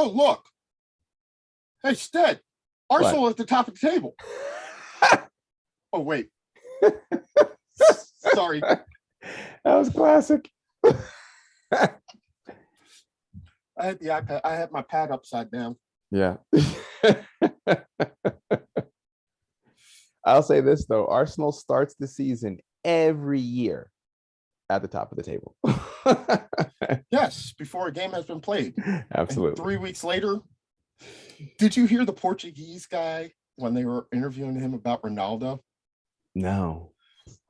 Oh, look. Hey, Stead. What? Arsenal at the top of the table. Oh, wait. Sorry. That was classic. I had the iPad. I had my pad upside down. Yeah. I'll say this, though. Arsenal starts the season every year at the top of the table. Yes, before a game has been played. Absolutely. And 3 weeks later, did you hear the Portuguese guy when they were interviewing him about Ronaldo? No.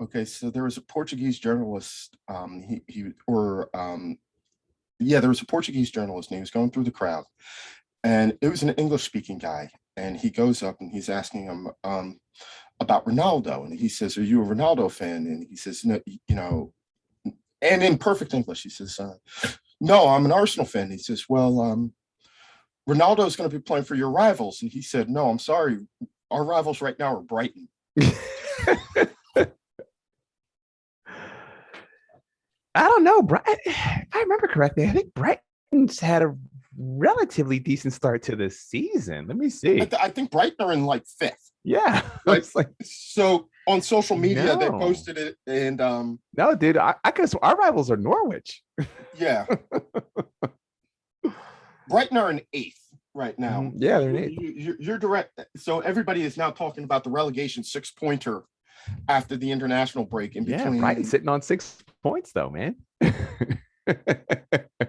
Okay, so there was a Portuguese journalist. There was a Portuguese journalist, and he was going through the crowd, and it was an English-speaking guy, and he goes up and he's asking him about Ronaldo, and he says, "Are you a Ronaldo fan?" And he says, "No, and in perfect English, he says, "No, I'm an Arsenal fan." He says, "Well, Ronaldo is going to be playing for your rivals," and he said, "No, I'm sorry, our rivals right now are Brighton." I don't know. If I remember correctly, I think Brighton's had a relatively decent start to this season. Let me see. I think Brighton are in like fifth. Yeah. So on social media, they No. posted it, and No, dude, I could have our rivals are Norwich. yeah, Brighton are in eighth right now. Yeah, they're in eighth. You're direct. So everybody is now talking about the relegation 6-pointer after the international break. In between, Brighton sitting on 6 points though, man.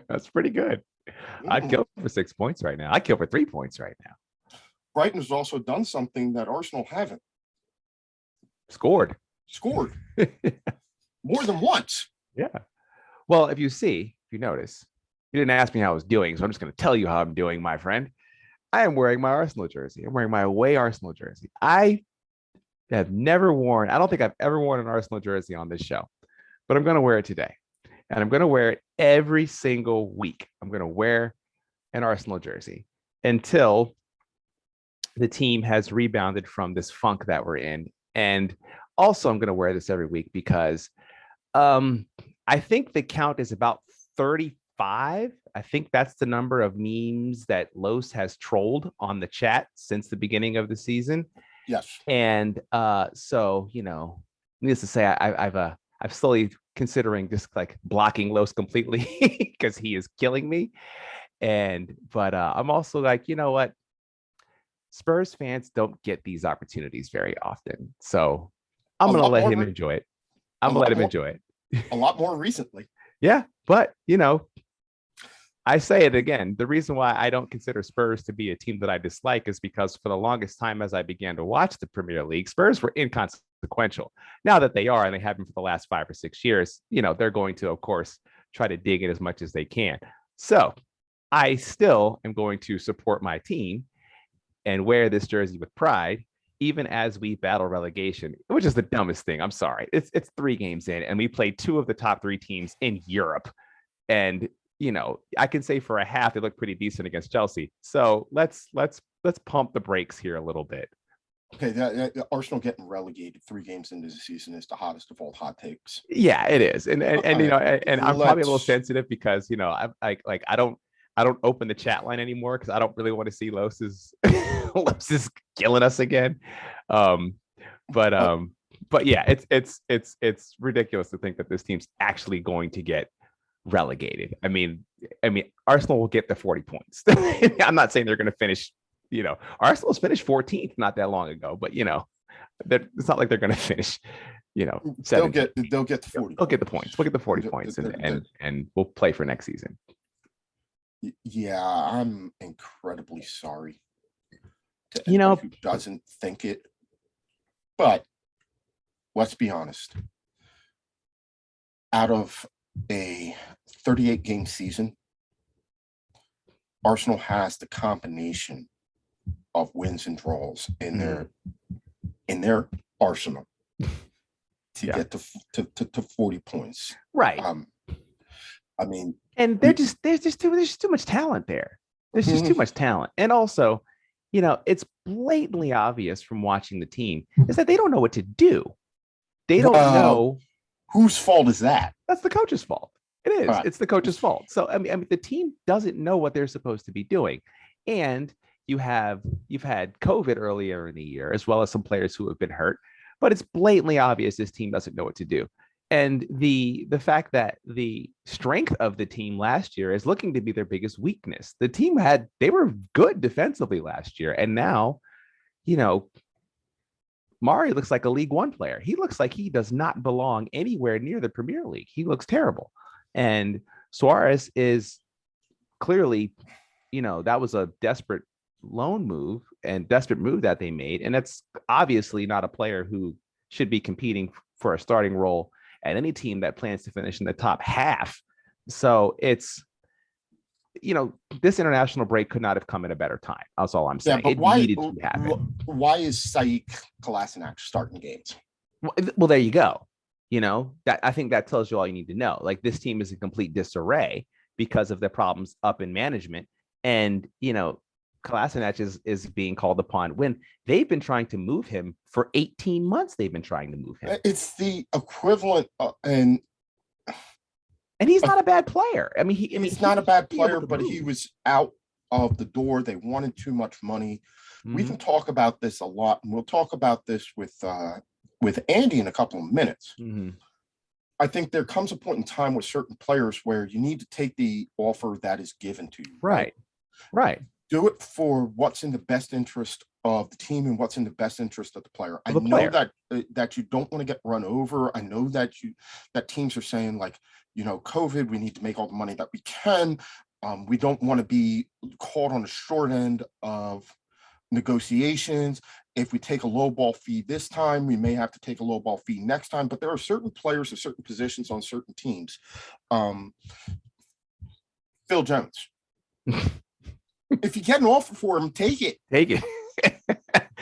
That's pretty good. I'd kill for 6 points right now. I'd kill for 3 points right now. Brighton has also done something that Arsenal haven't. Scored more than once. Yeah. Well, if you notice, you didn't ask me how I was doing, so I'm just going to tell you how I'm doing, my friend. I am wearing my Arsenal jersey. I'm wearing my away Arsenal jersey. I have never worn, I don't think I've ever worn an Arsenal jersey on this show, but I'm going to wear it today. And I'm going to wear it every single week. I'm going to wear an Arsenal jersey until the team has rebounded from this funk that we're in. And also, I'm going to wear this every week because I think the count is about 35. I think that's the number of memes that Los has trolled on the chat since the beginning of the season. Yes. And so, needless to say, I've slowly considering just like blocking Los completely because he is killing me. But I'm also like, you know what? Spurs fans don't get these opportunities very often. So I'm going to let him enjoy it. I'm going to let him enjoy it. A lot more recently. Yeah. But, I say it again. The reason why I don't consider Spurs to be a team that I dislike is because for the longest time, as I began to watch the Premier League, Spurs were inconsequential. Now that they are, and they have been for the last 5 or 6 years, they're going to, of course, try to dig in as much as they can. So I still am going to support my team and wear this jersey with pride, even as we battle relegation, which is the dumbest thing. I'm sorry. It's 3 games in, and we played 2 of the top 3 teams in Europe. And, I can say for a half, they look pretty decent against Chelsea. So let's pump the brakes here a little bit. Okay, that Arsenal getting relegated 3 games into the season is the hottest of all hot takes. Yeah, it is, and I'm probably a little sensitive because I don't open the chat line anymore because I don't really want to see Los is killing us again. But yeah, it's ridiculous to think that this team's actually going to get relegated. I mean, Arsenal will get the 40 points. I'm not saying they're going to finish. Arsenal's finished 14th not that long ago, but it's not like they're going to finish. They'll get the 40. They'll get the points. We'll get the 40 points, and we'll play for next season. Yeah, I'm incredibly sorry to anybody who doesn't think it. But let's be honest. Out of a 38-game season, Arsenal has the combination of wins and draws in their arsenal to get to 40 points. Right. And there's just too much talent there. There's just too much talent. And also, it's blatantly obvious from watching the team is that they don't know what to do. They don't know. Whose fault is that? That's the coach's fault. It All is. right. It's the coach's fault. So I mean, the team doesn't know what they're supposed to be doing, and you've had COVID earlier in the year, as well as some players who have been hurt. But it's blatantly obvious this team doesn't know what to do. And the fact that the strength of the team last year is looking to be their biggest weakness. The team they were good defensively last year, and now, you know, Mari looks like a League One player. He looks like he does not belong anywhere near the Premier League. He looks terrible. And Suarez is clearly, that was a desperate loan move and desperate move that they made. And that's obviously not a player who should be competing for a starting role at any team that plans to finish in the top half. So it's, this international break could not have come at a better time. That's all I'm Yeah, saying. but It why needed to happen. why is Saik Kolasinac starting games? Well, there you go. That I think that tells you all you need to know. Like, this team is a complete disarray because of the problems up in management. And, Kolasinac is being called upon when they've been trying to move him for 18 months. They've been trying to move him. It's the equivalent and he's not a bad player. I mean, he's not a bad player, but he was out of the door. They wanted too much money. Mm-hmm. We can talk about this a lot, and we'll talk about this with Andy in a couple of minutes. Mm-hmm. I think there comes a point in time with certain players where you need to take the offer that is given to you. Right. Do it for what's in the best interest of the team and what's in the best interest of the player. I know that you don't want to get run over. I know that teams are saying, like, COVID, we need to make all the money that we can. We don't want to be caught on the short end of negotiations. If we take a low ball fee this time, we may have to take a low ball fee next time. But there are certain players or certain positions on certain teams. Phil Jones. If you get an offer for him, take it. Take it.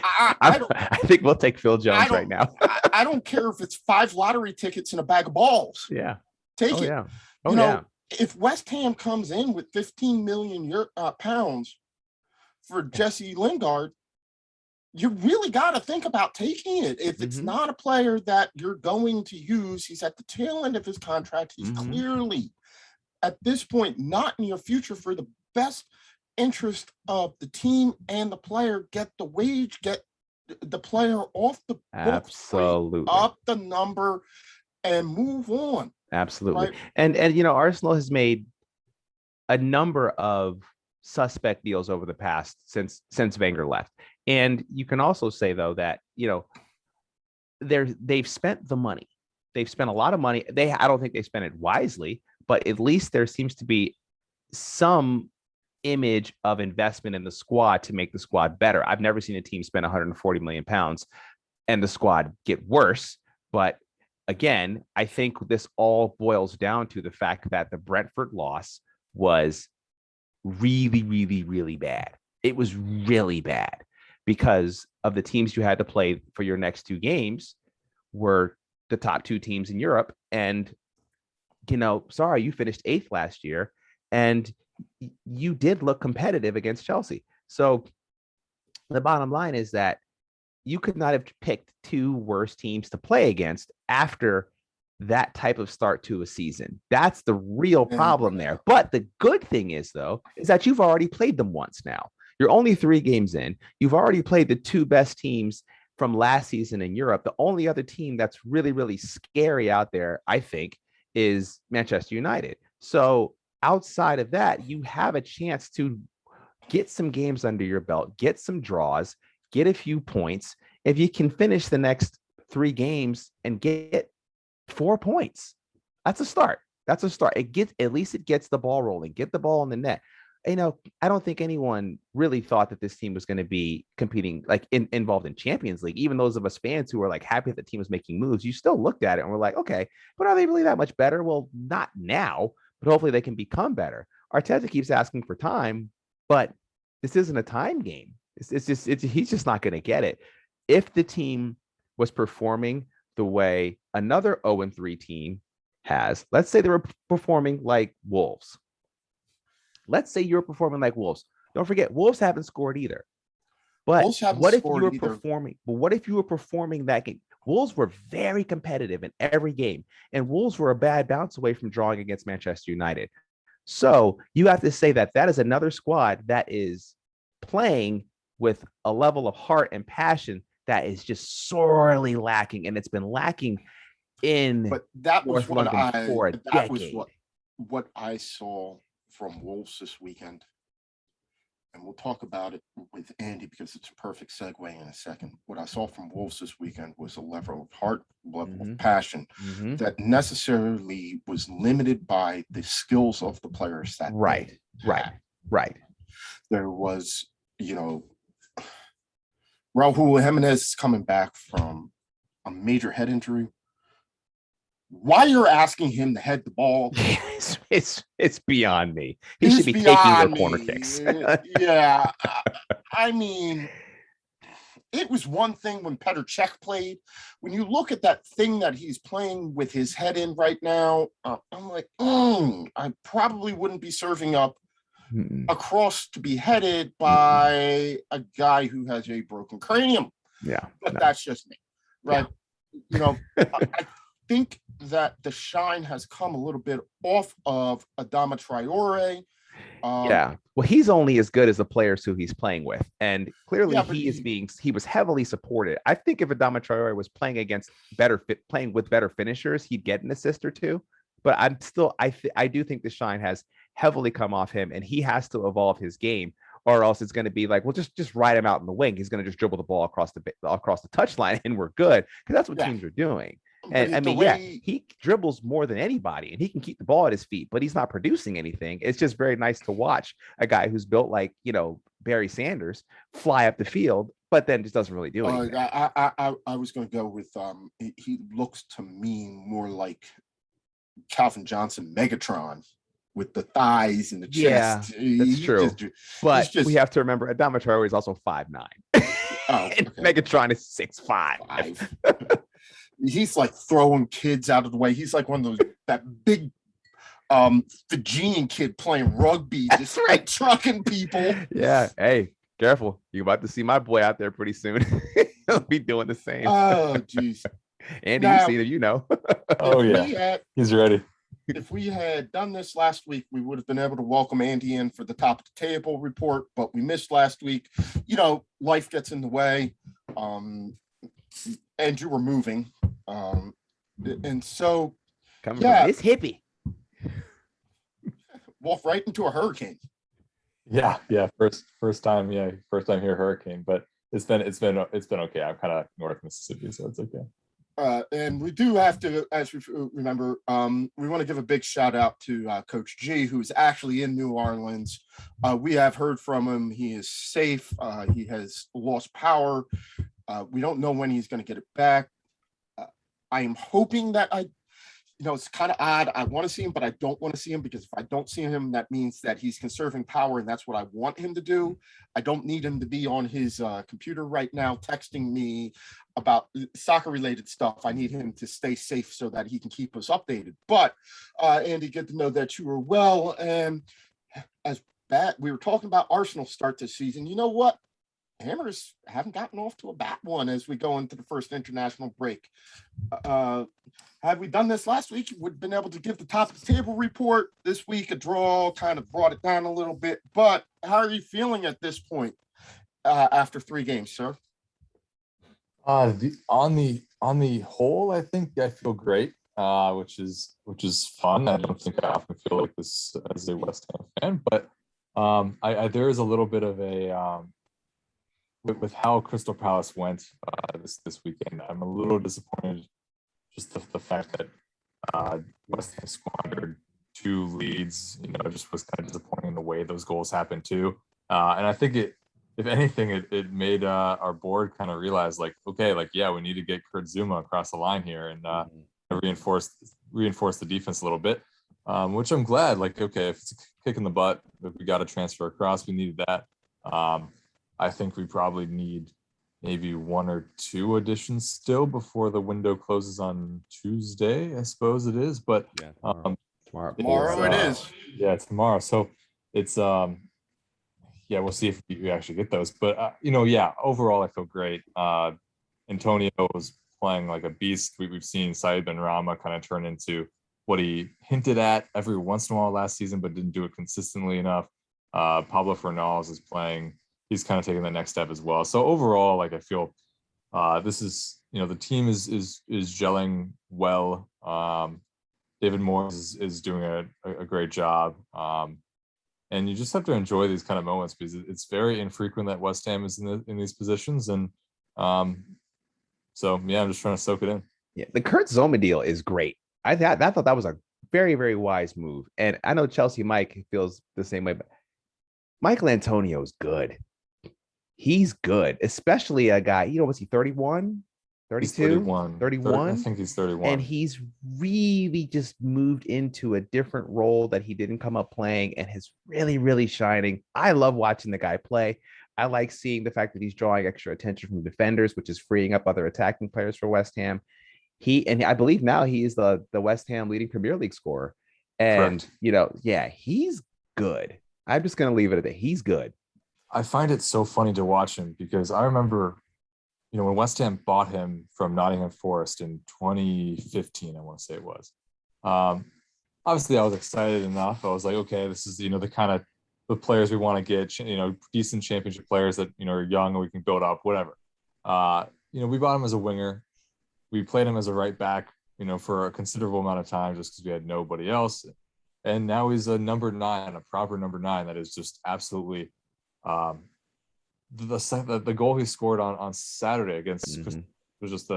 I think we'll take Phil Jones right now. I don't care if it's 5 lottery tickets and a bag of balls. Yeah. Take it. Yeah. If West Ham comes in with 15 million pounds for Jesse Lingard, you really got to think about taking it. If it's not a player that you're going to use, he's at the tail end of his contract. He's clearly, at this point, not in your future for the best interest of the team and the player. Get the wage, get the player off the books, up the number, and move on. Absolutely. Right? And Arsenal has made a number of suspect deals over the past since Wenger left. And you can also say, though, that they've spent the money. They've spent a lot of money. I don't think they spent it wisely, but at least there seems to be some image of investment in the squad to make the squad better. I've never seen a team spend 140 million pounds and the squad get worse. But again, I think this all boils down to the fact that the Brentford loss was really, really, really bad. It was really bad because of the teams you had to play for your next 2 games were the top 2 teams in Europe. And, sorry, you finished 8th last year and you did look competitive against Chelsea. So the bottom line is that you could not have picked 2 worse teams to play against after that type of start to a season. That's the real problem there. But the good thing is, though, is that you've already played them once now. You're only 3 games in. You've already played the 2 best teams from last season in Europe. The only other team that's really, really scary out there, I think, is Manchester United. So outside of that, you have a chance to get some games under your belt, get some draws, get a few points. If you can finish the next 3 games and get 4 points, that's a start. At least it gets the ball rolling, get the ball in the net. I don't think anyone really thought that this team was going to be competing, like involved in Champions League. Even those of us fans who were like happy that the team was making moves, you still looked at it and were like, okay, but are they really that much better? Well, not now, but hopefully they can become better. Arteta keeps asking for time, but this isn't a time game. He's just not going to get it. If the team was performing the way another 0-3 team has, let's say they were performing like Wolves. Let's say you're performing like Wolves. Don't forget, Wolves haven't scored either. But what if you were performing? But what if you were performing that game? Wolves were very competitive in every game, and Wolves were a bad bounce away from drawing against Manchester United. So you have to say that that is another squad that is playing with a level of heart and passion that is just sorely lacking, and it's been lacking in But that was North what London I for a that was decade. what I saw from Wolves this weekend. And we'll talk about it with Andy because it's a perfect segue in a second. What I saw from Wolves this weekend was a level of heart, level of passion that necessarily was limited by the skills of the players that Right. there was, Raul Jimenez is coming back from a major head injury. Why you're asking him to head the ball? It's beyond me. He should be taking their corner kicks. Yeah, I mean, it was one thing when Petr Cech played. When you look at that thing that he's playing with his head in right now, I'm like, I probably wouldn't be serving up a cross to be headed by a guy who has a broken cranium. Yeah, but that's just me, right? Yeah. I think that the shine has come a little bit off of Adama Traore. Yeah. Well, he's only as good as the players who he's playing with. And clearly he was heavily supported. I think if Adama Traore was playing against playing with better finishers, he'd get an assist or two. But I do think the shine has heavily come off him, and he has to evolve his game, or else it's going to be like, well, just ride him out in the wing. He's going to just dribble the ball across the touchline, and we're good, because that's what teams are doing. And I mean, he dribbles more than anybody, and he can keep the ball at his feet, but he's not producing anything. It's just very nice to watch a guy who's built like, Barry Sanders fly up the field, but then just doesn't really do anything. I was going to go with he looks to me more like Calvin Johnson Megatron with the thighs and the chest. Yeah, that's true. But we have to remember Adama Traore is also 5'9". And Megatron is 6'5". He's like throwing kids out of the way. He's like one of those that big Fijian kid playing rugby, just like trucking people. Yeah. Hey, careful. You're about to see my boy out there pretty soon. He'll be doing the same. Oh, geez. Andy, you've seen it, Oh, yeah. He's ready. If we had done this last week, we would have been able to welcome Andy in for the top of the table report, but we missed last week. Life gets in the way. And you were moving. And so coming from this hippie. Walk right into a hurricane. Yeah. First time here hurricane, but it's been okay. I'm kind of North Mississippi, so it's okay. And we do have to, as we remember, we want to give a big shout out to Coach G, who's actually in New Orleans. We have heard from him. He is safe. He has lost power. We don't know when he's going to get it back. I am hoping that it's kind of odd. I want to see him, but I don't want to see him, because if I don't see him, that means that he's conserving power, and that's what I want him to do. I don't need him to be on his computer right now texting me about soccer-related stuff. I need him to stay safe so that he can keep us updated. But, Andy, good to know that you are well. And as bad, we were talking about Arsenal start this season. You know what? Hammers haven't gotten off to a bad one as we go into the first international break. Had we done this last week, we would have been able to give the top of the table report. This week, a draw kind of brought it down a little bit. But how are you feeling at this point after 3 games, sir? On the whole, I think I feel great, which is fun. I don't think I often feel like this as a West Ham fan, but there is a little bit of a with how Crystal Palace went this weekend. I'm a little disappointed, just the fact that West Ham squandered 2 leads. Just was kind of disappointing the way those goals happened too. And I think if anything, it made our board kind of realize, like, okay, like, yeah, we need to get Kurt Zuma across the line here and reinforce the defense a little bit, which I'm glad. Like, okay, if it's a kick in the butt, if we got to transfer across, we needed that. I think we probably need maybe 1 or 2 additions still before the window closes on Tuesday, I suppose it is. But tomorrow it is. Yeah, tomorrow. So it's we'll see if we actually get those. But overall I feel great. Antonio was playing like a beast. We've seen Said Benrahma kind of turn into what he hinted at every once in a while last season, but didn't do it consistently enough. Pablo Fornals is playing. He's kind of taking the next step as well. So overall, like I feel this is, the team is gelling well. David Moyes is doing a great job. And you just have to enjoy these kind of moments because it's very infrequent that West Ham is in these positions. And so, yeah, I'm just trying to soak it in. Yeah, the Kurt Zoma deal is great. I thought that was a very, very wise move. And I know Chelsea Mike feels the same way, but Michael Antonio is good. He's good, especially a guy, was he 31, 32, 31? I think he's 31. And he's really just moved into a different role that he didn't come up playing and is really, really shining. I love watching the guy play. I like seeing the fact that he's drawing extra attention from defenders, which is freeing up other attacking players for West Ham. And I believe now he is the West Ham leading Premier League scorer. And, Correct. He's good. I'm just going to leave it at that. He's good. I find it so funny to watch him because I remember, when West Ham bought him from Nottingham Forest in 2015, I want to say it was. Obviously, I was excited enough. I was like, okay, this is, the kind of the players we want to get, decent championship players that, are young and we can build up, whatever. We bought him as a winger. We played him as a right back, for a considerable amount of time just because we had nobody else. And now he's a number 9, a proper number 9 that is just absolutely the goal he scored on Saturday against was just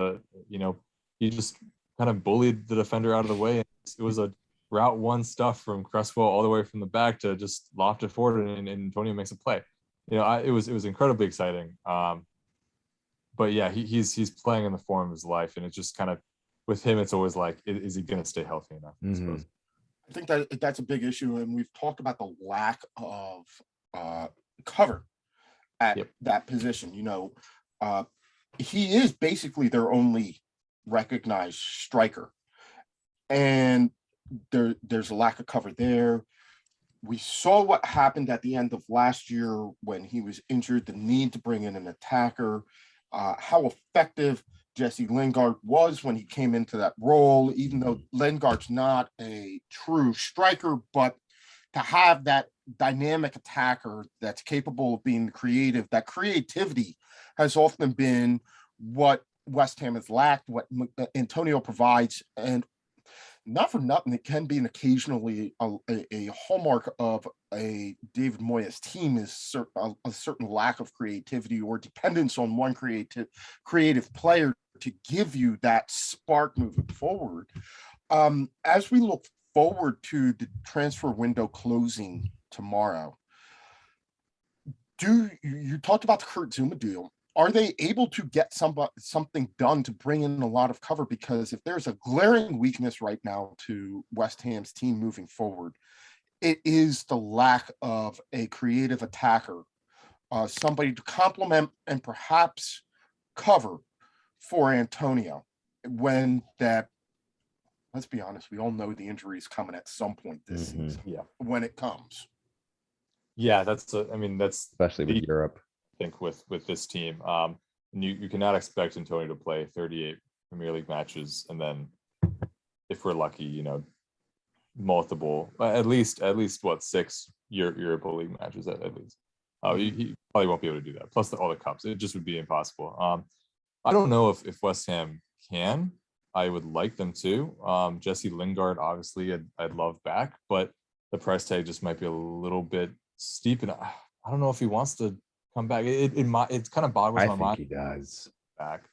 he just kind of bullied the defender out of the way. It was a route one stuff from Cresswell all the way from the back to just loft it forward and Antonio makes a play. It was incredibly exciting. But yeah, he's playing in the form of his life, and it's just kind of with him, it's always like, is he going to stay healthy enough? I suppose. I think that's a big issue, and we've talked about the lack of cover at that position. He is basically their only recognized striker, and there's a lack of cover there. We saw what happened at the end of last year when he was injured, the need to bring in an attacker, how effective Jesse Lingard was when he came into that role, even though Lingard's not a true striker, but to have that dynamic attacker that's capable of being creative, that creativity has often been what West Ham has lacked, what Antonio provides. And not for nothing, it can be an occasionally a hallmark of a David Moyes team is a certain lack of creativity or dependence on one creative player to give you that spark moving forward. As we look forward to the transfer window closing tomorrow, you talked about the Kurt Zuma deal? Are they able to get something done to bring in a lot of cover? Because if there's a glaring weakness right now to West Ham's team moving forward, it is the lack of a creative attacker, somebody to complement and perhaps cover for Antonio when that, let's be honest, we all know the injury is coming at some point this season. Yeah. When it comes. Yeah, that's especially with Europe. I think with this team, you cannot expect Antonio to play 38 Premier League matches and then, if we're lucky, multiple, at least what 6 Europa League matches at least. He probably won't be able to do that. Plus all the cups, it just would be impossible. I don't know if West Ham can. I would like them to. Jesse Lingard, obviously, I'd love back, but the price tag just might be a little bit steep, and I don't know if he wants to come back. It's kind of boggles my mind. He does back,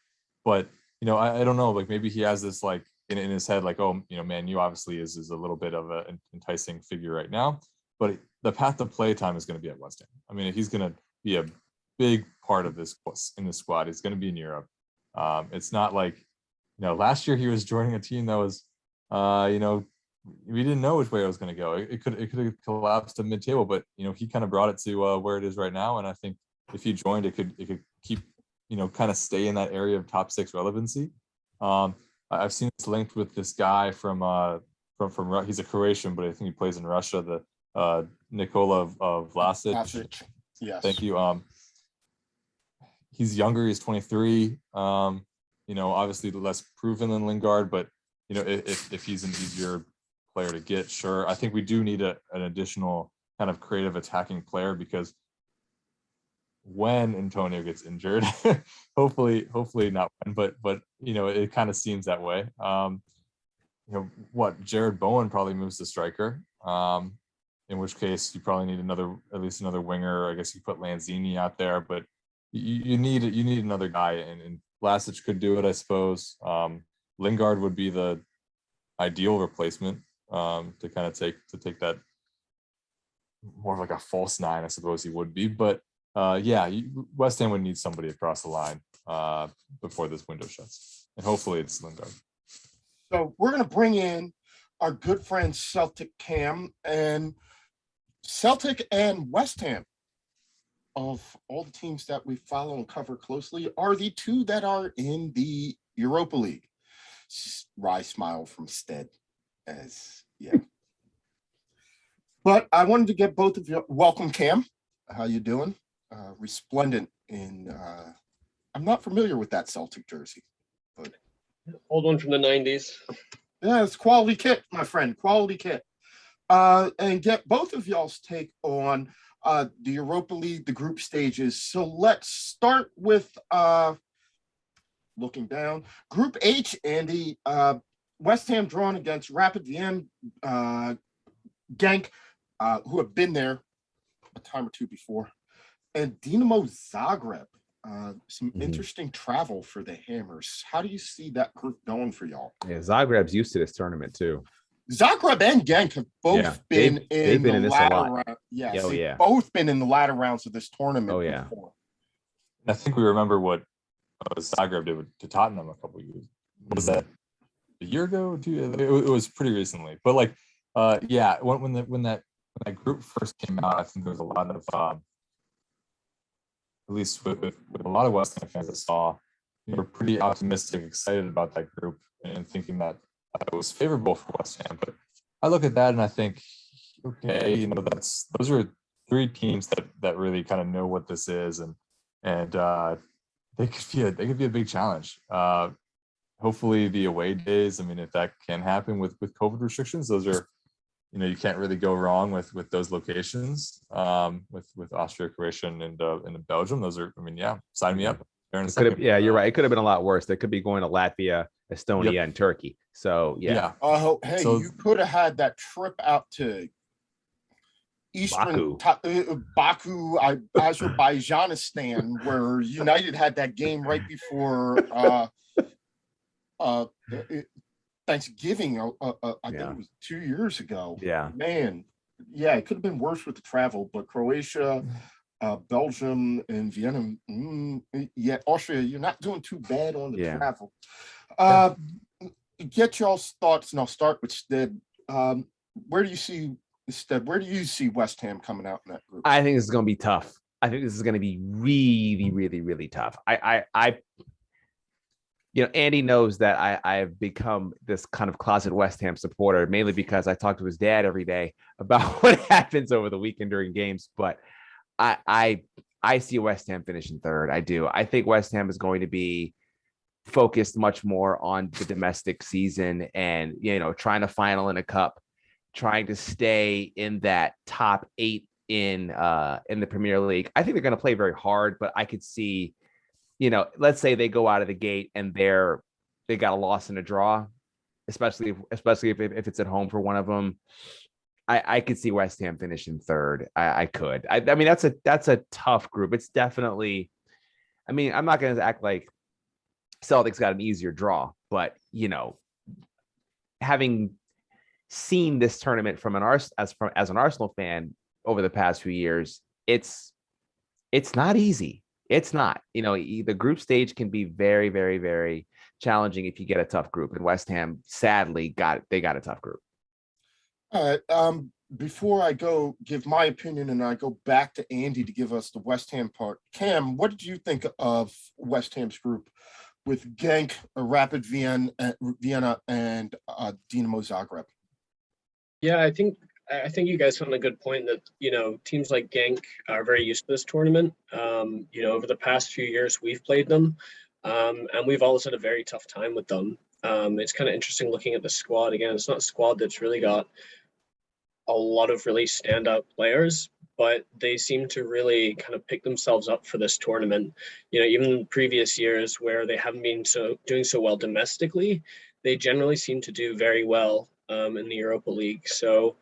but I don't know. Like maybe he has this like in his head, like, oh, Man U obviously is a little bit of an enticing figure right now, but the path to play time is going to be at West Ham. I mean, he's going to be a big part of this in the squad. He's going to be in Europe. It's not like last year he was joining a team that was, we didn't know which way it was going to go. It could have collapsed to mid-table, but he kind of brought it to where it is right now, and I think if he joined, it could keep kind of stay in that area of top 6 relevancy. I've seen this linked with this guy from he's a Croatian, but I think he plays in Russia. The Nikola Vlasic. Yes. Thank you. He's younger. He's 23. obviously less proven than Lingard, but if he's an easier player to get, sure. I think we do need an additional kind of creative attacking player, because when Antonio gets injured, hopefully not when, but it kind of seems that way. Jared Bowen probably moves to striker. In which case you probably need at least another winger. I guess you put Lanzini out there, but you need another guy, and Vlasic could do it, I suppose. Lingard would be the ideal replacement to kind of take that more of like a false nine, I suppose he would be. But West Ham would need somebody across the line before this window shuts, and hopefully it's Lingard. So we're going to bring in our good friend Celtic Cam, and Celtic and West Ham, of all the teams that we follow and cover closely, are the two that are in the Europa League. Wry smile from Stead, But I wanted to get both of you. Welcome, Cam. How you doing? Resplendent in. I'm not familiar with that Celtic jersey, but old one from the 90s. Yeah, it's quality kit, my friend. Quality kit. And get both of y'all's take on the Europa League, the group stages. So let's start with looking down. Group H, Andy. West Ham drawn against Rapid Vienna, Genk, who have been there a time or two before, and Dinamo Zagreb. Some interesting travel for the Hammers. How do you see that group going for y'all? Yeah, Zagreb's used to this tournament too. Zagreb and Genk have both been in the latter round. Yes, they've both been in the latter rounds of this tournament. Before. I think we remember what Zagreb did to Tottenham a couple of years. Was that a year ago? It was pretty recently. But when that group first came out, I think there was a lot of at least with a lot of West Ham fans I saw, they were pretty optimistic, excited about that group, and thinking that it was favorable for West Ham. But I look at that and I think, okay, those are three teams that really kind of know what this is, and they could be a big challenge. Hopefully the away days, I mean, if that can happen with COVID restrictions, those are, you can't really go wrong with those locations, with Austria, Croatia, and Belgium. Those are, sign me up. You're right. It could have been a lot worse. They could be going to Latvia, Estonia, and Turkey. So you could have had that trip out to Eastern Baku, Azerbaijanistan, where United had that game right before Thanksgiving. I think it was 2 years ago. Yeah, man. Yeah, it could have been worse with the travel, but Croatia, Belgium, and Vienna. Austria, you're not doing too bad on the travel. Get y'all's thoughts, and I'll start with Stead. Where do you see West Ham coming out in that group? I think this is going to be tough. I think this is going to be really, really, really tough. Andy knows that I've become this kind of closet West Ham supporter, mainly because I talk to his dad every day about what happens over the weekend during games. But I see West Ham finishing third. I do. I think West Ham is going to be focused much more on the domestic season and, trying to final in a cup, trying to stay in that top 8 in the Premier League. I think they're going to play very hard, but I could see, let's say they go out of the gate and they got a loss and a draw, especially if it's at home for one of them. I could see West Ham finishing third. I could. I mean, that's a tough group. It's definitely. I mean, I'm not going to act like Celtic's got an easier draw, but having seen this tournament from as an Arsenal fan over the past few years, it's not easy. It's not. The group stage can be very, very, very challenging if you get a tough group, and West Ham sadly got a tough group. All right. Before I go give my opinion and I go back to Andy to give us the West Ham part, Cam, what did you think of West Ham's group with Genk, Rapid Vienna, and Dinamo Zagreb? Yeah, I think you guys hit on a good point that, teams like Genk are very used to this tournament. Over the past few years, we've played them. And we've always had a very tough time with them. It's kind of interesting looking at the squad again. It's not a squad that's really got a lot of really standout players, but they seem to really kind of pick themselves up for this tournament. Even in previous years where they haven't been doing so well domestically, they generally seem to do very well in the Europa League. So,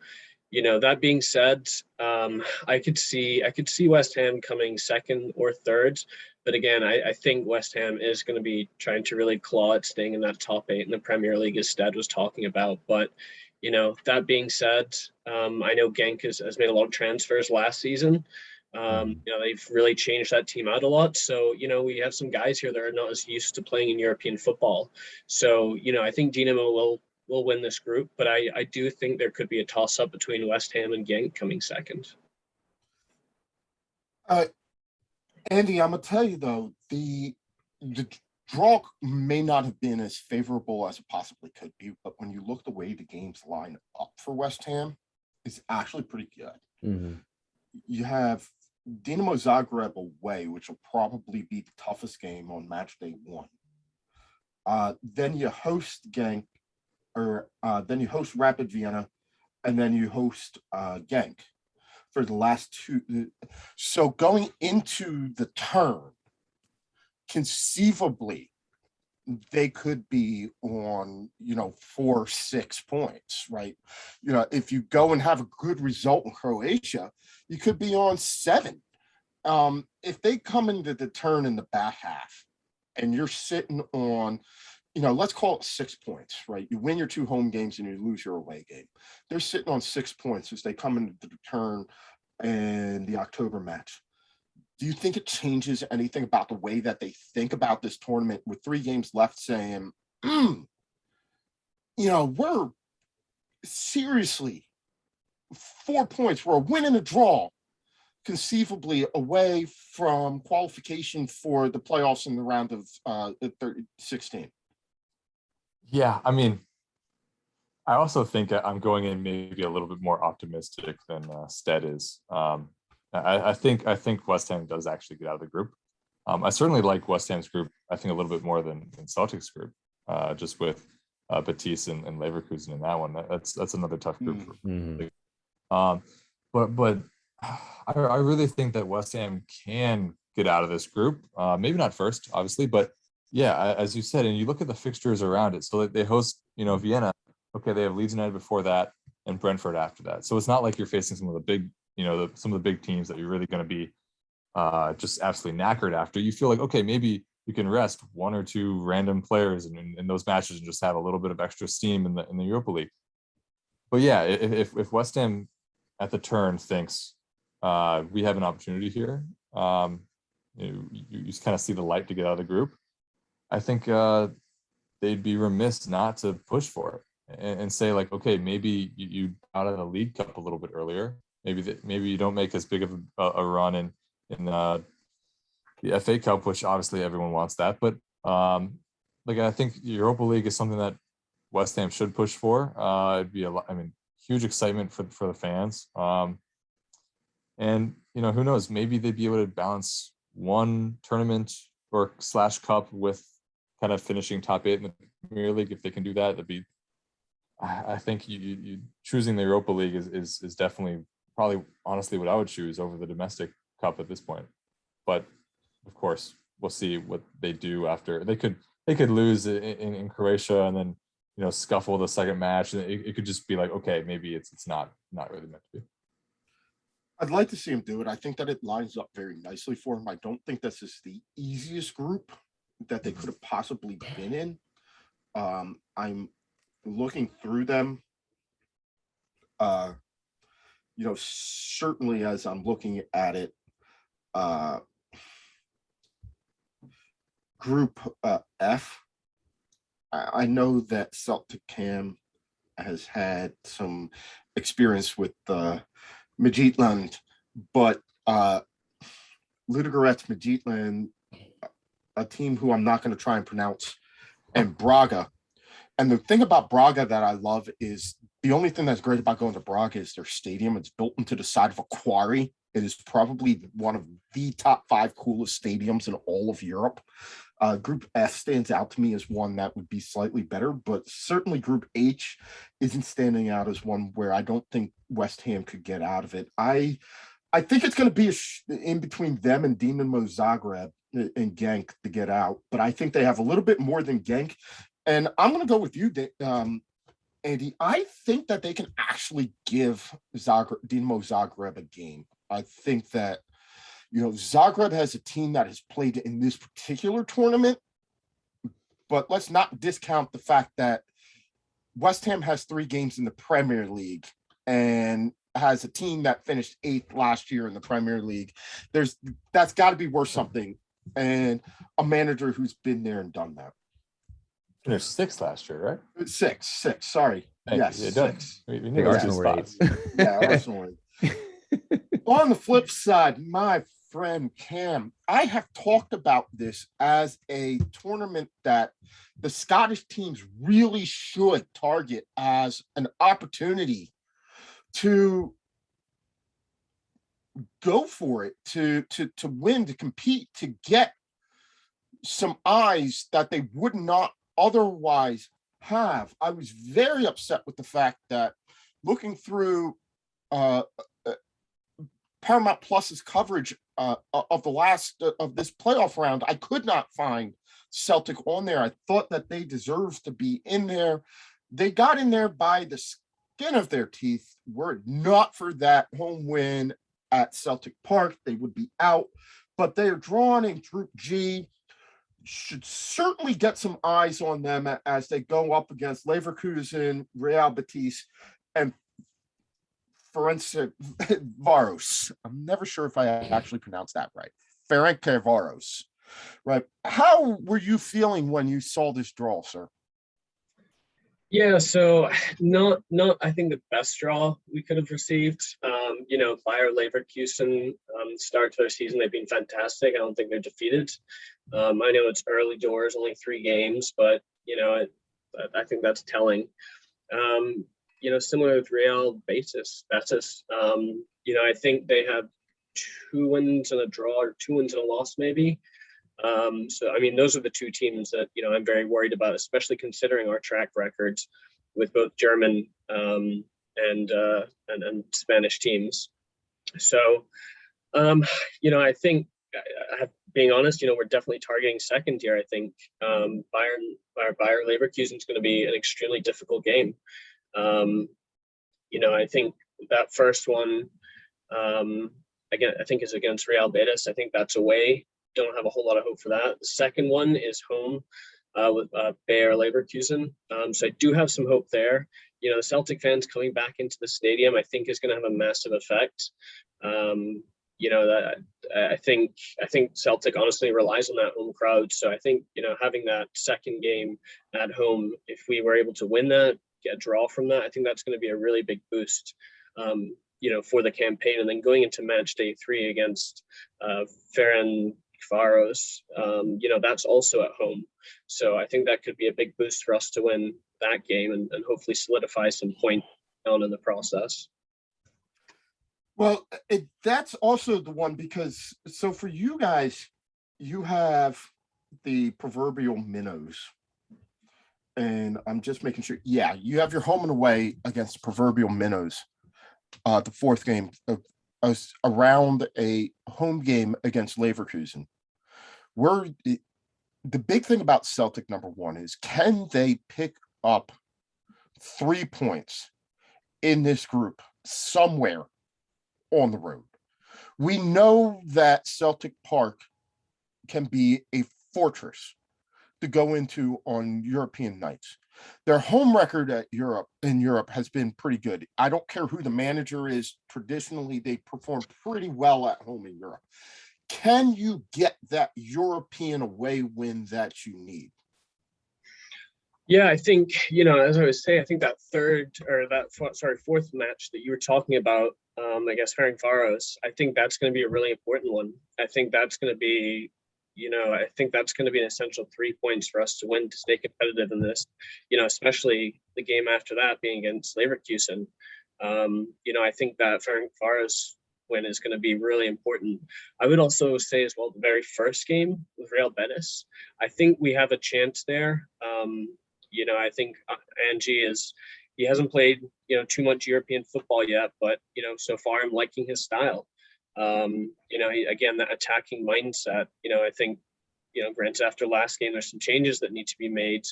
that being said, I could see West Ham coming second or third, but again, I think West Ham is going to be trying to really claw at staying in that top 8 in the Premier League, as Stead was talking about. But that being said, I know Genk has made a lot of transfers last season. They've really changed that team out a lot. So, we have some guys here that are not as used to playing in European football. So, I think Dinamo will win this group, but I do think there could be a toss-up between West Ham and Genk coming second. Andy, I'm gonna tell you though, the draw may not have been as favorable as it possibly could be, but when you look the way the games line up for West Ham, it's actually pretty good. You have Dinamo Zagreb away, which will probably be the toughest game on match day 1. Then you host Genk, or then you host Rapid Vienna, and then you host Genk for the last 2. So going into the turn, conceivably, they could be on 4-6 points, right? If you go and have a good result in Croatia, you could be on 7. If they come into the turn in the back half and you're sitting on, let's call it 6 points, right? You win your 2 home games and you lose your away game. They're sitting on 6 points as they come into the turn in the October match. Do you think it changes anything about the way that they think about this tournament with 3 games left, saying, we're seriously 4 points, we're a win and a draw, conceivably away from qualification for the playoffs in the round of 16? Yeah, I mean, I also think I'm going in maybe a little bit more optimistic than Stead is. I think West Ham does actually get out of the group. I certainly like West Ham's group, I think, a little bit more than Celtic's group, just with Betis and Leverkusen in that one. That's another tough group. But I really think that West Ham can get out of this group. Maybe not first, obviously, but yeah, as you said, and you look at the fixtures around it. So they host, Vienna. Okay, they have Leeds United before that and Brentford after that. So it's not like you're facing some of the big, some of the big teams that you're really going to be just absolutely knackered after. You feel like, okay, maybe you can rest 1 or 2 random players in those matches and just have a little bit of extra steam in the Europa League. But yeah, if West Ham at the turn thinks we have an opportunity here, you kind of see the light to get out of the group, I think they'd be remiss not to push for it and say, like, okay, maybe you out of the League Cup a little bit earlier. Maybe you don't make as big of a run in the FA Cup, which obviously everyone wants that. But I think Europa League is something that West Ham should push for. It'd be huge excitement for the fans. And who knows? Maybe they'd be able to balance one tournament or / cup with kind of finishing top 8 in the Premier League. If they can do that, that'd be. I think you choosing the Europa League is definitely probably honestly what I would choose over the domestic cup at this point. But of course, we'll see what they do after. They could lose in Croatia and then scuffle the second match, and it could just be like, okay, maybe it's not really meant to be. I'd like to see him do it. I think that it lines up very nicely for him. I don't think this is the easiest group that they could have possibly been in. I'm looking through them. Certainly as I'm looking at it, Group F, I know that Celtic Cam has had some experience with Midtjylland, but Ludogorets Midtjylland, a team who I'm not going to try and pronounce, and Braga. And the thing about Braga that I love is the only thing that's great about going to Braga is their stadium. It's built into the side of a quarry. It is probably one of the top 5 coolest stadiums in all of Europe. Group F stands out to me as one that would be slightly better, but certainly Group H isn't standing out as one where I don't think West Ham could get out of it. I think it's going to be in between them and Dinamo Zagreb and Genk to get out, but I think they have a little bit more than Genk. And I'm going to go with you, Andy. I think that they can actually give Dinamo Zagreb a game. I think that, Zagreb has a team that has played in this particular tournament, but let's not discount the fact that West Ham has 3 games in the Premier League and has a team that finished 8th last year in the Premier League. That's got to be worth something, and a manager who's been there and done that. They're 6th last year, right? Six. Sorry. Yes, you. 6. We I need think those Arsenal two were 8. spots. Yeah, Arsenal. On the flip side, my friend Cam, I have talked about this as a tournament that the Scottish teams really should target as an opportunity to go for it, to win, to compete, to get some eyes that they would not otherwise have. I was very upset with the fact that looking through Paramount Plus's coverage of the last of this playoff round, I could not find Celtic on there. I thought that they deserved to be in there. They got in there by the skin of their teeth. Were it not for that home win at Celtic Park, they would be out. But they are drawn in Group G. Should certainly get some eyes on them as they go up against Leverkusen, Real Betis, and Varos. I'm never sure if I actually pronounced that right. Varos. Right. How were you feeling when you saw this draw, sir? Yeah, so not I think the best draw we could have received. Bayer Leverkusen start to their season, they've been fantastic. I don't think they're defeated. I know it's early doors, only 3 games, but I think that's telling. Similar with Real Betis, I think they have 2 wins and a draw, or 2 wins and a loss, maybe. Those are the 2 teams that I'm very worried about, especially considering our track records with both German and Spanish teams. So, I think, being honest, we're definitely targeting second here. I think Bayer Leverkusen is going to be an extremely difficult game. I think that first one, again, I think is against Real Betis. I think that's away. Don't have a whole lot of hope for that. The second one is home with Bayer Leverkusen. So I do have some hope there. The Celtic fans coming back into the stadium, I think, is going to have a massive effect. I think Celtic honestly relies on that home crowd. So I think, having that second game at home, if we were able to win that, get a draw from that, I think that's going to be a really big boost, for the campaign. And then going into match day 3 against Ferencváros, that's also at home. So I think that could be a big boost for us to win that game and hopefully solidify some points down in the process. Well, that's also the one, because so for you guys, you have the proverbial minnows. And I'm just making sure. Yeah, you have your home and away against the proverbial minnows. The 4th game around a home game against Leverkusen. The big thing about Celtic, number one, is can they pick up 3 points in this group somewhere on the road? We know that Celtic Park can be a fortress to go into on European nights. Their home record in Europe has been pretty good. I don't care who the manager is. Traditionally, they perform pretty well at home in Europe. Can you get that European away win that you need? Yeah, I think, as I was saying, I think that fourth match that you were talking about, I guess Ferencváros, I think that's going to be a really important one. I think that's going to be an essential 3 points for us to win, to stay competitive in this, especially the game after that being against Leverkusen. I think that Ferencváros, win is going to be really important. I would also say as well, the very first game with Real Betis, I think we have a chance there. I think Angie he hasn't played, too much European football yet, but, so far I'm liking his style. Again, that attacking mindset, I think, granted after last game, there's some changes that need to be made.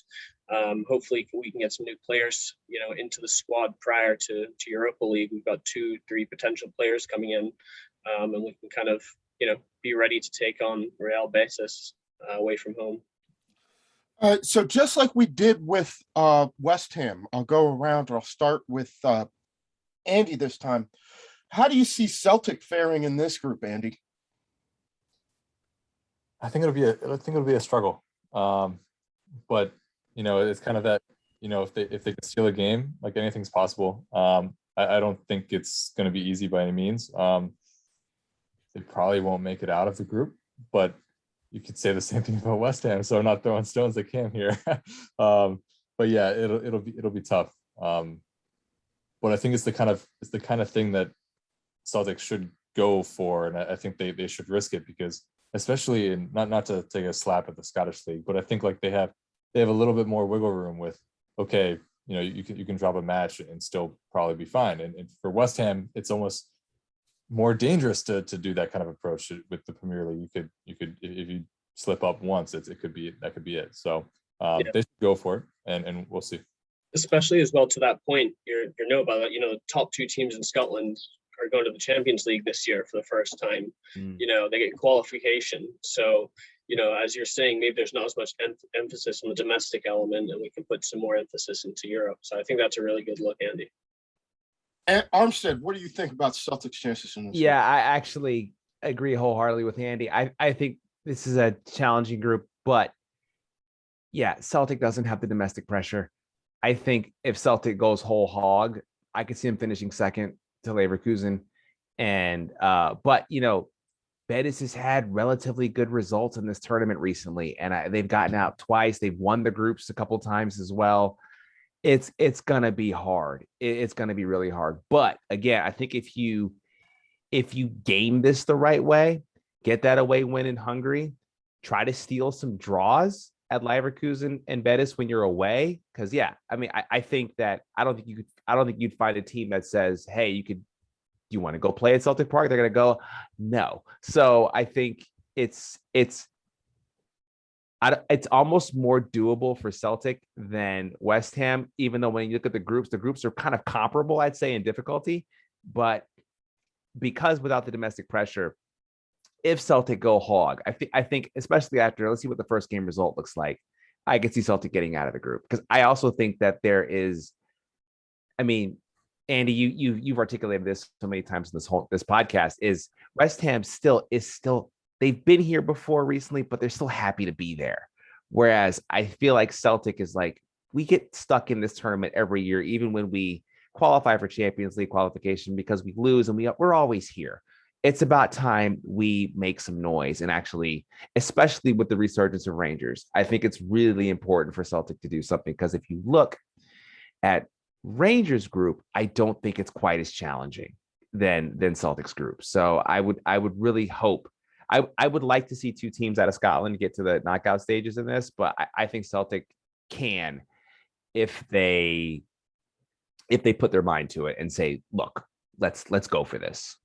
Hopefully we can get some new players, into the squad prior to Europa League. We've got 2-3 potential players coming in, and we can kind of, be ready to take on Real Betis away from home. So just like we did with West Ham, I'll go around. I'll start with Andy this time. How do you see Celtic faring in this group, Andy? I think it'll be a struggle. But it's kind of that, if they can steal a game, like anything's possible. I don't think it's going to be easy by any means. They probably won't make it out of the group, but you could say the same thing about West Ham. So I'm not throwing stones at Cam here. But yeah, it'll be tough. But I think it's the kind of thing that Celtics should go for, and I think they should risk it, because especially in not to take a slap at the Scottish League, but I think like they have a little bit more wiggle room with, okay, you can drop a match and still probably be fine. And for West Ham, it's almost more dangerous to do that kind of approach with the Premier League. You could if you slip up once, that could be it. So they should go for it, and we'll see. Especially as well to that point, you know about that. The top 2 teams in Scotland are going to the Champions League this year for the first time. They get qualification. So, as you're saying, maybe there's not as much emphasis on the domestic element, and we can put some more emphasis into Europe. So I think that's a really good look, Andy. And Armstead, what do you think about Celtics' chances in this? Yeah, I actually agree wholeheartedly with Andy. I think this is a challenging group, but yeah, Celtic doesn't have the domestic pressure. I think if Celtic goes whole hog, I could see him finishing second to Leverkusen. And but Betis has had relatively good results in this tournament recently, and they've gotten out twice. They've won the groups a couple times as well. It's gonna be hard. It's gonna be really hard. But again, I think if you game this the right way, get that away win in Hungary, try to steal some draws at Leverkusen and Betis when you're away. Because I think that I don't think you'd find a team that says, hey, do you want to go play at Celtic Park? They're gonna go, no. So I think it's almost more doable for Celtic than West Ham, even though when you look at the groups are kind of comparable, I'd say, in difficulty. But because without the domestic pressure, if Celtic go hog, I think especially after, let's see what the first game result looks like, I could see Celtic getting out of the group. Because I also think that there is, Andy, you've articulated this so many times in this podcast, is West Ham still they've been here before recently, but they're still happy to be there. Whereas I feel like Celtic is like, we get stuck in this tournament every year, even when we qualify for Champions League qualification, because we lose and we're always here. It's about time we make some noise, and actually, especially with the resurgence of Rangers, I think it's really important for Celtic to do something, because if you look at Rangers group, I don't think it's quite as challenging than Celtic's group. So I would really hope, I would like to see 2 teams out of Scotland get to the knockout stages in this, but I think Celtic can, if they put their mind to it and say, look, let's go for this.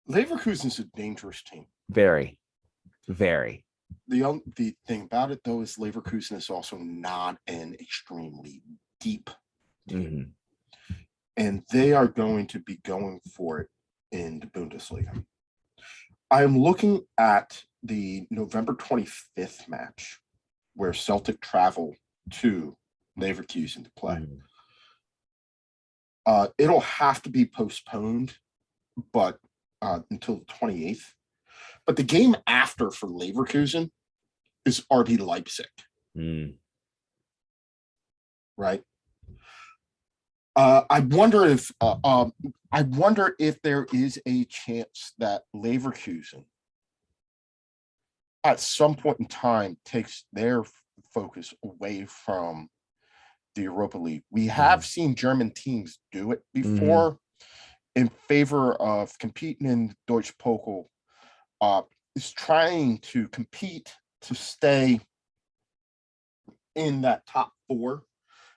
Leverkusen's a dangerous team. Very, very. The thing about it, though, is Leverkusen is also not an extremely deep team. And they are going to be going for it in the Bundesliga. I'm looking at the November 25th match where Celtic travel to Leverkusen to play. It'll have to be postponed, but until the 28th. But the game after for Leverkusen is RB Leipzig. Right? I wonder if there is a chance that Leverkusen at some point in time takes their focus away from the Europa League. We have seen German teams do it before in favor of competing in Deutsche Pokal. Is trying to compete to stay in that top 4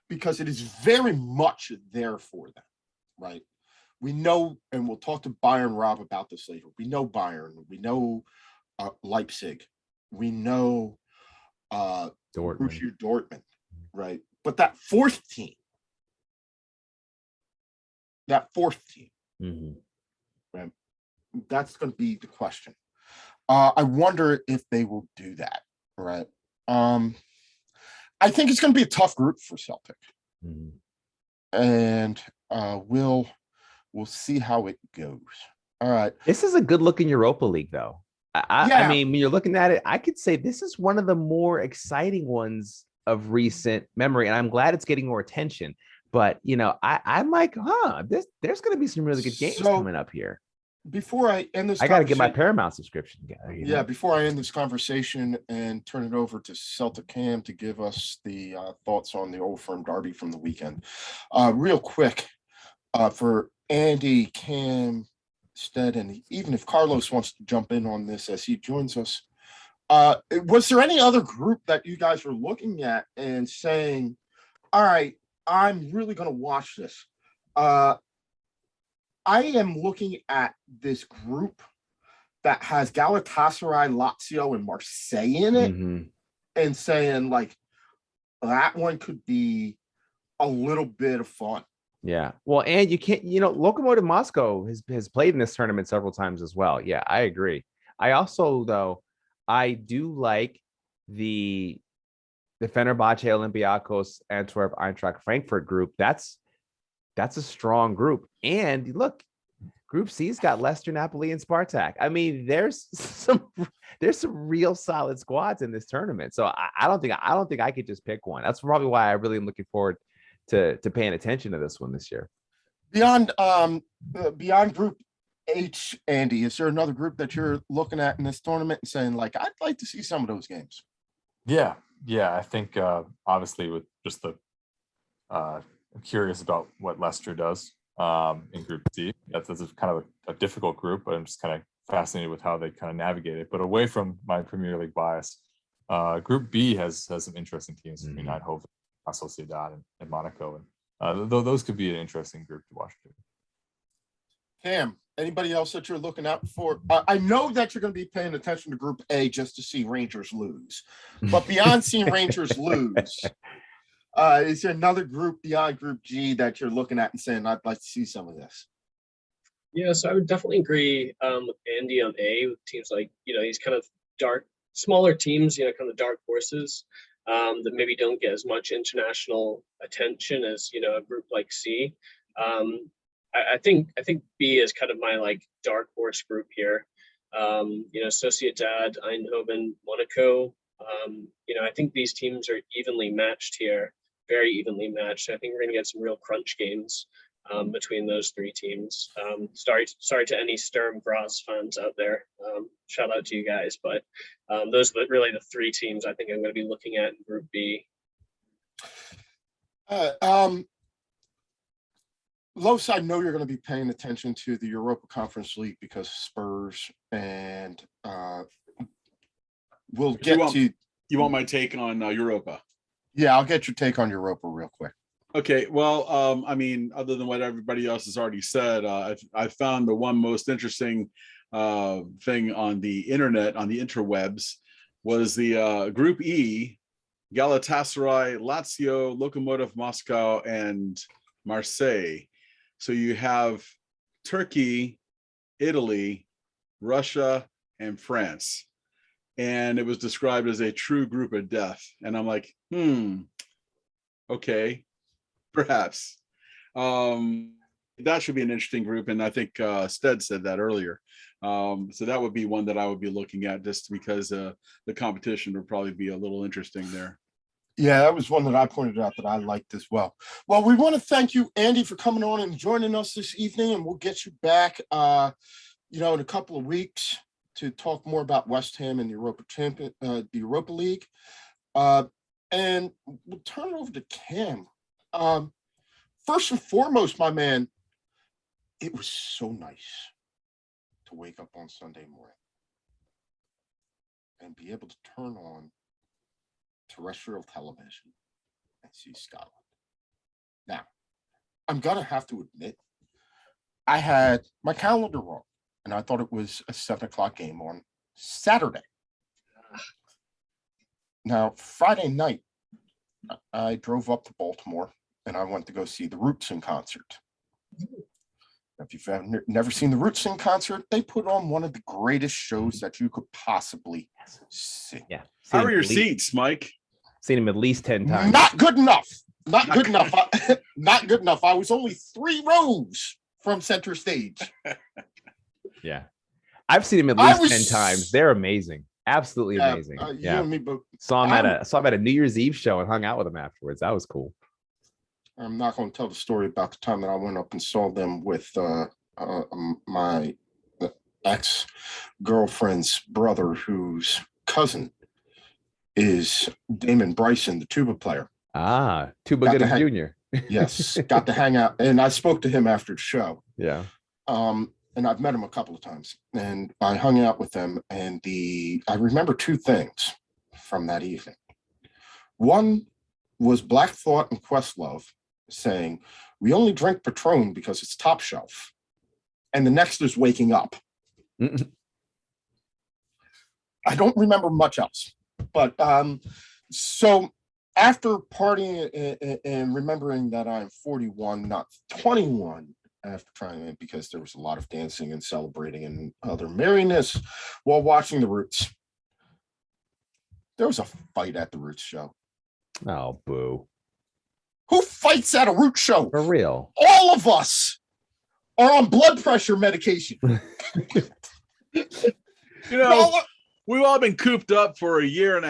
because it is very much there for them, right? We know, and we'll talk to Bayern Rob about this later. We know Bayern, we know Leipzig, we know Borussia Dortmund, right? But that fourth team, right? That's going to be the question. I wonder if they will do that, right? I think it's going to be a tough group for Celtic, and we'll see how it goes. All right. This is a good looking Europa League, though. I mean, when you're looking at it, I could say this is one of the more exciting ones of recent memory, and I'm glad it's getting more attention. But I'm like, there's going to be some really good games coming up here. Before I end this, I got to get my Paramount subscription. Before I end this conversation and turn it over to Celtic Cam to give us the thoughts on the Old Firm Derby from the weekend, real quick, for Andy, Cam, Stead, and even if Carlos wants to jump in on this as he joins us, was there any other group that you guys were looking at and saying, all right, I'm really going to watch this? I am looking at this group that has Galatasaray, Lazio, and Marseille in it, and saying, like, that one could be a little bit of fun. Yeah. Well, and you can't, Lokomotiv Moscow has played in this tournament several times as well. Yeah, I agree. I also, though, I do like the Fenerbahce, Olympiacos, Antwerp, Eintracht Frankfurt group. That's a strong group. And look, Group C's got Leicester, Napoli, and Spartak. I mean, there's some real solid squads in this tournament. So I don't think I could just pick one. That's probably why I really am looking forward to paying attention to this one this year. Beyond Group H, Andy, is there another group that you're looking at in this tournament and saying, like, I'd like to see some of those games? Yeah. I think obviously with just the I'm curious about what Leicester does in Group C. That's kind of a difficult group, but I'm just kind of fascinated with how they kind of navigate it. But away from my Premier League bias, Group B has some interesting teams. I mean, Eindhoven, Sociedad, and Monaco, and those could be an interesting group to watch too. Cam, anybody else that you're looking out for? I know that you're going to be paying attention to Group A just to see Rangers lose, but beyond seeing Rangers lose, is there another group beyond Group G that you're looking at and saying, I'd like to see some of this? Yeah, so I would definitely agree with Andy on A, with teams like, these kind of smaller teams, kind of dark horses that maybe don't get as much international attention as, a group like C. I think B is kind of my like dark horse group here. Sociedad, Eindhoven, Monaco. I think these teams are evenly matched here, very evenly matched. I think we're going to get some real crunch games between those three teams. Sorry to any Sturm Graz fans out there. Shout out to you guys, but those are really the three teams I think I'm going to be looking at in Group B. Los, I know you're going to be paying attention to the Europa Conference League because of Spurs, and we'll get to. You want my take on Europa? Yeah, I'll get your take on Europa real quick. Okay, well, I mean, other than what everybody else has already said, I found the one most interesting thing on the internet, on the interwebs, was the Group E, Galatasaray, Lazio, Lokomotiv Moscow, and Marseille. So you have Turkey, Italy, Russia, and France. And it was described as a true group of death. And I'm like, okay, perhaps. That should be an interesting group. And I think Stead said that earlier. So that would be one that I would be looking at just because the competition would probably be a little interesting there. Yeah, that was one that I pointed out that I liked as well. Well, we want to thank you, Andy, for coming on and joining us this evening, and we'll get you back, in a couple of weeks to talk more about West Ham and the Europa League. And we'll turn it over to Cam First and foremost, my man, it was so nice to wake up on Sunday morning and be able to turn on terrestrial television and see Scotland. Now, I'm gonna have to admit, I had my calendar wrong, and I thought it was a 7 o'clock game on Saturday. Now, Friday night, I drove up to Baltimore and I went to go see the Roots in concert. If you've never seen the Roots in concert, they put on one of the greatest shows that you could possibly see. Yeah. How are your seats, Mike? Seen him at least 10 times. Not good enough. Not good enough. Not good enough. I was only 3 rows from center stage. Yeah. I've seen him at least 10 times. They're amazing. Absolutely amazing. You and me both. Saw him at a New Year's Eve show and hung out with him afterwards. That was cool. I'm not going to tell the story about the time that I went up and saw them with my ex-girlfriend's brother, whose cousin is Damon Bryson, the tuba player. Tuba Gooding Jr. Yes, got to hang out. And I spoke to him after the show. Yeah. And I've met him a couple of times. And I hung out with him. And I remember 2 things from that evening. One was Black Thought and Questlove saying, "We only drink Patron because it's top shelf." And the next is Waking Up. I don't remember much else. But so after partying and remembering that I'm 41, not 21, after trying it, because there was a lot of dancing and celebrating and other merriness while watching the Roots, there was a fight at the Roots show. Oh, boo. Who fights at a Roots show? For real. All of us are on blood pressure medication. We've all been cooped up for 1.5 years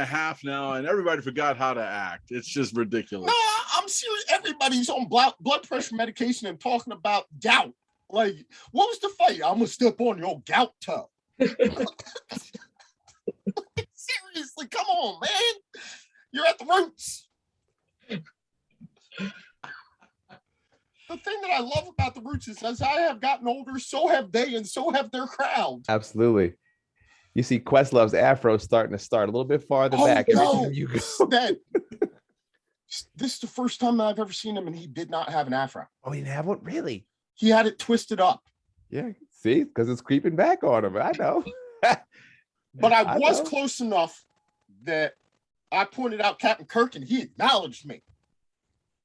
now, and everybody forgot how to act. It's just ridiculous. No, I'm serious. Everybody's on blood pressure medication and talking about gout. Like, what was the fight? I'm gonna step on your gout toe. Seriously, come on, man. You're at the Roots. The thing that I love about the Roots is, as I have gotten older, so have they, and so have their crowd. Absolutely. You see Questlove's afro starting to start a little bit farther back. No. Stead. This is the first time that I've ever seen him, and he did not have an afro. Oh, he didn't have one? Really? He had it twisted up. Yeah, see? Because it's creeping back on him. I know. But I was close enough that I pointed out Captain Kirk, and he acknowledged me.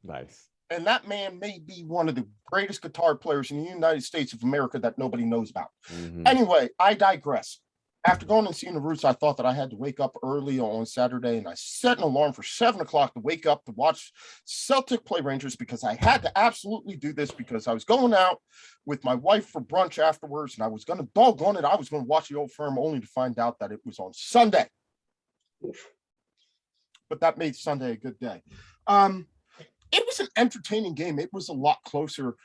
Nice. And that man may be one of the greatest guitar players in the United States of America that nobody knows about. Mm-hmm. Anyway, I digress. After going and seeing the Roots, I thought that I had to wake up early on Saturday, and I set an alarm for 7 o'clock to wake up to watch Celtic play Rangers, because I had to absolutely do this, because I was going out with my wife for brunch afterwards, and I was going to doggone it. I was going to watch the Old Firm, only to find out that it was on Sunday. But that made Sunday a good day. It was an entertaining game. It was a lot closer.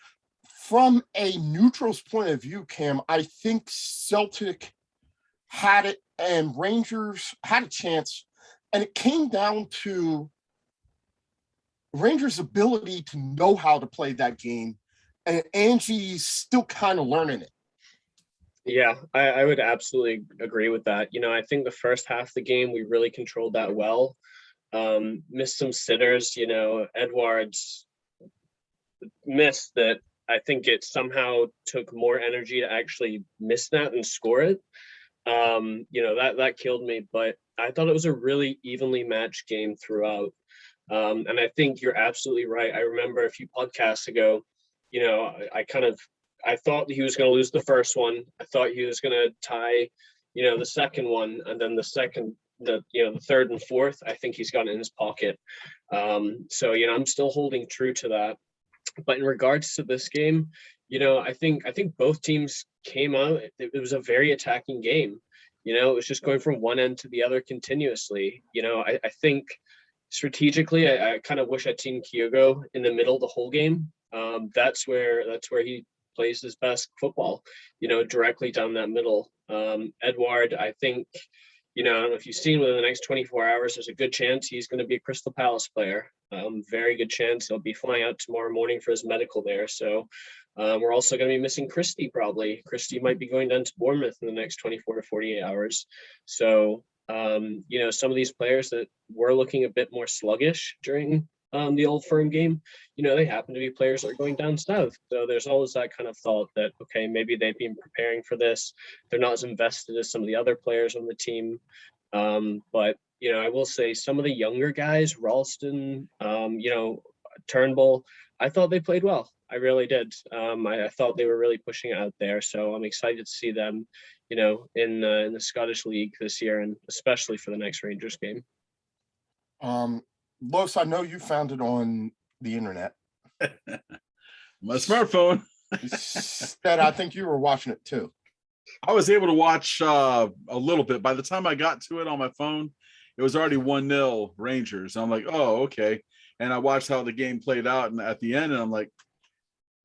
From a neutral's point of view, Cam, I think Celtic had it and Rangers had a chance, and it came down to Rangers' ability to know how to play that game, and Angie's still kind of learning it. Yeah, I would absolutely agree with that. I think the first half of the game, we really controlled that well. Missed some sitters, Edwards missed that. I think it somehow took more energy to actually miss that and score it. That killed me, but I thought it was a really evenly matched game throughout. And I think you're absolutely right. I remember a few podcasts ago, I thought he was going to lose the first one. I thought he was going to tie, the second one, and then the third and fourth, I think he's got it in his pocket. So I'm still holding true to that. But in regards to this game, I think both teams came out. It was a very attacking game. It was just going from one end to the other continuously. I think strategically, I kind of wish I'd seen Kyogo in the middle the whole game. That's where he plays his best football. Directly down that middle. Edward, I think, I don't know if you've seen within the next 24 hours, there's a good chance he's going to be a Crystal Palace player. Very good chance he'll be flying out tomorrow morning for his medical there. So we're also going to be missing Christie probably. Christie might be going down to Bournemouth in the next 24 to 48 hours. So, some of these players that were looking a bit more sluggish during the Old Firm game, they happen to be players that are going down south. So there's always that kind of thought that, okay, maybe they've been preparing for this. They're not as invested as some of the other players on the team. But I will say some of the younger guys, Ralston, Turnbull, I thought they played well. I really did. I thought they were really pushing it out there. So I'm excited to see them, in the Scottish League this year, and especially for the next Rangers game. Los, I know you found it on the internet. My smartphone. Stead, I think you were watching it too. I was able to watch a little bit. By the time I got to it on my phone, it was already 1-0 Rangers. I'm like, oh, okay. And I watched how the game played out, and at the end, and I'm like,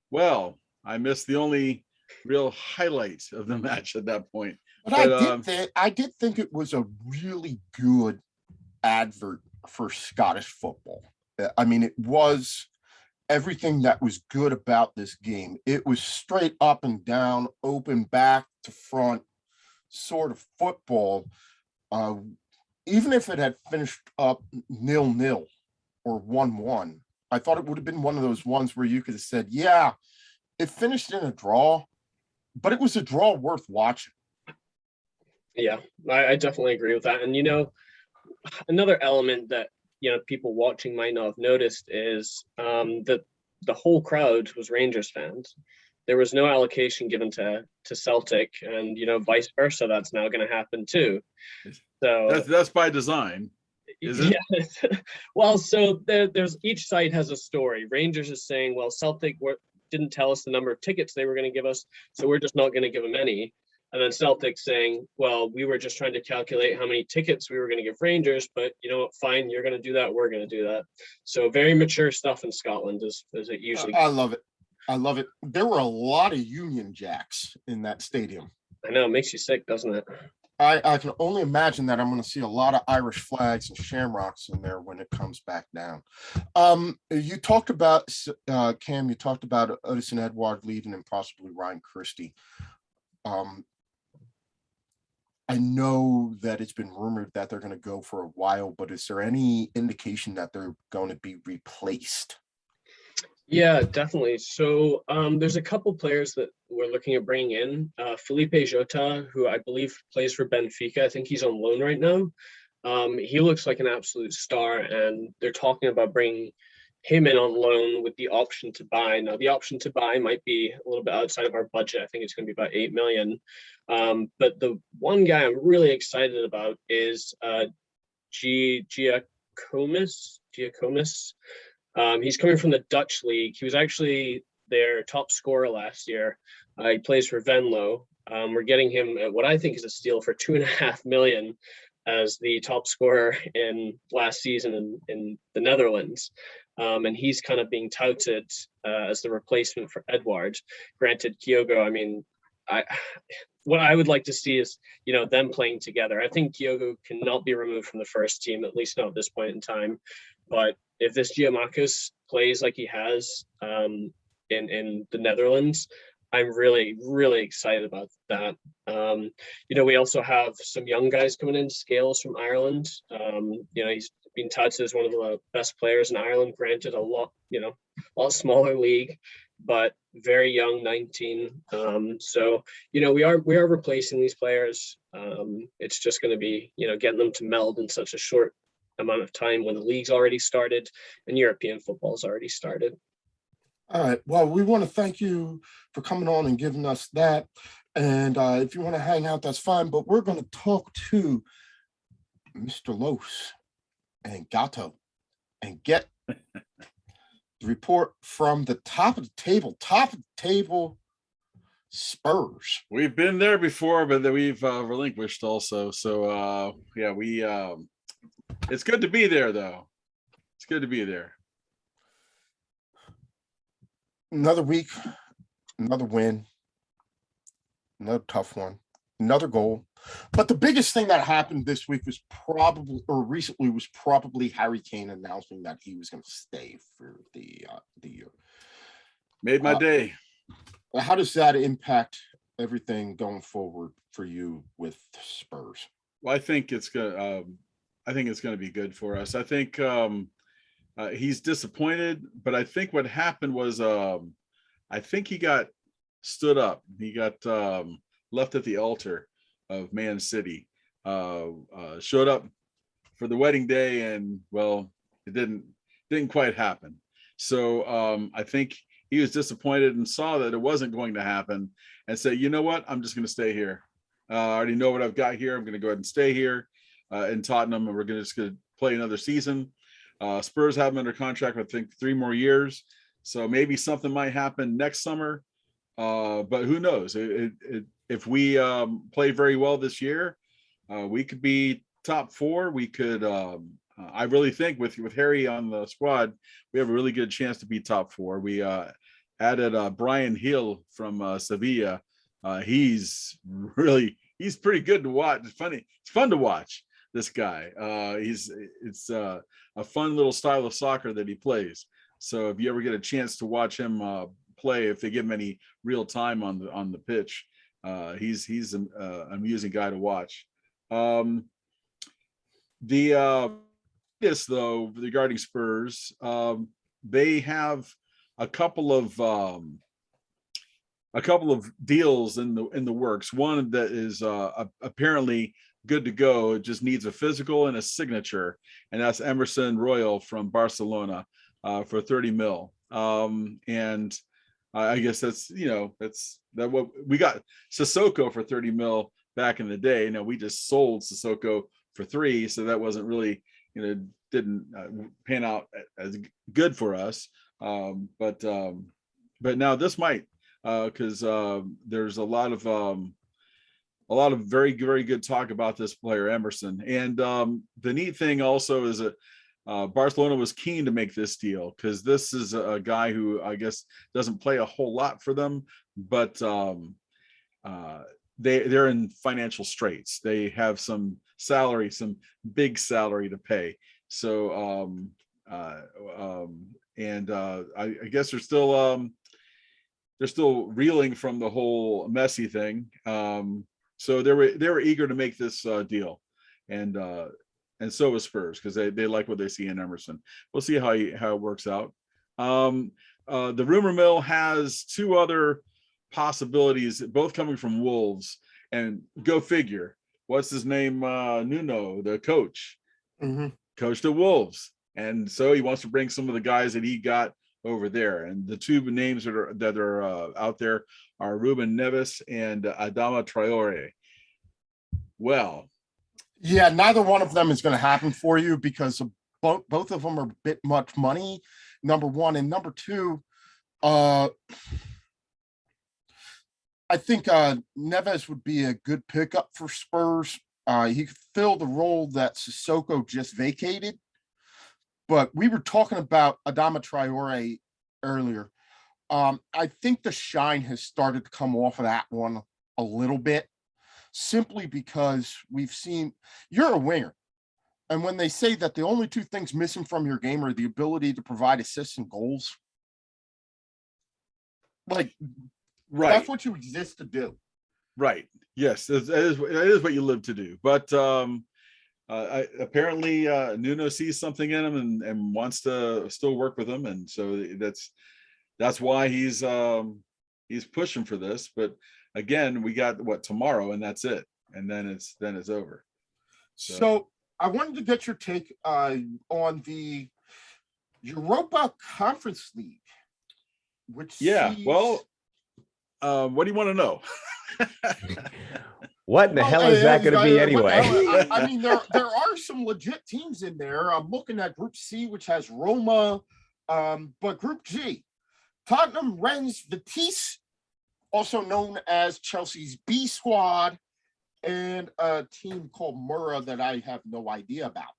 well, I missed the only real highlight of the match at that point. But I did think it was a really good advert for Scottish football. I mean, it was everything that was good about this game. It was straight up and down, open back to front sort of football. Even if it had finished up 0-0 or 1-1, I thought it would have been one of those ones where you could have said, yeah, it finished in a draw, but it was a draw worth watching. Yeah, I definitely agree with that. And, another element that, people watching might not have noticed is that the whole crowd was Rangers fans. There was no allocation given to Celtic, and, vice versa. That's now going to happen too. So that's by design. Is it? Yeah. Well, so there's each side has a story. Rangers is saying, well, Celtic didn't tell us the number of tickets they were going to give us, so we're just not going to give them any. And then Celtic saying, well, we were just trying to calculate how many tickets we were going to give Rangers, but you know what, fine, you're going to do that, we're going to do that. So very mature stuff in Scotland as it usually. I love it. I love it. There were a lot of Union Jacks in that stadium. I know, it makes you sick, doesn't it? I can only imagine that I'm going to see a lot of Irish flags and shamrocks in there when it comes back down. You talked about, Cam, you talked about Odison Edouard leaving and possibly Ryan Christie. I know that it's been rumored that they're going to go for a while, but is there any indication that they're going to be replaced? Yeah, definitely. So there's a couple players that we're looking at bringing in. Felipe Jota, who I believe plays for Benfica. I think he's on loan right now. He looks like an absolute star, and they're talking about bringing him in on loan with the option to buy. Now, the option to buy might be a little bit outside of our budget. I think it's going to be about 8 million. But the one guy I'm really excited about is Giacomis. He's coming from the Dutch league. He was actually their top scorer last year. He plays for Venlo. We're getting him at what I think is a steal for 2.5 million as the top scorer in last season in the Netherlands. And he's kind of being touted as the replacement for Edouard. Granted, Kyogo, I mean, what I would like to see is, them playing together. I think Kyogo cannot be removed from the first team, at least not at this point in time. But if this Giamakis plays like he has in the Netherlands, I'm really, really excited about that. We also have some young guys coming in, Scales from Ireland. He's been touted as one of the best players in Ireland, granted a lot smaller league, but very young, 19. So we are replacing these players. It's just going to be, getting them to meld in such a short amount of time when the league's already started and European football's already started. All right. Well, we want to thank you for coming on and giving us that. And if you want to hang out, that's fine. But we're going to talk to Mr. Los and Gato and get the report from the top of the table, Spurs. We've been there before, but then we've relinquished also. So, it's good to be there, though. It's good to be there. Another week, another win, another tough one, another goal. But the biggest thing that happened this week was probably Harry Kane announcing that he was going to stay for the year. Made my day. How does that impact everything going forward for you with Spurs? Well, I think it's gonna. I think it's going to be good for us. I think he's disappointed, but I think what happened was I think he got stood up. He got left at the altar of Man City. Showed up for the wedding day, and well, it didn't quite happen. So I think he was disappointed and saw that it wasn't going to happen, and said, "You know what? I'm just going to stay here. I already know what I've got here. I'm going to go ahead and stay here in Tottenham, and we're just going to play another season." Spurs have him under contract for, I think, 3 more years, so maybe something might happen next summer. But who knows? If we play very well this year, we could be top 4. We could. I really think with Harry on the squad, we have a really good chance to be top 4. We added Brian Hill from Sevilla. He's pretty good to watch. It's fun to watch this guy. It's a fun little style of soccer that he plays. So if you ever get a chance to watch him play, if they give him any real time on the pitch, he's an amusing guy to watch. This though, regarding Spurs, they have a couple of deals in the works. One that is apparently good to go. It just needs a physical and a signature, and that's Emerson Royal from Barcelona for 30 mil. And I guess that's what we got. Sissoko for 30 mil back in the day. Now we just sold Sissoko for 3, so that wasn't really, didn't pan out as good for us. But now this might, because there's a lot of very, very good talk about this player Emerson. And the neat thing also is that Barcelona was keen to make this deal, because this is a guy who I guess doesn't play a whole lot for them, but they're in financial straits. They have some big salary to pay. So I guess they're still reeling from the whole Messi thing. So they were eager to make this deal, and so was Spurs, because they like what they see in Emerson. We'll see how it works out. The rumor mill has 2 other possibilities, both coming from Wolves, and go figure. What's his name? Nuno, the coach, coached at Wolves, and so he wants to bring some of the guys that he got over there. And the 2 names that are out there are Ruben Neves and Adama Traore. Well, yeah, neither one of them is going to happen for you, because both of them are a bit much money, number one. And number two, I think Neves would be a good pickup for Spurs. He could fill the role that Sissoko just vacated. But we were talking about Adama Traore earlier. I think the shine has started to come off of that one a little bit, simply because we've seen you're a winger. And when they say that the only 2 things missing from your game are the ability to provide assists and goals, like, right, that's what you exist to do. Right. Yes, it is what you live to do. But apparently Nuno sees something in him and wants to still work with him, and so that's why he's pushing for this. But again, we got tomorrow, and that's it, and then it's over. So I wanted to get your take on the Europa Conference League, which well, what do you want to know? What in the hell is that going to be anyway? I mean, there are some legit teams in there. I'm looking at Group C, which has Roma, but Group G, Tottenham, Rennes, Vitesse, also known as Chelsea's B squad, and a team called Mura that I have no idea about.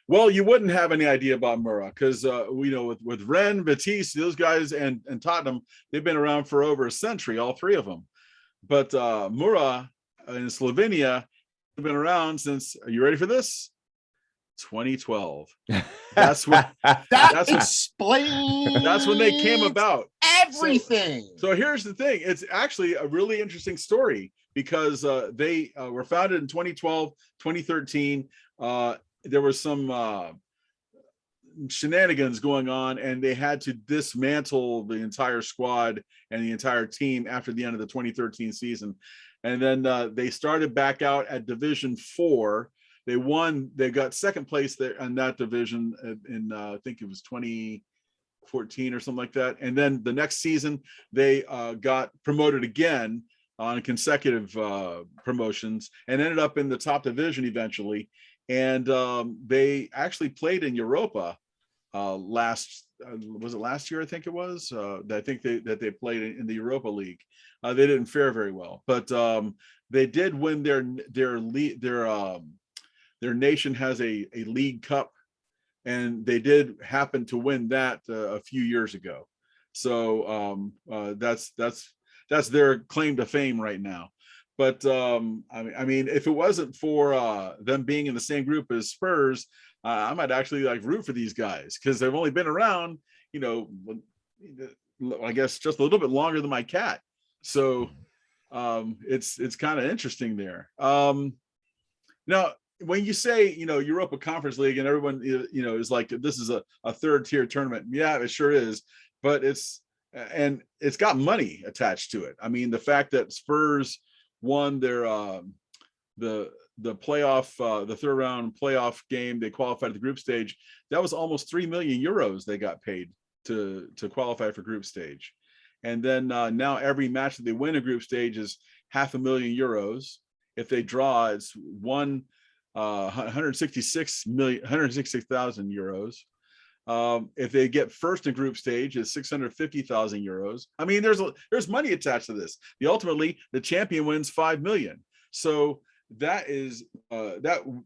Well, you wouldn't have any idea about Mura, because with Rennes, Vitesse, those guys, and Tottenham, they've been around for over a century, all 3 of them. But Mura, in Slovenia have been around since, are you ready for this? 2012. That's what That That's what- explains that's when they came about. everything. So here's the thing. It's actually a really interesting story because they were founded in 2012, 2013. There was some shenanigans going on, and they had to dismantle the entire squad and the entire team after the end of the 2013 season. And then they started back out at Division 4. They got second place there in that division in I think it was 2014 or something like that. And then the next season they got promoted again on consecutive promotions and ended up in the top division eventually. And they actually played in Europa was it last year? I think it was. I think they played in the Europa League. They didn't fare very well, but they did win their nation has a league cup, and they did happen to win that a few years ago. So that's their claim to fame right now. But I mean, if it wasn't for them being in the same group as Spurs, I might actually like root for these guys because they've only been around, I guess just a little bit longer than my cat. So it's kind of interesting there. Now, when you say, Europa Conference League and everyone, is like, this is a third tier tournament. Yeah, it sure is. But it's got money attached to it. I mean, the fact that Spurs won their the playoff, the third round playoff game, they qualified at the group stage. That was almost 3 million euros they got paid to qualify for group stage. And then now every match that they win a group stage is €500,000. If they draw, it's 166,000 euros. If they get first in group stage, it's 650,000 euros. I mean, there's money attached to this. Ultimately, the champion wins 5 million. So that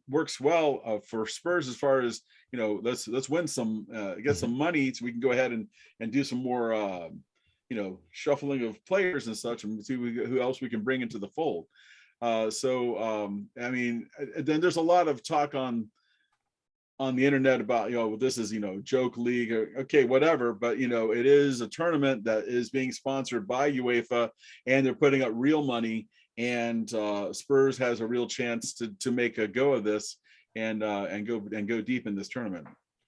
works well for Spurs as far as, let's win some, get some money so we can go ahead and do some more, shuffling of players and such, and see who else we can bring into the fold. I mean, then there's a lot of talk on the internet about, this is, joke league, or, okay, whatever, but it is a tournament that is being sponsored by UEFA, and they're putting up real money, and Spurs has a real chance to make a go of this and go deep in this tournament.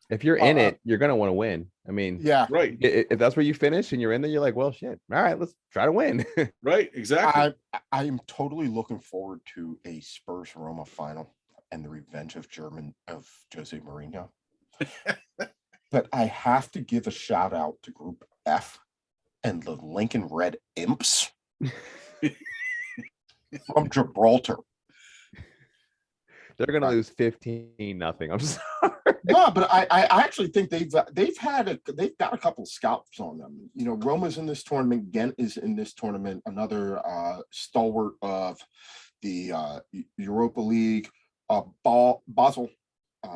If you're in it, you're gonna want to win. I mean, Yeah, Right. If that's where you finish and you're in there, you're like, well, shit. All right, let's try to win. Right. Exactly. I am totally looking forward to a Spurs Roma final and the revenge of Jose Mourinho. But I have to give a shout out to Group F and the Lincoln Red Imps from Gibraltar. They're gonna lose 15-0. I'm sorry. No, but I actually think they've got a couple of scalps on them. Roma's in this tournament. Ghent is in this tournament. Another stalwart of the Europa League. Basel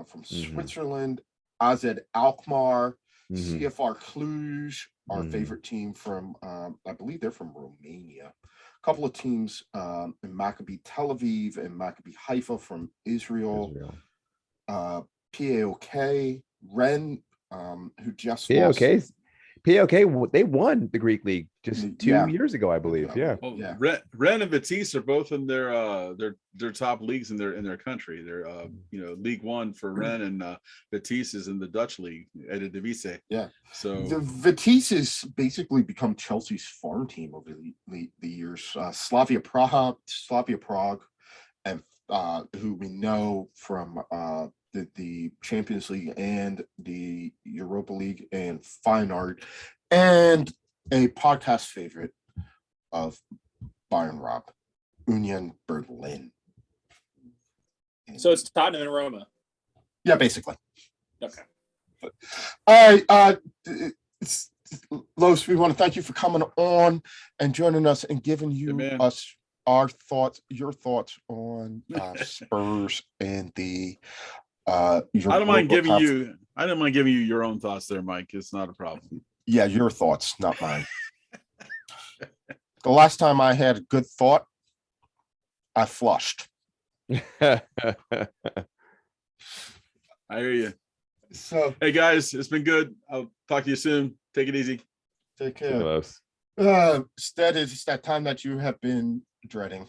from Switzerland. AZ Alkmaar. CFR Cluj, our favorite team from, I believe they're from Romania. A couple of teams in Maccabi Tel Aviv and Maccabi Haifa from Israel. PAOK, Ren, who just PAOK, they won the Greek league just 2 years ago, I believe. Yeah. Well, Ren and Betis are both in their top leagues in their country. They're League One for Ren, and Betis is in the Dutch league, Eredivisie. Yeah. So the Betis has basically become Chelsea's farm team over the years. Slavia Prague, and who we know from the Champions League and the Europa League and Feyenoord, and a podcast favorite of Bayern Rob, Union Berlin. So it's Tottenham and Roma. Yeah, basically. Okay. All right, Los, we want to thank you for coming on and joining us and giving us your thoughts on Spurs and the I don't mind giving you your own thoughts there, Mike. It's not a problem. Yeah, your thoughts, not mine. The last time I had a good thought I flushed. I hear you. So Hey guys, it's been good. I'll talk to you soon. Take it easy. take care. Close. Stead, it's that time that you have been dreading.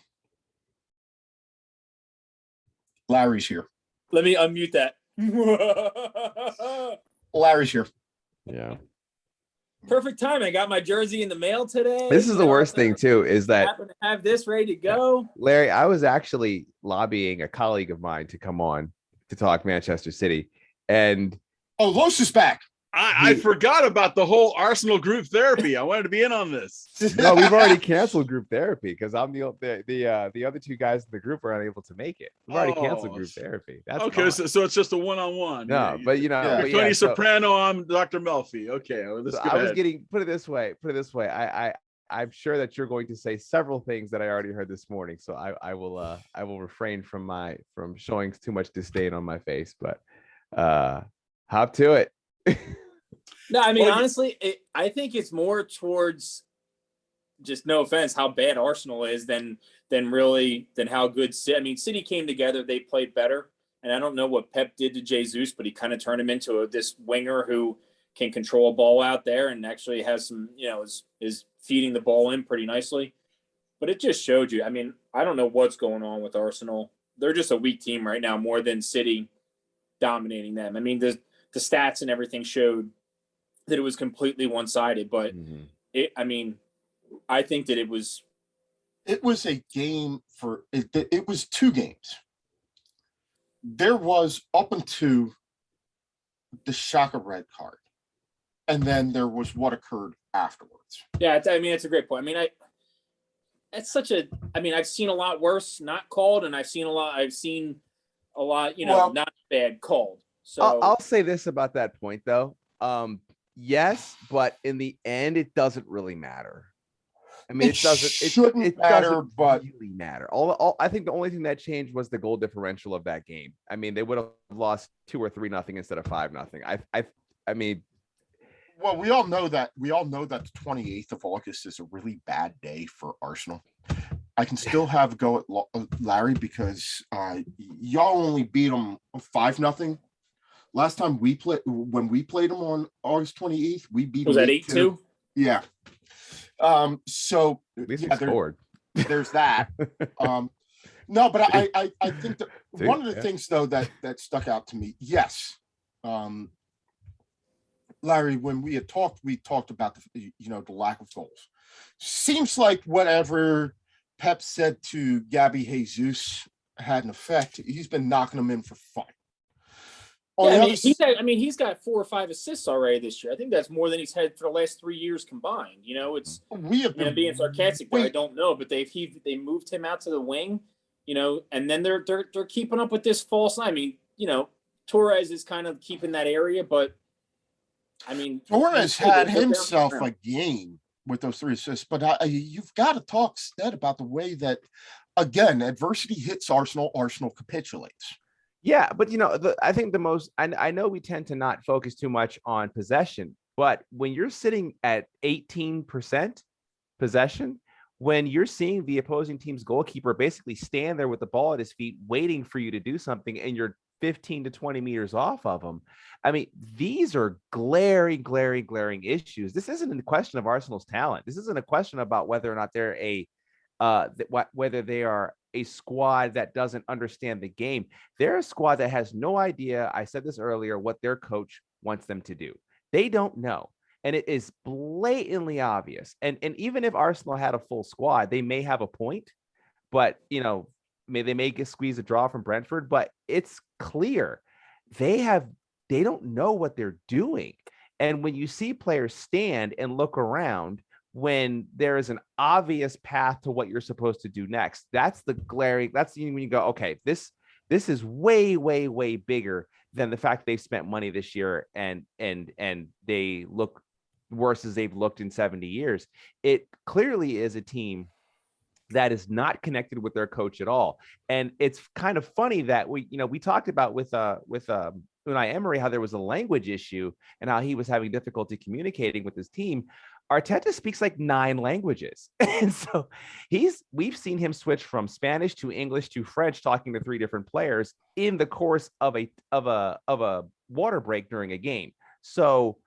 Larry's here. Let me unmute that. Larry's here. Yeah. Perfect time. I got my jersey in the mail today. This is the worst thing too, is I that happen to have this ready to go. Larry, I was actually lobbying a colleague of mine to come on to talk Manchester City. And Oh, Los is back. I forgot about the whole Arsenal group therapy. I wanted to be in on this. no, we've already canceled group therapy because I'm the other two guys in the group are unable to make it. We've already canceled group therapy. That's okay. fine. So it's just a one-on-one. No, but you know, Yeah. but You're Tony yeah, so- Soprano. I'm Dr. Melfi. Okay, well, let's so go I was ahead. getting put it this way. I'm sure that you're going to say several things that I already heard this morning. So I will refrain from showing too much disdain on my face, but hop to it. No, I mean, Well, honestly, I think it's more towards just no offense, how bad Arsenal is than how good City. I mean, City came together, they played better. And I don't know what Pep did to Jesus, but he kind of turned him into this winger who can control a ball out there and actually has some, is feeding the ball in pretty nicely. But it just showed you. I mean, I don't know what's going on with Arsenal. They're just a weak team right now, more than City dominating them. I mean, the stats and everything showed that it was completely one-sided, but I think that it was a game for it. It was two games. There was up until the Shaka red card, and then there was what occurred afterwards. Yeah, I mean, it's a great point. I mean, I've seen a lot worse not called, and I've seen a lot, not bad called. So I'll say this about that point though. Yes, but in the end, it doesn't really matter. I mean, it shouldn't matter, but really matter. I think the only thing that changed was the goal differential of that game. I mean, they would have lost 2 or 3-0 instead of 5-0. I mean, well, we all know that the 28th of August is a really bad day for Arsenal. I can still have a go at Larry because y'all only beat them 5-0. Last time when we played them on August 28th, we beat was them that 8-2? Yeah. So at least yeah, we scored. There's that. No, but I think that one of the things though that stuck out to me, yes. Larry, when we talked about the lack of goals. Seems like whatever Pep said to Gabby Jesus had an effect. He's been knocking them in for fun. Yeah, he's got 4 or 5 assists already this year. I think that's more than he's had for the last 3 years combined. We have been being sarcastic, but I don't know. But they moved him out to the wing, and then they're keeping up with this false line. I mean, Torres is kind of keeping that area, but I mean, Torres had himself a game with those 3 assists. But you've got to talk, Stead, about the way that, again, adversity hits Arsenal. Arsenal capitulates. Yeah, but I think the most, I know we tend to not focus too much on possession, but when you're sitting at 18% possession, when you're seeing the opposing team's goalkeeper basically stand there with the ball at his feet, waiting for you to do something, and you're 15 to 20 meters off of them. I mean, these are glaring issues. This isn't a question of Arsenal's talent. This isn't a question about whether or not they're whether they are a squad that doesn't understand the game. They're a squad that has no idea, I said this earlier, what their coach wants them to do. They don't know. And it is blatantly obvious. And even if Arsenal had a full squad, they may have a point, but they may squeeze a draw from Brentford, but it's clear they don't know what they're doing. And when you see players stand and look around, when there is an obvious path to what you're supposed to do next, that's when you go, okay, this is way bigger than the fact they've spent money this year and they look worse as they've looked in 70 years. It clearly is a team that is not connected with their coach at all. And it's kind of funny that we talked about with Unai Emery how there was a language issue and how he was having difficulty communicating with his team. Arteta speaks like 9 languages. And so we've seen him switch from Spanish to English to French, talking to 3 different players in the course of a water break during a game. So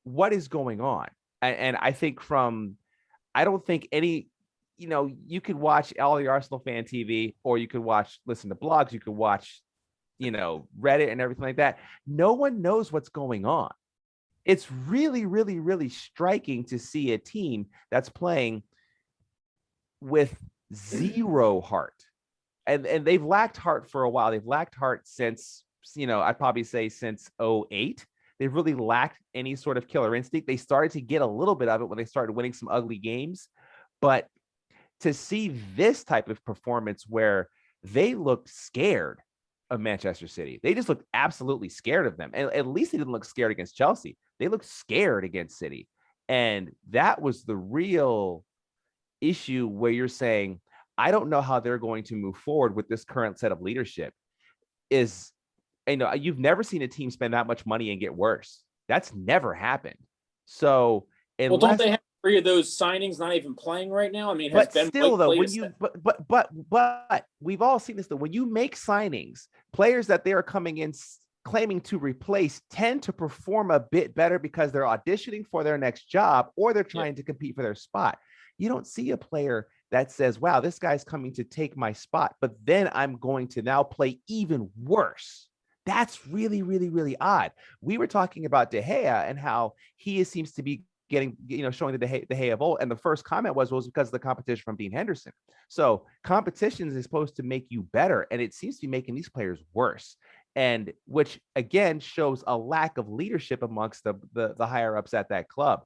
what is going on? And I think I don't think any, you could watch all the Arsenal fan TV, or you could listen to blogs, you could watch, Reddit and everything like that. No one knows what's going on. It's really, really, really striking to see a team that's playing with 0 heart. And they've lacked heart for a while. They've lacked heart since, I'd probably say since 2008. They've really lacked any sort of killer instinct. They started to get a little bit of it when they started winning some ugly games. But to see this type of performance where they looked scared of Manchester City, they just looked absolutely scared of them. And at least they didn't look scared against Chelsea. They looked scared against City. And that was the real issue where you're saying, I don't know how they're going to move forward with this current set of leadership. You've never seen a team spend that much money and get worse. That's never happened. So, don't they have 3 of those signings not even playing right now? I mean, but still, though, when you but we've all seen this though. When you make signings, players that they are coming in claiming to replace tend to perform a bit better because they're auditioning for their next job, or they're trying to compete for their spot. You don't see a player that says, wow, this guy's coming to take my spot, but then I'm going to now play even worse. That's really, really, really odd. We were talking about De Gea and how he seems to be getting, showing the De Gea of old. And the first comment was because of the competition from Dean Henderson. So competition is supposed to make you better, and it seems to be making these players worse. And which again shows a lack of leadership amongst the higher ups at that club.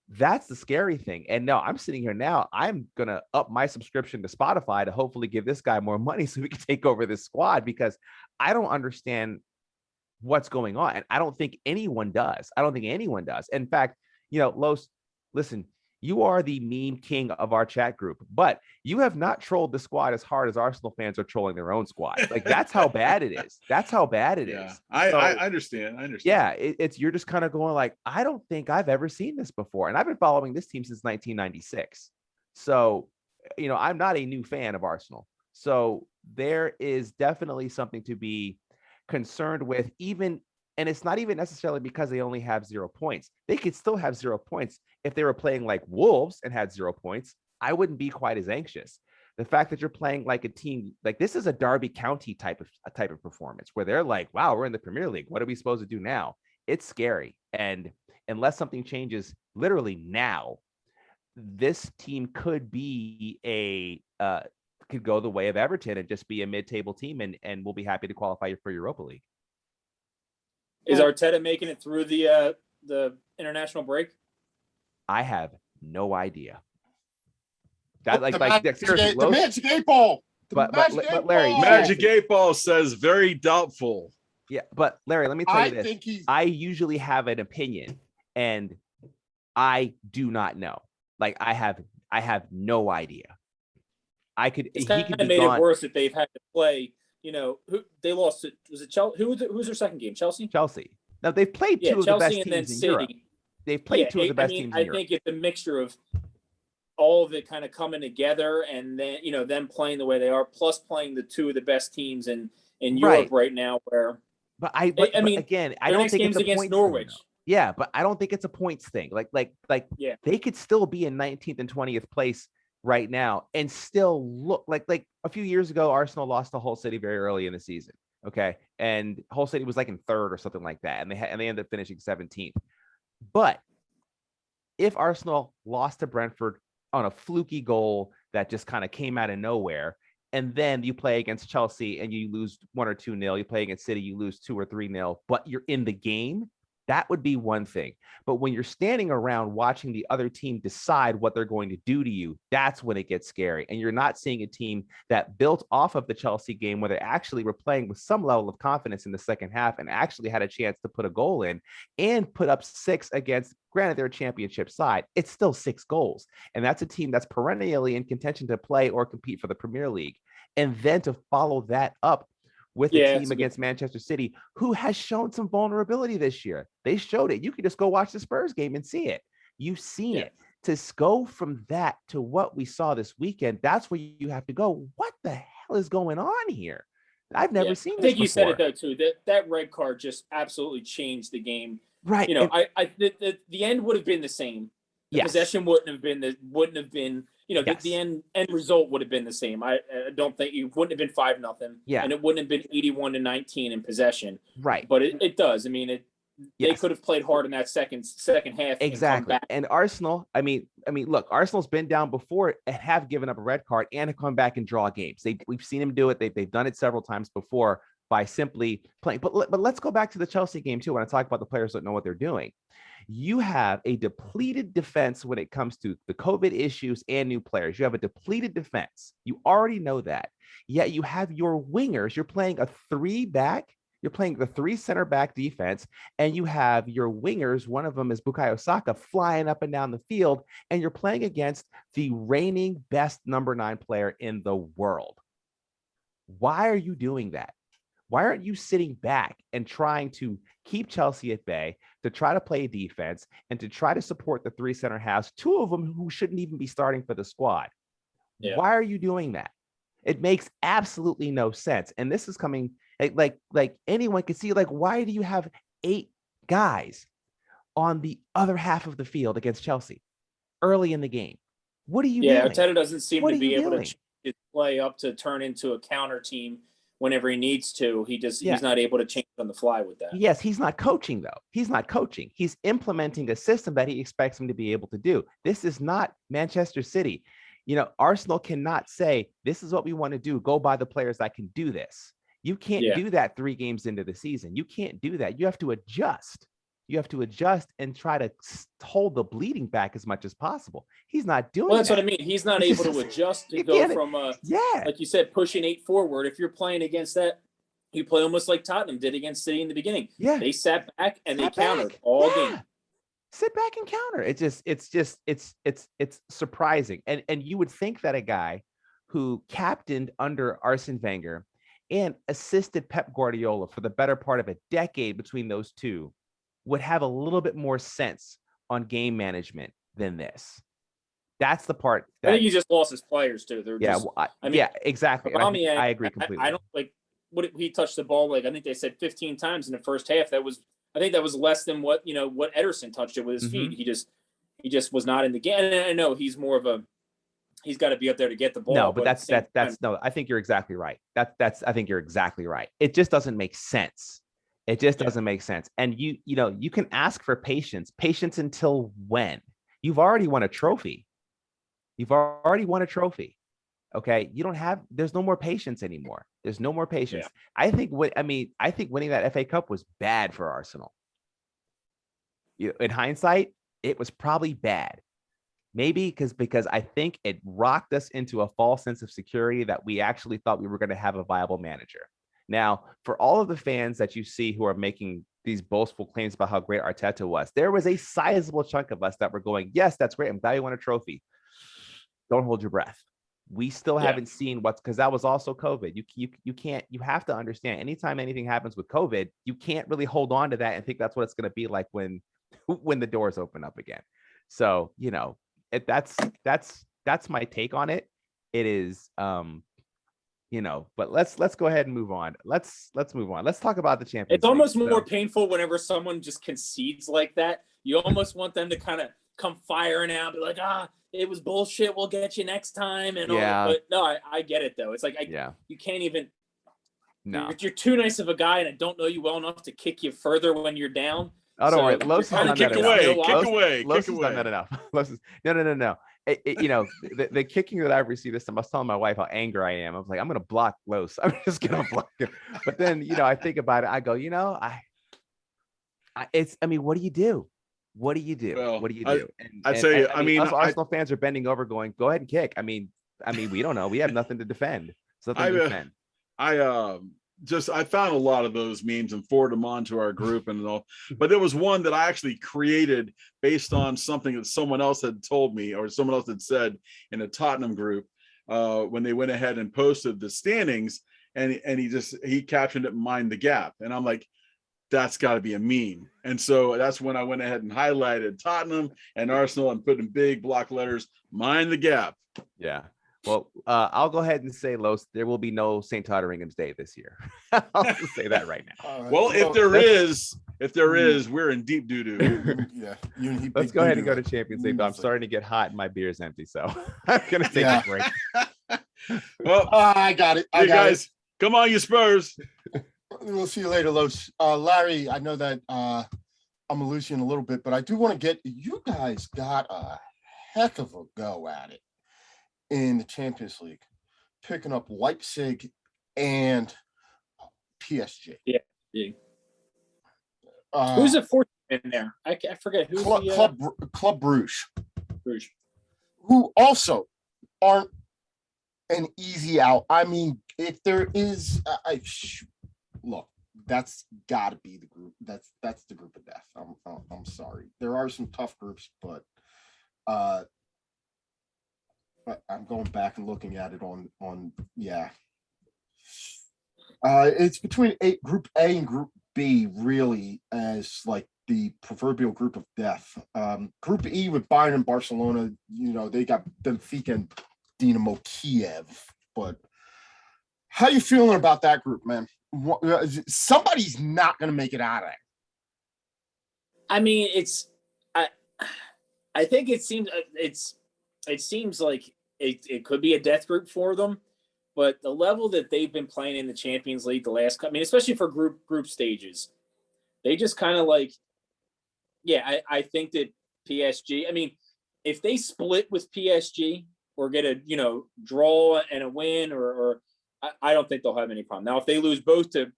That's the scary thing. And no, I'm sitting here now. I'm going to up my subscription to Spotify to hopefully give this guy more money so we can take over this squad, because I don't understand what's going on. And I don't think anyone does. In fact, Los, listen, you are the meme king of our chat group, but you have not trolled the squad as hard as Arsenal fans are trolling their own squad. Like, that's how bad it is. I understand. Yeah, it's you're just kind of going like, I don't think I've ever seen this before. And I've been following this team since 1996. So, I'm not a new fan of Arsenal. So there is definitely something to be concerned with, and it's not even necessarily because they only have 0 points. They could still have 0 points. If they were playing like Wolves and had 0 points, I wouldn't be quite as anxious. The fact that you're playing like a team, like this is a Derby County type of performance where they're like, wow, we're in the Premier League. What are we supposed to do now? It's scary. And unless something changes literally now, this team could be could go the way of Everton and just be a mid-table team, and we'll be happy to qualify for Europa League. Is Arteta making it through the international break? I have no idea. Seriously, the Magic 8 Ball. But Larry, Magic 8 Ball says very doubtful. Yeah, but Larry, let me tell you this. think I usually have an opinion, and I do not know. Like, I have no idea. It's kind of made it worse that they've had to play. Who they lost to? Was it Chelsea? Who was their second game? Chelsea. Now they've played two of the best teams in Europe. They've played two of the best teams in Europe. I think it's a mixture of all of it kind of coming together, and then them playing the way they are, plus playing the 2 of the best teams in Europe right now. But I mean, again, I don't think it's a points Norwich. Thing, yeah, but I don't think it's a points thing. Like they could still be in 19th and 20th place right now and still look like a few years ago, Arsenal lost to Hull City very early in the season. Okay. And Hull City was like in 3rd or something like that. And they ended up finishing 17th. But if Arsenal lost to Brentford on a fluky goal that just kind of came out of nowhere, and then you play against Chelsea and you lose 1 or 2-0, you play against City, you lose 2 or 3-0, but you're in the game, that would be one thing. But when you're standing around watching the other team decide what they're going to do to you, that's when it gets scary. And you're not seeing a team that built off of the Chelsea game where they actually were playing with some level of confidence in the second half and actually had a chance to put a goal in and put up 6 against, granted, they're a championship side. It's still 6 goals. And that's a team that's perennially in contention to play or compete for the Premier League. And then to follow that up with a team against Manchester City, who has shown some vulnerability this year. They showed it. You can just go watch the Spurs game and see it. You've seen Yeah. it. To go from that to what we saw this weekend, that's where you have to go. What the hell is going on here? I've never seen I this think you said it before. though too. That red card just absolutely changed the game. Right. You know, And the end would have been the same. The yes. possession wouldn't have been. You know, Yes. the end result would have been the same. I don't think you wouldn't have been 5-0. Yeah. And it wouldn't have been 81-19 in possession. Right. But it does. I mean, they Yes. could have played hard in that second half and come Exactly. back. And Arsenal, I mean, look, Arsenal's been down before and have given up a red card and have come back and draw games. We've seen them do it. They've done it several times before by simply playing. But let's go back to the Chelsea game too. When I talk about the players that know what they're doing, you have a depleted defense when it comes to the COVID issues and new players. You have a depleted defense. You already know that. Yet you have your wingers. You're playing a 3-back. You're playing the 3 center back defense, and you have your wingers. One of them is Bukayo Saka flying up and down the field, and you're playing against the reigning best number 9 player in the world. Why are you doing that? Why aren't you sitting back and trying to keep Chelsea at bay, to try to play defense, and to try to support the 3 center halves, 2 of them who shouldn't even be starting for the squad? Yeah. Why are you doing that? It makes absolutely no sense. And this is coming like anyone can see, like, why do you have 8 guys on the other half of the field against Chelsea early in the game? What are you doing? Arteta doesn't seem What to are be you able doing? to change his play up to turn into a counter team whenever he needs to. Yeah. He's not able to change on the fly with that. Yes, he's not coaching, though. He's not coaching. He's implementing a system that he expects him to be able to do. This is not Manchester City. You know, Arsenal cannot say, this is what we want to do. Go buy the players that can do this. You can't do that 3 games into the season. You can't do that. You have to adjust. You have to adjust and try to hold the bleeding back as much as possible. He's not doing that. Well, that's what I mean. He's not able to adjust to go from, like you said, pushing 8 forward. If you're playing against that, you play almost like Tottenham did against City in the beginning. Yeah. They sat back and they countered all game. Sit back and counter. It's surprising. And you would think that a guy who captained under Arsene Wenger and assisted Pep Guardiola for the better part of a decade between those two would have a little bit more sense on game management than this. That's the part. I think he just lost his players too. They're exactly. I agree completely. I don't like what he touched the ball like. I think they said 15 times in the first half. I think that was less than what Ederson touched it with his feet. He just was not in the game. And I know he's more of a. He's got to be up there to get the ball. No, but that's no. I think you're exactly right. I think you're exactly right. It just doesn't make sense. It just doesn't make sense. And you can ask for patience. Patience until when? You've already won a trophy. Okay. There's no more patience anymore. There's no more patience. Yeah. I think winning that FA Cup was bad for Arsenal. In hindsight, it was probably bad. Maybe because I think it rocked us into a false sense of security that we actually thought we were going to have a viable manager. Now, for all of the fans that you see who are making these boastful claims about how great Arteta was, there was a sizable chunk of us that were going, yes, that's great. I'm glad you won a trophy. Don't hold your breath. We still haven't seen because that was also COVID. You can't, you have to understand anytime anything happens with COVID, you can't really hold on to that and think that's what it's going to be like when the doors open up again. So, that's my take on it. It is, but let's go ahead and move on. Let's move on. Let's talk about the Champions League. It's almost more painful whenever someone just concedes like that. You almost want them to kind of come firing out, be like, it was bullshit. We'll get you next time. And but no, I get it though. It's like, you can't even, you're too nice of a guy. And I don't know you well enough to kick you further when you're down. Oh, don't worry. Los has done that enough. Los has done that enough. No. The kicking that I've received this time, I was telling my wife how angry I am. I was like, I'm going to block Los. I'm just going to block him. But then, I think about it. I go, what do you do? What do you do? Well, what do you do? Us Arsenal fans are bending over going, go ahead and kick. I mean, we don't know. We have nothing to defend. I found a lot of those memes and forwarded them onto our group and all, but there was one that I actually created based on something that someone else had told me or someone else had said in a Tottenham group when they went ahead and posted the standings, and he captioned it "Mind the Gap," and I'm like, that's got to be a meme. And so that's when I went ahead and highlighted Tottenham and Arsenal and put in big block letters, mind the gap. Yeah. Well, I'll go ahead and say, Los, there will be no St. Totteringham's Day this year. I'll just say that right now. All right. Well, if there is, we're in deep doo-doo. Yeah. Let's go ahead and go to Champions League. But I'm starting to get hot and my beer's empty, so I'm gonna take a break. Well, I got it. you guys, come on, you Spurs. We'll see you later, Los. Larry, I know that I'm gonna lose you in a little bit, but I do want to get you guys got a heck of a go at it in the Champions League, picking up Leipzig and PSG. Yeah. Who's the fourth in there? I forget who's Club Bruges, Bruges. who also aren't an easy out. I mean, if there is, look, that's got to be the group. That's the group of death. I'm sorry. There are some tough groups, but I'm going back and looking at it on yeah. It's between Group A and Group B, really, as like the proverbial group of death. Group E with Bayern and Barcelona, they got Benfica and Dinamo Kiev. But how you feeling about that group, man? Somebody's not going to make it out of it. I mean, I think it seems like it could be a death group for them, but the level that they've been playing in the Champions League especially for group stages, they just kind of I think that PSG, I mean, if they split with PSG or get a draw and a win, or I don't think they'll have any problem. Now, if they lose both to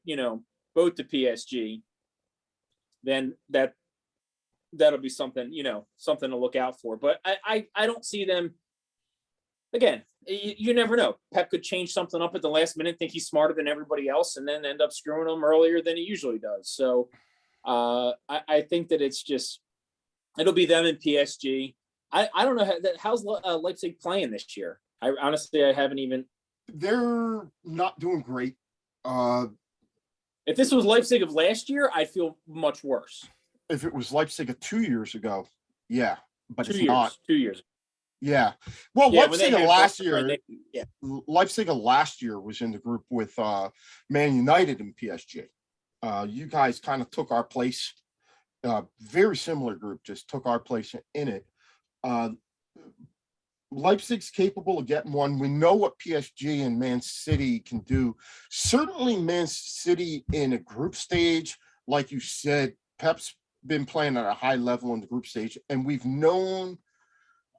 PSG, then that'll be something to look out for. But I don't see them. Again, you never know. Pep could change something up at the last minute, think he's smarter than everybody else, and then end up screwing them earlier than he usually does. So I think that it'll be them and PSG. I don't know how's Leipzig playing this year. I haven't even. They're not doing great. If this was Leipzig of last year, I'd feel much worse. If it was Leipzig of 2 years ago, yeah, but it's 2 years. Yeah. Well, Yeah, Leipzig of last year. Leipzig of last year was in the group with Man United and PSG. You guys kind of took our place. Very similar group, just took our place in it. Leipzig's capable of getting one. We know what PSG and Man City can do. Certainly, Man City in a group stage, like you said, Pep's been playing at a high level in the group stage, and we've known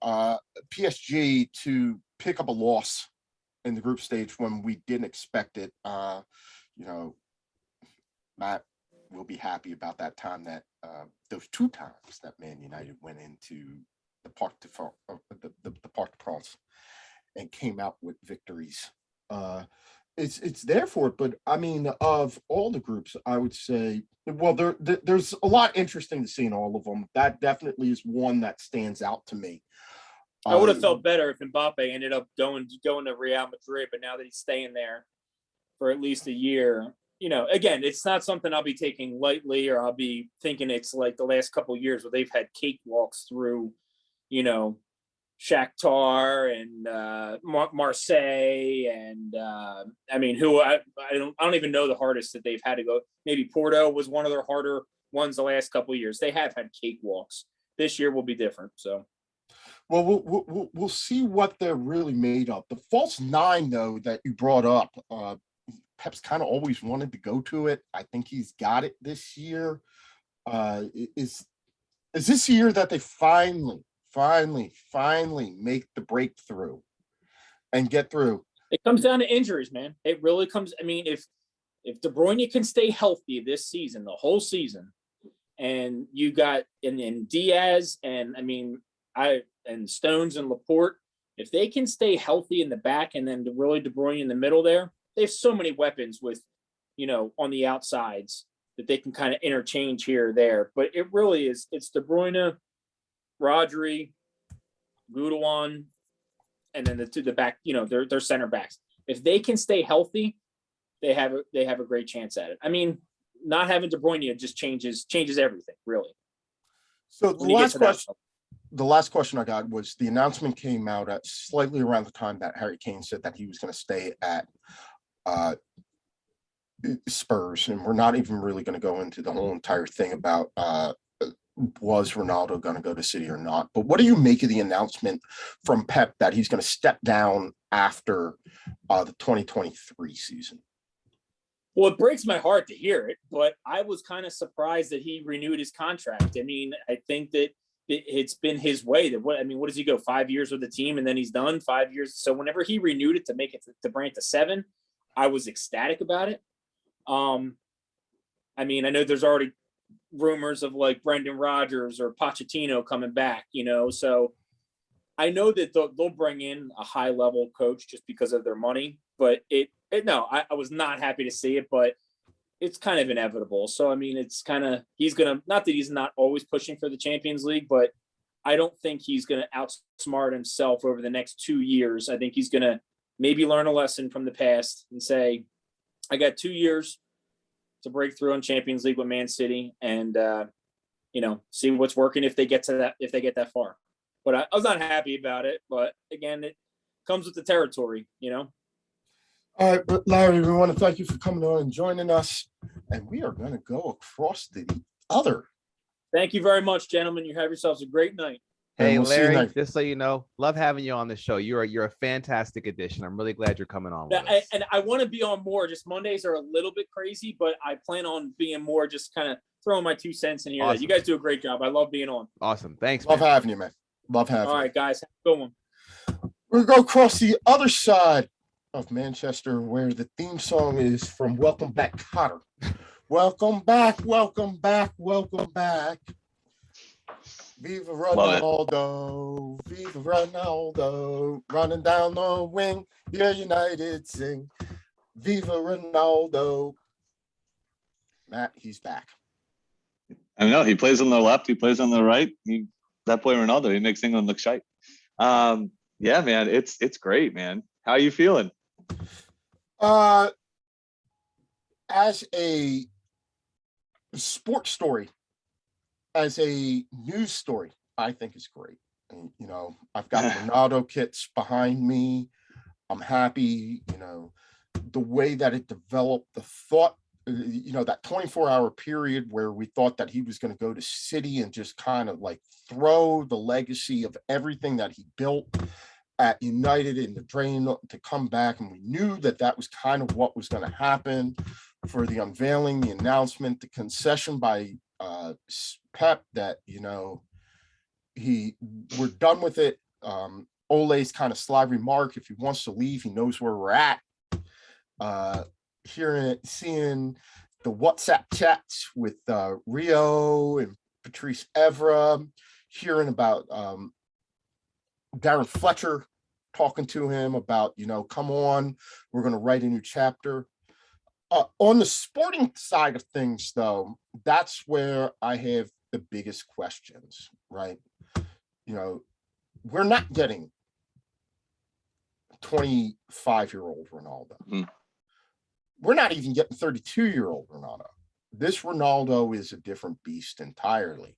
PSG to pick up a loss in the group stage when we didn't expect it. Matt will be happy about that time that those 2 times that Man United went into the Parc de France and came out with victories. It's there for it, but I mean, of all the groups, I would say, well, there's a lot interesting to see in all of them. That definitely is one that stands out to me. I would have felt better if Mbappe ended up going to Real Madrid, but now that he's staying there for at least a year, again, it's not something I'll be taking lightly, or I'll be thinking it's like the last couple of years where they've had cakewalks through, Shakhtar and Marseille, and who I don't even know the hardest that they've had to go. Maybe Porto was one of their harder ones the last couple of years. They have had cakewalks. This year will be different. So. Well, we'll see what they're really made of. The false 9, though, that you brought up, Pep's kind of always wanted to go to it. I think he's got it this year. Is this year that they finally make the breakthrough and get through? It comes down to injuries, man. It really comes. I mean, if De Bruyne can stay healthy this season, the whole season, and you got and Diaz and and Stones and Laporte, if they can stay healthy in the back and then really De Bruyne in the middle there, they have so many weapons with, on the outsides that they can kind of interchange here or there. But it really is, it's De Bruyne, Rodri, Gudowan, and then the back, their center backs. If they can stay healthy, they have a great chance at it. I mean, not having De Bruyne just changes everything, really. So the When you get last to that question, level. the last question I got was the announcement came out at slightly around the time that Harry Kane said that he was going to stay at Spurs, and we're not even really going to go into the whole entire thing about was Ronaldo going to go to City or not. But what do you make of the announcement from Pep that he's going to step down after the 2023 season? Well, it breaks my heart to hear it, but I was kind of surprised that he renewed his contract. I mean, I think that it's been his way. What does he go 5 years with the team and then he's done 5 years? So whenever he renewed it to make it to bring it to 7, I was ecstatic about it. I mean, I know there's already rumors of like Brendan Rodgers or Pochettino coming back, so I know that they'll bring in a high level coach just because of their money, but I was not happy to see it, but it's kind of inevitable. So, I mean, it's kind of, not that he's not always pushing for the Champions League, but I don't think he's going to outsmart himself over the next 2 years. I think he's going to maybe learn a lesson from the past and say, I got 2 years to break through on Champions League with Man City and, see what's working if they get that far. But I was not happy about it. But again, it comes with the territory, All right, but Larry, we want to thank you for coming on and joining us. And we are going to go across to the other. Thank you very much, gentlemen. You have yourselves a great night. Hey, we'll see you Larry, next- just so you know, love having you on the show. You're a fantastic addition. I'm really glad you're coming on with us. And I want to be on more. Just Mondays are a little bit crazy, but I plan on being more, just kind of throwing my 2 cents in here. Awesome. You guys do a great job. I love being on. Awesome. Thanks, Love man. having you, man. Love having All you. right, guys. Have a good one. We'll go across the other side of Manchester, where the theme song is from Welcome Back, Cotter. Welcome back, welcome back, welcome back. Viva Ronaldo, Viva Ronaldo, running down the wing, yeah, United sing. Viva Ronaldo. Matt, he's back. I know he plays on the left, he plays on the right. That boy Ronaldo, he makes England look shite. Yeah, man, it's great, man. How are you feeling? As a sports story, as a news story, I think is great. And, I've got Ronaldo kits behind me. I'm happy, the way that it developed, the thought, that 24-hour period where we thought that he was going to go to City and just kind of like throw the legacy of everything that he built at United in the drain to come back. And we knew that that was kind of what was going to happen for the unveiling, the announcement, the concession by Pep that, we're done with it. Ole's kind of sly remark, if he wants to leave, he knows where we're at. Seeing the WhatsApp chats with Rio and Patrice Evra, hearing about Darren Fletcher talking to him about, come on, we're going to write a new chapter. On the sporting side of things, though, that's where I have the biggest questions, right? We're not getting 25-year-old Ronaldo. Mm. We're not even getting 32-year-old Ronaldo. This Ronaldo is a different beast entirely.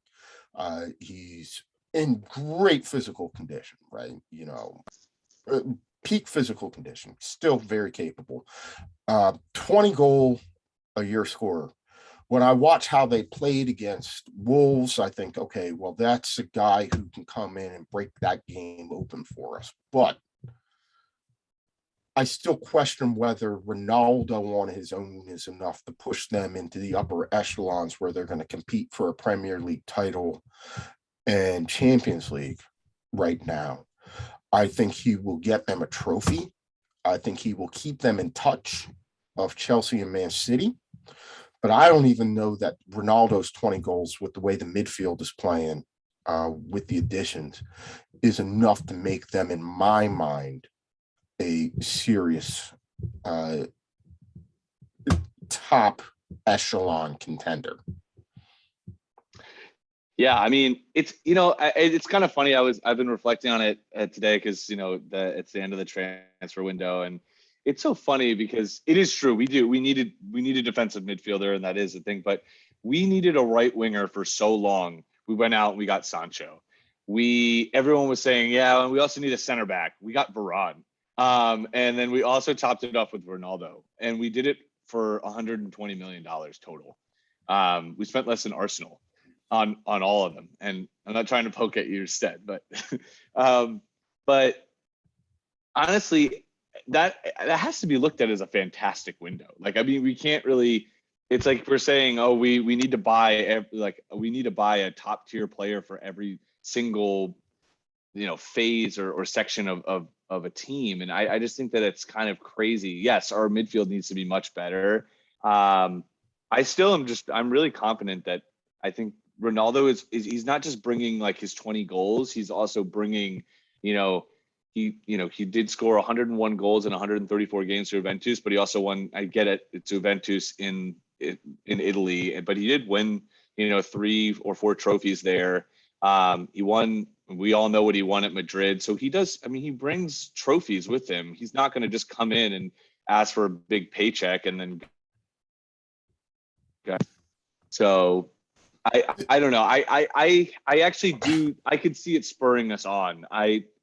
He's in great physical condition, right? Peak physical condition, still very capable. 20 goal a year scorer. When I watch how they played against Wolves, I think, okay, well, that's a guy who can come in and break that game open for us. But I still question whether Ronaldo on his own is enough to push them into the upper echelons where they're going to compete for a Premier League title and Champions League right now. I think he will get them a trophy. I think he will keep them in touch of Chelsea and Man City. But I don't even know that Ronaldo's 20 goals with the way the midfield is playing, with the additions, is enough to make them, in my mind, a serious top echelon contender. Yeah, I mean, it's it's kind of funny. I've been reflecting on it today because it's the end of the transfer window, and it's so funny because it is true. We need a defensive midfielder, and that is the thing. But we needed a right winger for so long. We went out and we got Sancho. Everyone was saying, yeah, and we also need a center back. We got Varane. And then we also topped it off with Ronaldo, and we did it for $120 million total. We spent less than Arsenal on all of them. And I'm not trying to poke at you, Stead, but honestly, that has to be looked at as a fantastic window. Like, I mean, we can't really. It's like we're saying, oh, we need to buy a top tier player for every single, phase or section of a team. And I just think that it's kind of crazy. Yes, our midfield needs to be much better. I'm really confident that I think Ronaldo is he's not just bringing like his 20 goals. He's also bringing, he did score 101 goals in 134 games for Juventus, but he also won, I get it, it's Juventus in Italy, but he did win, 3 or 4 trophies there. He won, we all know what he won at Madrid. So he brings trophies with him. He's not going to just come in and ask for a big paycheck and then. So I don't know. I actually do. I could see it spurring us on.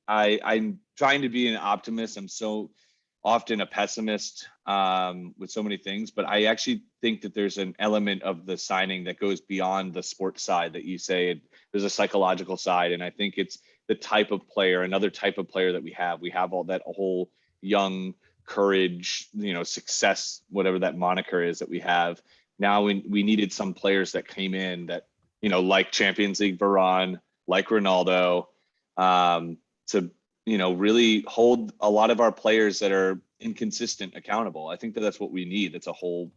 I'm trying to be an optimist. I'm so often a pessimist with so many things, but I actually think that there's an element of the signing that goes beyond the sports side that you say. There's a psychological side, and I think it's the type of player, another type of player that we have. We have all that whole young courage, success, whatever that moniker is that we have. Now we needed some players that came in that, like Champions League Varane, like Ronaldo, to, really hold a lot of our players that are inconsistent accountable. I think that's what we need. That's a whole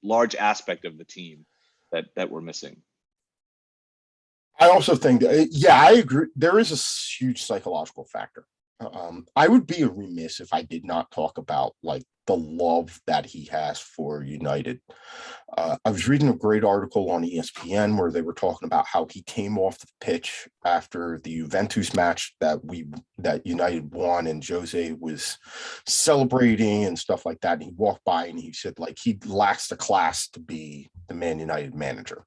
large aspect of the team that we're missing. I also think, I agree. There is a huge psychological factor. I would be remiss if I did not talk about like the love that he has for United. I was reading a great article on ESPN where they were talking about how he came off the pitch after the Juventus match that United won, and Jose was celebrating and stuff like that. And he walked by and he said like he lacks the class to be the Man United manager.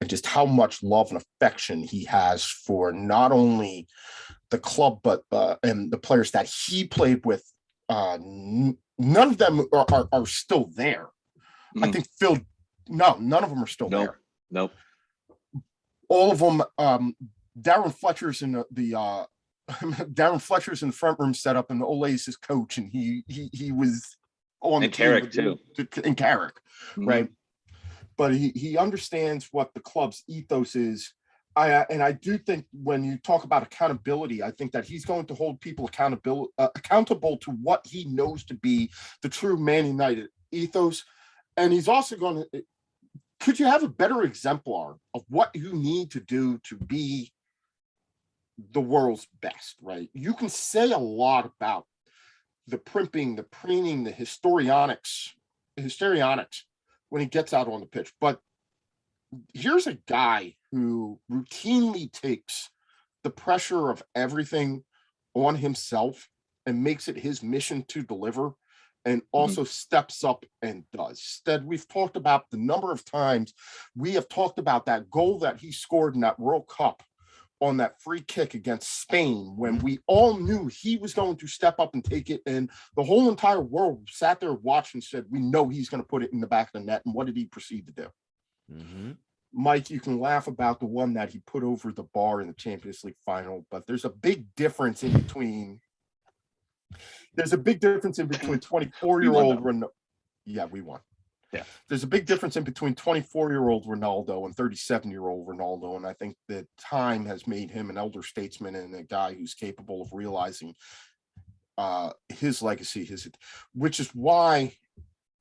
And just how much love and affection he has for not only the club, but and the players that he played with. None of them are still there. Mm. I think none of them are still there. Nope. All of them. Darren Fletcher's in the Darren Fletcher's in the front room setup, and Ole's his coach, and he was on and Carrick too, and Carrick, mm-hmm. Right? But he understands what the club's ethos is. I do think when you talk about accountability, I think that he's going to hold people accountable to what he knows to be the true Man United ethos. And he's also going to, could you have a better exemplar of what you need to do to be the world's best, right? You can say a lot about the primping, the preening, the histrionics when he gets out on the pitch. But here's a guy who routinely takes the pressure of everything on himself and makes it his mission to deliver, and also steps up and does. Stead, we've talked about the number of times we have talked about that goal that he scored in that World Cup on that free kick against Spain, when we all knew he was going to step up and take it, and the whole entire world sat there watching and said, we know he's going to put it in the back of the net. And what did he proceed to do? Mm-hmm. Mike, you can laugh about the one that he put over the bar in the Champions League final, but there's a big difference in between. There's a big difference in between 24-year-old Ronaldo. Yeah, we won. Yeah, there's a big difference in between 24-year-old Ronaldo and 37-year-old Ronaldo, and I think that time has made him an elder statesman and a guy who's capable of realizing his legacy, which is why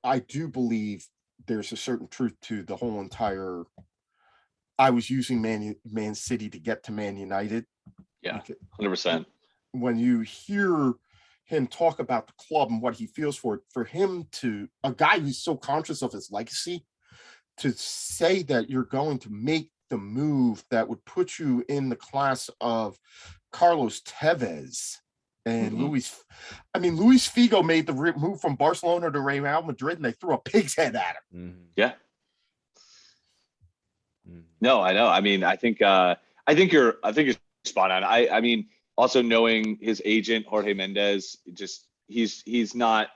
I do believe there's a certain truth to the whole entire. I was using Man City to get to Man United. Yeah, 100%. When you hear him talk about the club and what he feels for him to, a guy who's so conscious of his legacy, to say that you're going to make the move that would put you in the class of Carlos Tevez And Mhm. Luis Figo made the move from Barcelona to Real Madrid, and they threw a pig's head at him. Mhm. Yeah. Mhm. No, I know. I mean, I think you're spot on. I mean, also knowing his agent Jorge Mendez, he's not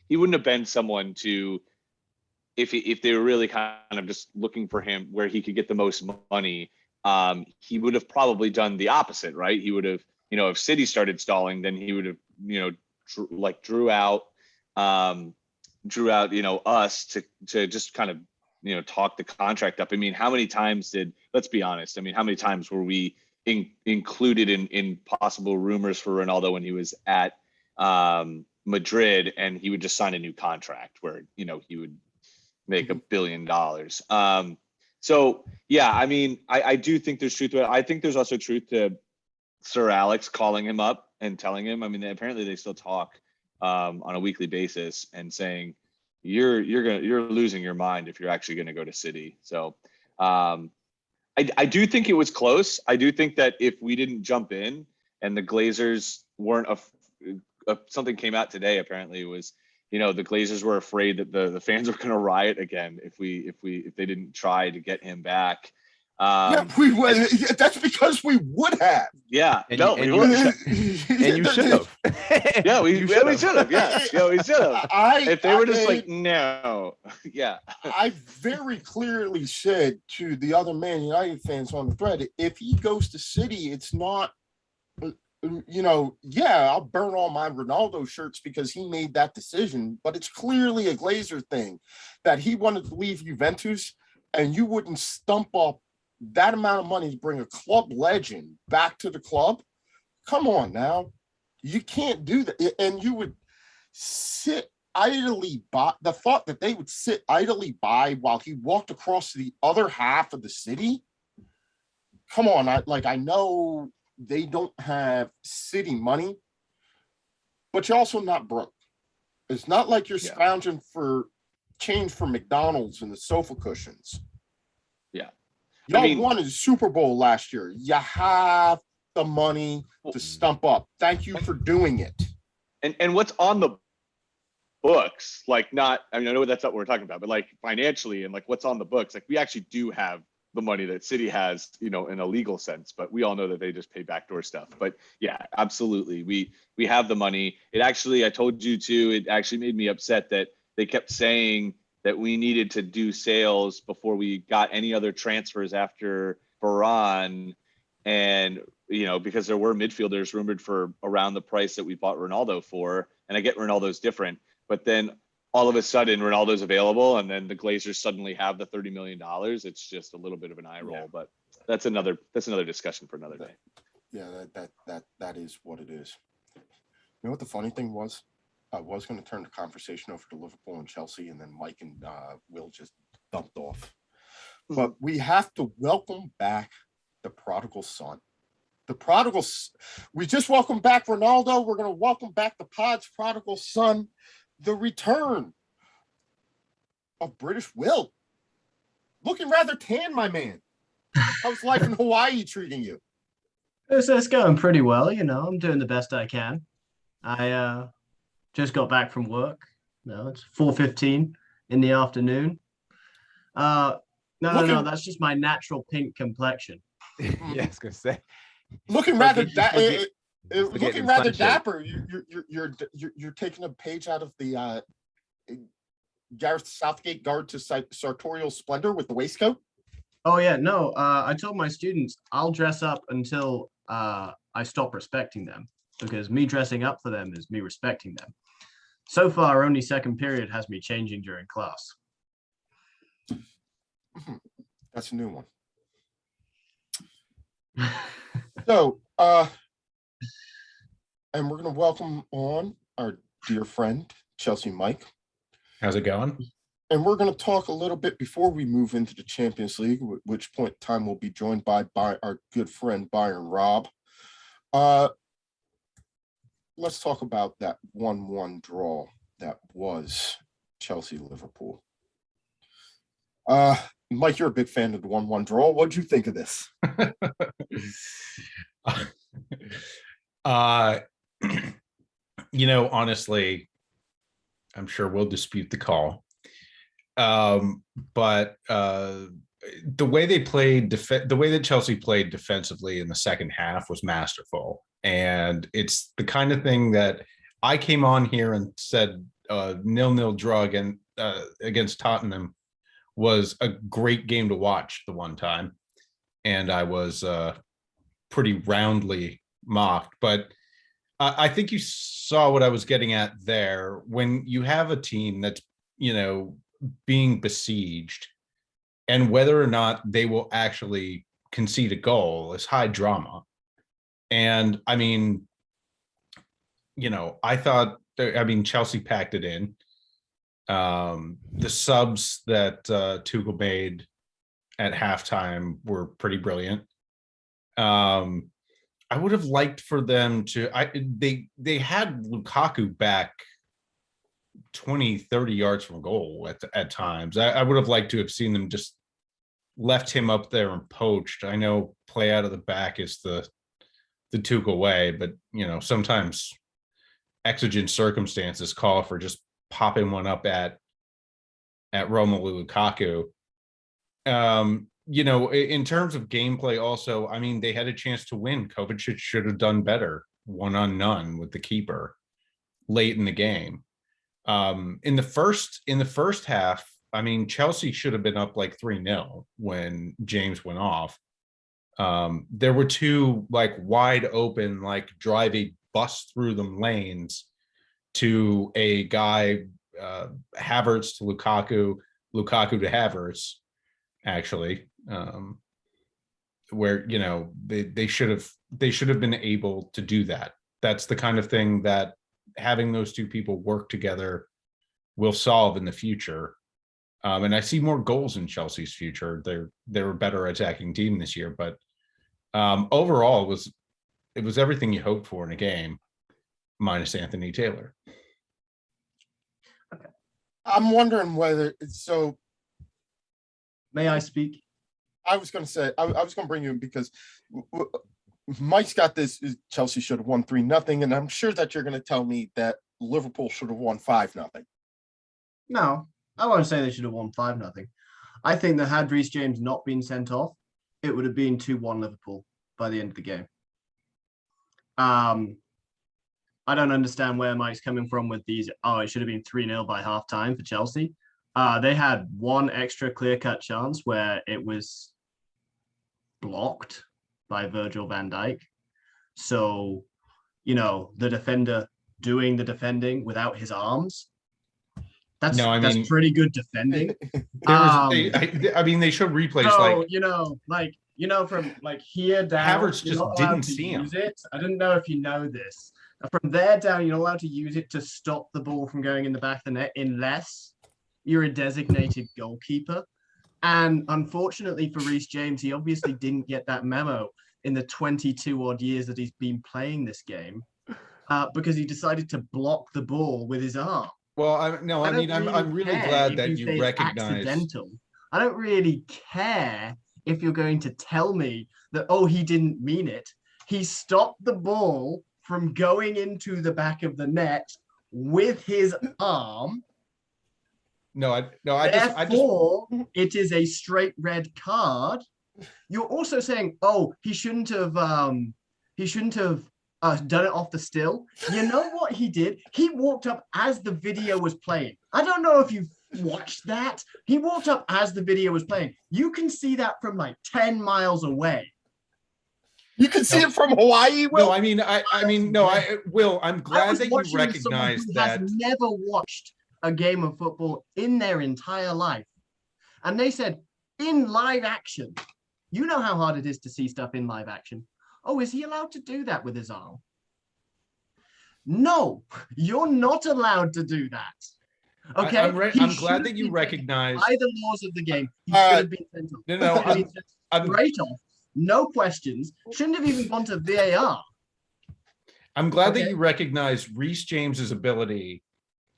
he wouldn't have been someone to if they were really kind of just looking for him where he could get the most money. He would have probably done the opposite, right? He would have, if City started stalling, then he would have, drew out, us to just kind of, talk the contract up. I mean, how many times let's be honest. I mean, how many times were we included in possible rumors for Ronaldo when he was at Madrid, and he would just sign a new contract where, he would make $1 billion. So yeah, I mean, I do think there's truth to it. I think there's also truth to Sir Alex calling him up and telling him. I mean, apparently they still talk on a weekly basis and saying you're losing your mind if you're actually going to go to City. So I do think it was close. I do think that if we didn't jump in and the Glazers weren't something came out today, apparently it was, the Glazers were afraid that the fans were going to riot again if they didn't try to get him back. That's because we would have. Yeah, And no, you, we and would. you, and you should have. Yeah, we You should should have. Yeah, we should have. If they were just like, no, yeah. I very clearly said to the other Man United fans on the thread, if he goes to City, it's not, I'll burn all my Ronaldo shirts because he made that decision, but it's clearly a Glazer thing that he wanted to leave Juventus, and you wouldn't stump up that amount of money to bring a club legend back to the club. Come on now. You can't do that. And you would sit idly by. The thought that they would sit idly by while he walked across to the other half of the city. Come on. I know they don't have city money, but you're also not broke. It's not like you're scrounging for change for McDonald's and the sofa cushions. Yeah. Y'all won a Super Bowl last year. You have the money to stump up. Thank you for doing it. And what's on the books, I know that's not what we're talking about, but like financially and like what's on the books, like we actually do have the money that City has, in a legal sense, but we all know that they just pay backdoor stuff. But yeah, absolutely. We have the money. It actually, I told you too, it actually made me upset that they kept saying that we needed to do sales before we got any other transfers after Varane. And, because there were midfielders rumored for around the price that we bought Ronaldo for. And I get Ronaldo's different, but then all of a sudden Ronaldo's available and then the Glazers suddenly have the $30 million. It's just a little bit of an eye roll, but that's another discussion for another day. Yeah, that is what it is. You know what the funny thing was? I was going to turn the conversation over to Liverpool and Chelsea, and then Mike and Will just dumped off. But we have to welcome back the prodigal son. We just welcomed back Ronaldo. We're going to welcome back the pod's prodigal son. The return of British Will. Looking rather tan, my man. How's life in Hawaii treating you? It's going pretty well, I'm doing the best I can. I just got back from work. It's 4:15 in the afternoon. No, that's just my natural pink complexion. Yeah, I was gonna say. Looking rather looking dapper. You're taking a page out of the Gareth Southgate Guard to Sartorial Splendor with the waistcoat. Oh yeah, no. I told my students I'll dress up until I stop respecting them, because me dressing up for them is me respecting them. So far, only second period has me changing during class. That's a new one. So, and we're going to welcome on our dear friend, Chelsea Mike. How's it going? And we're going to talk a little bit before we move into the Champions League, at which point in time we'll be joined by our good friend, Bayern Rob. Let's talk about that 1-1 draw that was Chelsea-Liverpool. Mike, you're a big fan of the 1-1 draw. What'd you think of this? honestly, I'm sure we'll dispute the call. But the way they played, the way that Chelsea played defensively in the second half was masterful. And it's the kind of thing that I came on here and said 0-0 draw against Tottenham was a great game to watch the one time. And I was pretty roundly mocked. But I think you saw what I was getting at there. When you have a team that's, being besieged, and whether or not they will actually concede a goal is high drama. And I mean, I thought, Chelsea packed it in. The subs that Tuchel made at halftime were pretty brilliant. I would have liked for them to, they had Lukaku back 20, 30 yards from goal at times. I would have liked to have seen them just left him up there and poached. I know play out of the back is the Tuchel way, but sometimes exigent circumstances call for just popping one up at Romelu Lukaku. In terms of gameplay also, they had a chance to win. Kovacic should have done better 1-on-none with the keeper late in the game. In the first half, Chelsea should have been up like 3-0 when James went off. There were two wide open, drive a bus through them lanes to a guy, Havertz to Lukaku to Havertz, actually, where they should have been able to do that. That's the kind of thing that having those two people work together will solve in the future. And I see more goals in Chelsea's future. They're a better attacking team this year, but overall it was everything you hoped for in a game, minus Anthony Taylor. Okay. I'm wondering whether so. May I speak? I was going to say, I was going to bring you in because Mike's got this. Chelsea should have won 3-0, and I'm sure that you're going to tell me that Liverpool should have won 5-0. No, I won't say they should have won 5-0. I think that had Reece James not been sent off, it would have been 2-1 Liverpool by the end of the game. I don't understand where Mike's coming from with these. Oh, it should have been 3-0 by halftime for Chelsea. They had one extra clear-cut chance where it was blocked by Virgil van Dijk. So, the defender doing the defending without his arms. That's pretty good defending. They showed replays from here down. Havertz just didn't see him. I didn't know if you know this. From there down, you're not allowed to use it to stop the ball from going in the back of the net unless you're a designated goalkeeper. And unfortunately for Reece James, he obviously didn't get that memo in the 22 odd years that he's been playing this game because he decided to block the ball with his arm. Well, I'm really glad that you recognize. I don't really care if you're going to tell me that, he didn't mean it. He stopped the ball from going into the back of the net with his arm. Therefore, it is a straight red card. You're also saying, he shouldn't have done it off the still. You know what he did? He walked up as the video was playing. I don't know if you've watched that. He walked up as the video was playing. You can see that from 10 miles away. You can see it from Hawaii, Will. Will, I'm glad that you recognize that. Has never watched a game of football in their entire life. And they said, in live action, you know how hard it is to see stuff in live action. Is he allowed to do that with his arm? No, you're not allowed to do that. Okay, I'm glad that you recognize by the laws of the game. He should have been sent off. I'm right off. No questions. Shouldn't have even gone to VAR. I'm glad that you recognize Reece James's ability.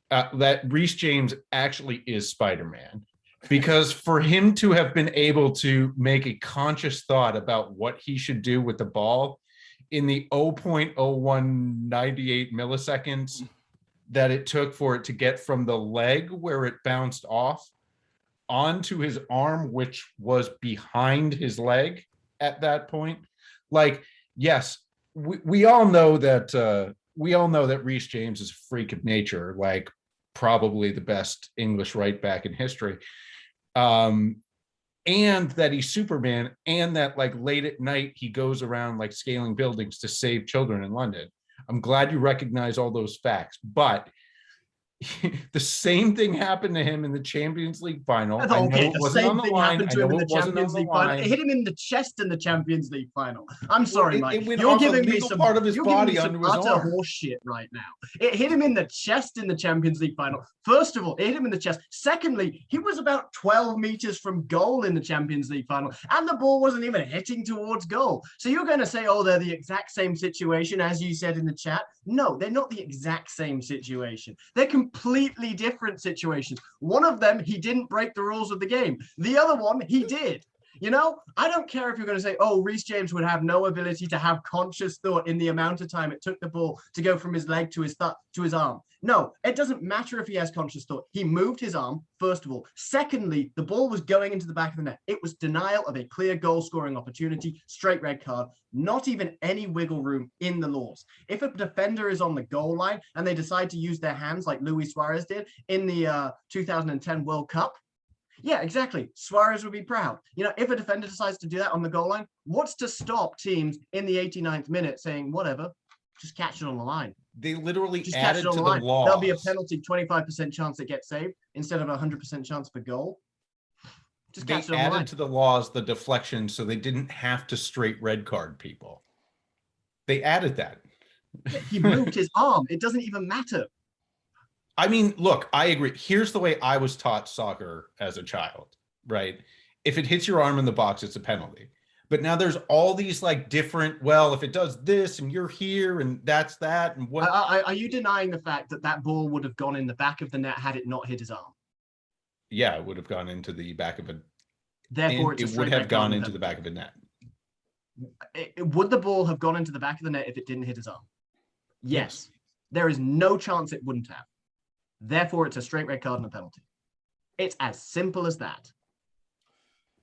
That Reece James actually is Spider-Man, because for him to have been able to make a conscious thought about what he should do with the ball in the 0.0198 milliseconds that it took for it to get from the leg where it bounced off onto his arm, which was behind his leg at that point. Like, yes, we all know that Reece James is a freak of nature, like probably the best English right back in history. And that he's Superman, and that like late at night he goes around like scaling buildings to save children in London. I'm glad you recognize all those facts, but the same thing happened to him in the Champions League final. I know it wasn't on the line. I know it wasn't on the line. It hit him in the chest in the Champions League final. I'm sorry, Mike. It went You're off giving a me legal some part of his body some under his utter arm. horse shit right now. It hit him in the chest in the Champions League final. First of all, it hit him in the chest. Secondly, he was about 12 meters from goal in the Champions League final, and the ball wasn't even hitting towards goal. So you're going to say, oh, they're the exact same situation as you said in the chat? No, they're not the exact same situation. They're completely different situations. One of them, he didn't break the rules of the game. The other one, he did. You know, I don't care if you're going to say, oh, Reece James would have no ability to have conscious thought in the amount of time it took the ball to go from his leg to his arm. No, it doesn't matter if he has conscious thought. He moved his arm, first of all. Secondly, the ball was going into the back of the net. It was denial of a clear goal-scoring opportunity, straight red card, not even any wiggle room in the laws. If a defender is on the goal line and they decide to use their hands like Luis Suarez did in the 2010 World Cup, yeah, exactly. Suarez would be proud. You know, if a defender decides to do that on the goal line, what's to stop teams in the 89th minute saying, whatever, just catch it on the line. They literally Just added to the law. There'll be a penalty, 25% chance it gets saved instead of a 100% chance for goal. Just They catch it on the line. added to the laws the deflection so they didn't have to straight red card people. They added that. He moved his arm. It doesn't even matter. I mean, look, I agree. Here's the way I was taught soccer as a child, right? If it hits your arm in the box, it's a penalty. But now there's all these like different, well, if it does this and you're here and that's that and what. Are you denying the fact that that ball would have gone in the back of the net had it not hit his arm? Yeah, it would have gone into the back of a. Therefore, it would have gone into the back of the net. Would the ball have gone into the back of the net if it didn't hit his arm? Yes. There is no chance it wouldn't have. Therefore, it's a straight red card and a penalty. It's as simple as that.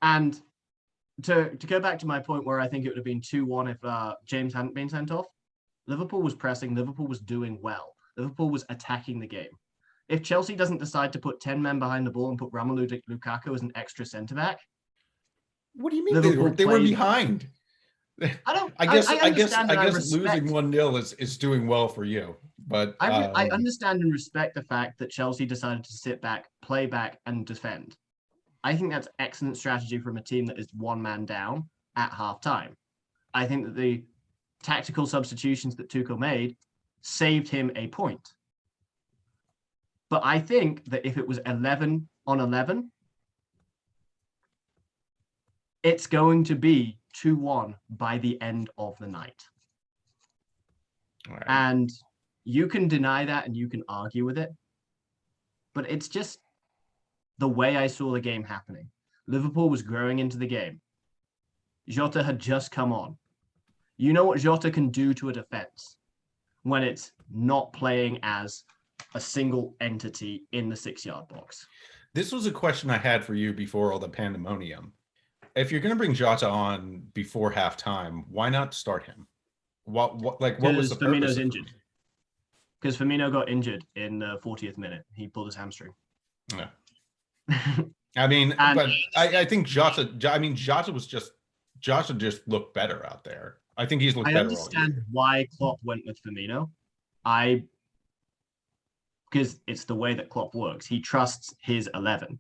And to go back to my point where I think it would have been 2-1 if James hadn't been sent off, Liverpool was pressing, Liverpool was doing well. Liverpool was attacking the game. If Chelsea doesn't decide to put 10 men behind the ball and put Romelu Lukaku as an extra centre-back. What do you mean they were behind? I guess losing 1-0 is doing well for you. But I understand and respect the fact that Chelsea decided to sit back, play back, and defend. I think that's excellent strategy from a team that is one man down at halftime. I think that the tactical substitutions that Tuchel made saved him a point. But I think that if it was 11 on 11, it's going to be 2-1 by the end of the night. Right. And you can deny that and you can argue with it, but it's just the way I saw the game happening. Liverpool was growing into the game. Jota had just come on. You know what Jota can do to a defense when it's not playing as a single entity in the 6-yard box. This was a question I had for you before all the pandemonium. If you're going to bring Jota on before halftime, why not start him? What was the purpose? Firmino's injured. Because Firmino got injured in the 40th minute. He pulled his hamstring. Yeah. I mean, but I think Jota just looked better out there. I think he's looked better all year. I understand why Klopp went with Firmino. Because it's the way that Klopp works. He trusts his 11.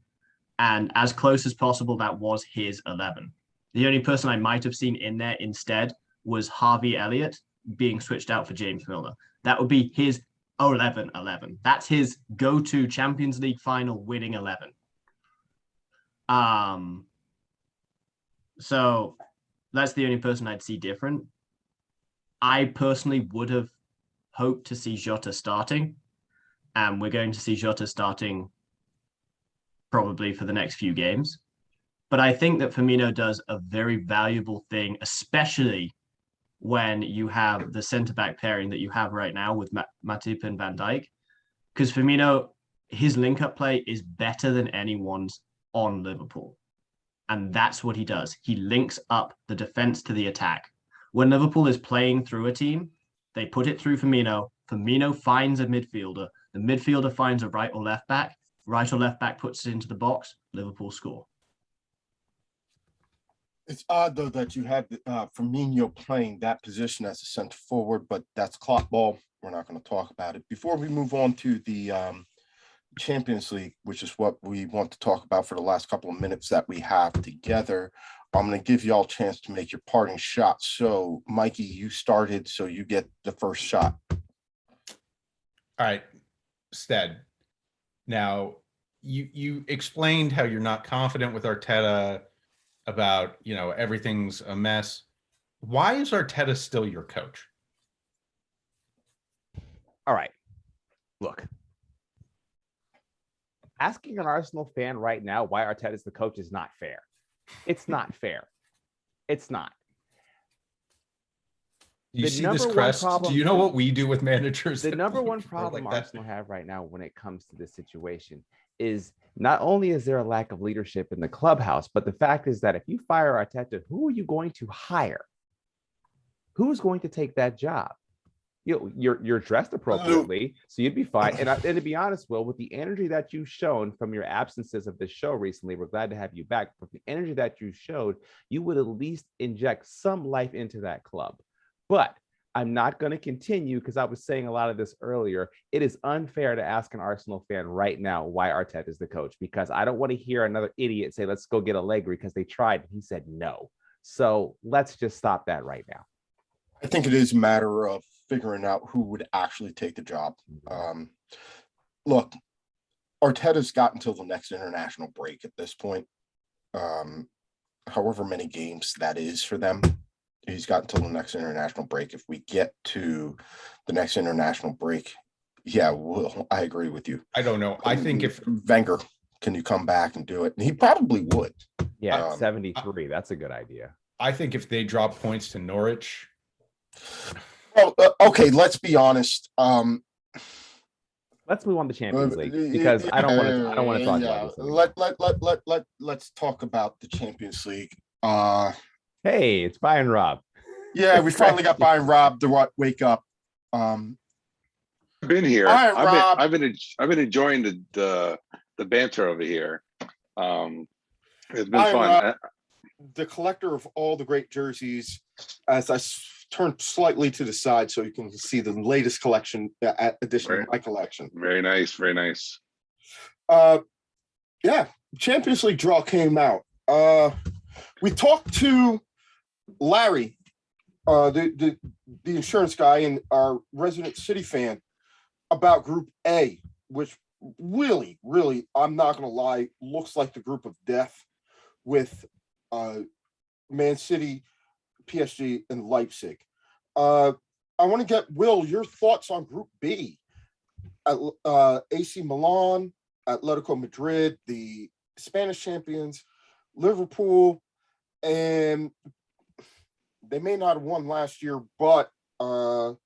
And as close as possible, that was his 11. The only person I might have seen in there instead was Harvey Elliott being switched out for James Milner. That would be his 11-11. That's his go-to Champions League final winning 11. So that's the only person I'd see different. I personally would have hoped to see Jota starting, and we're going to see Jota starting probably for the next few games. But I think that Firmino does a very valuable thing, especially when you have the centre-back pairing that you have right now with Matip and Van Dijk. Because Firmino, his link-up play is better than anyone's on Liverpool. And that's what he does. He links up the defense to the attack. When Liverpool is playing through a team, they put it through Firmino. Firmino finds a midfielder. The midfielder finds a right or left back. Right or left back puts it into the box. Liverpool score. It's odd though that you have Firmino playing that position as a center forward, but that's clock ball. We're not going to talk about it. Before we move on to the Champions League, which is what we want to talk about for the last couple of minutes that we have together, I'm going to give you all a chance to make your parting shot. So, Mikey, you started, so you get the first shot. All right, Stead. Now, you explained how you're not confident with Arteta, about, everything's a mess. Why is Arteta still your coach? All right. Look, asking an Arsenal fan right now why Arteta is the coach is not fair. It's not fair. It's not. You see this crest? Do you know what we do with managers? The number one problem Arsenal have right now when it comes to this situation is not only is there a lack of leadership in the clubhouse, but the fact is that if you fire Arteta, who are you going to hire? Who's going to take that job? You're dressed appropriately, so you'd be fine. And to be honest, Will, with the energy that you've shown from your absences of this show recently, we're glad to have you back. But the energy that you showed, you would at least inject some life into that club. But I'm not going to continue because I was saying a lot of this earlier. It is unfair to ask an Arsenal fan right now why Arteta is the coach, because I don't want to hear another idiot say, let's go get Allegri because they tried and he said no. So let's just stop that right now. I think it is a matter of figuring out who would actually take the job. Look, Arteta's got until the next international break at this point. However many games that is for them. He's got until the next international break. If we get to the next international break, yeah, Will, I agree with you. I don't know. I think if Wenger, can you come back and do it? And he probably would. Yeah, 73. That's a good idea. I think if they drop points to Norwich. Well, okay, let's be honest. Let's move on to Champions League because I don't want to talk about this. Let's talk about the Champions League. Hey, it's Bayern Rob. Yeah, we finally got Bayern Rob to wake up. I've been here. I've been enjoying the banter over here. It's been fun. Rob, the collector of all the great jerseys. As I turn slightly to the side so you can see the latest collection edition of my collection. Very nice, very nice. Yeah, Champions League draw came out. We talked to Larry, the insurance guy and our resident City fan, about Group A, which really, I'm not going to lie, looks like the group of death with Man City, PSG, and Leipzig. I want to get, Will, your thoughts on Group B. AC Milan, Atletico Madrid, the Spanish champions, Liverpool, and they may not have won last year, but 2 out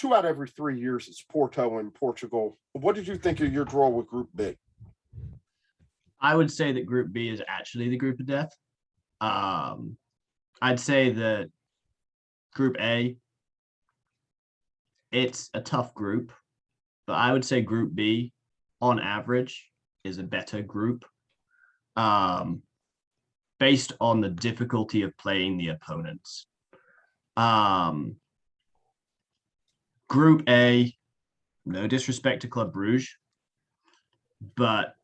of every 3 years it's Porto and Portugal. What did you think of your draw with Group B? I would say that Group B is actually the group of death. I'd say that Group A, it's a tough group, but I would say Group B, on average, is a better group. Based on the difficulty of playing the opponents. Group A, no disrespect to Club Brugge, but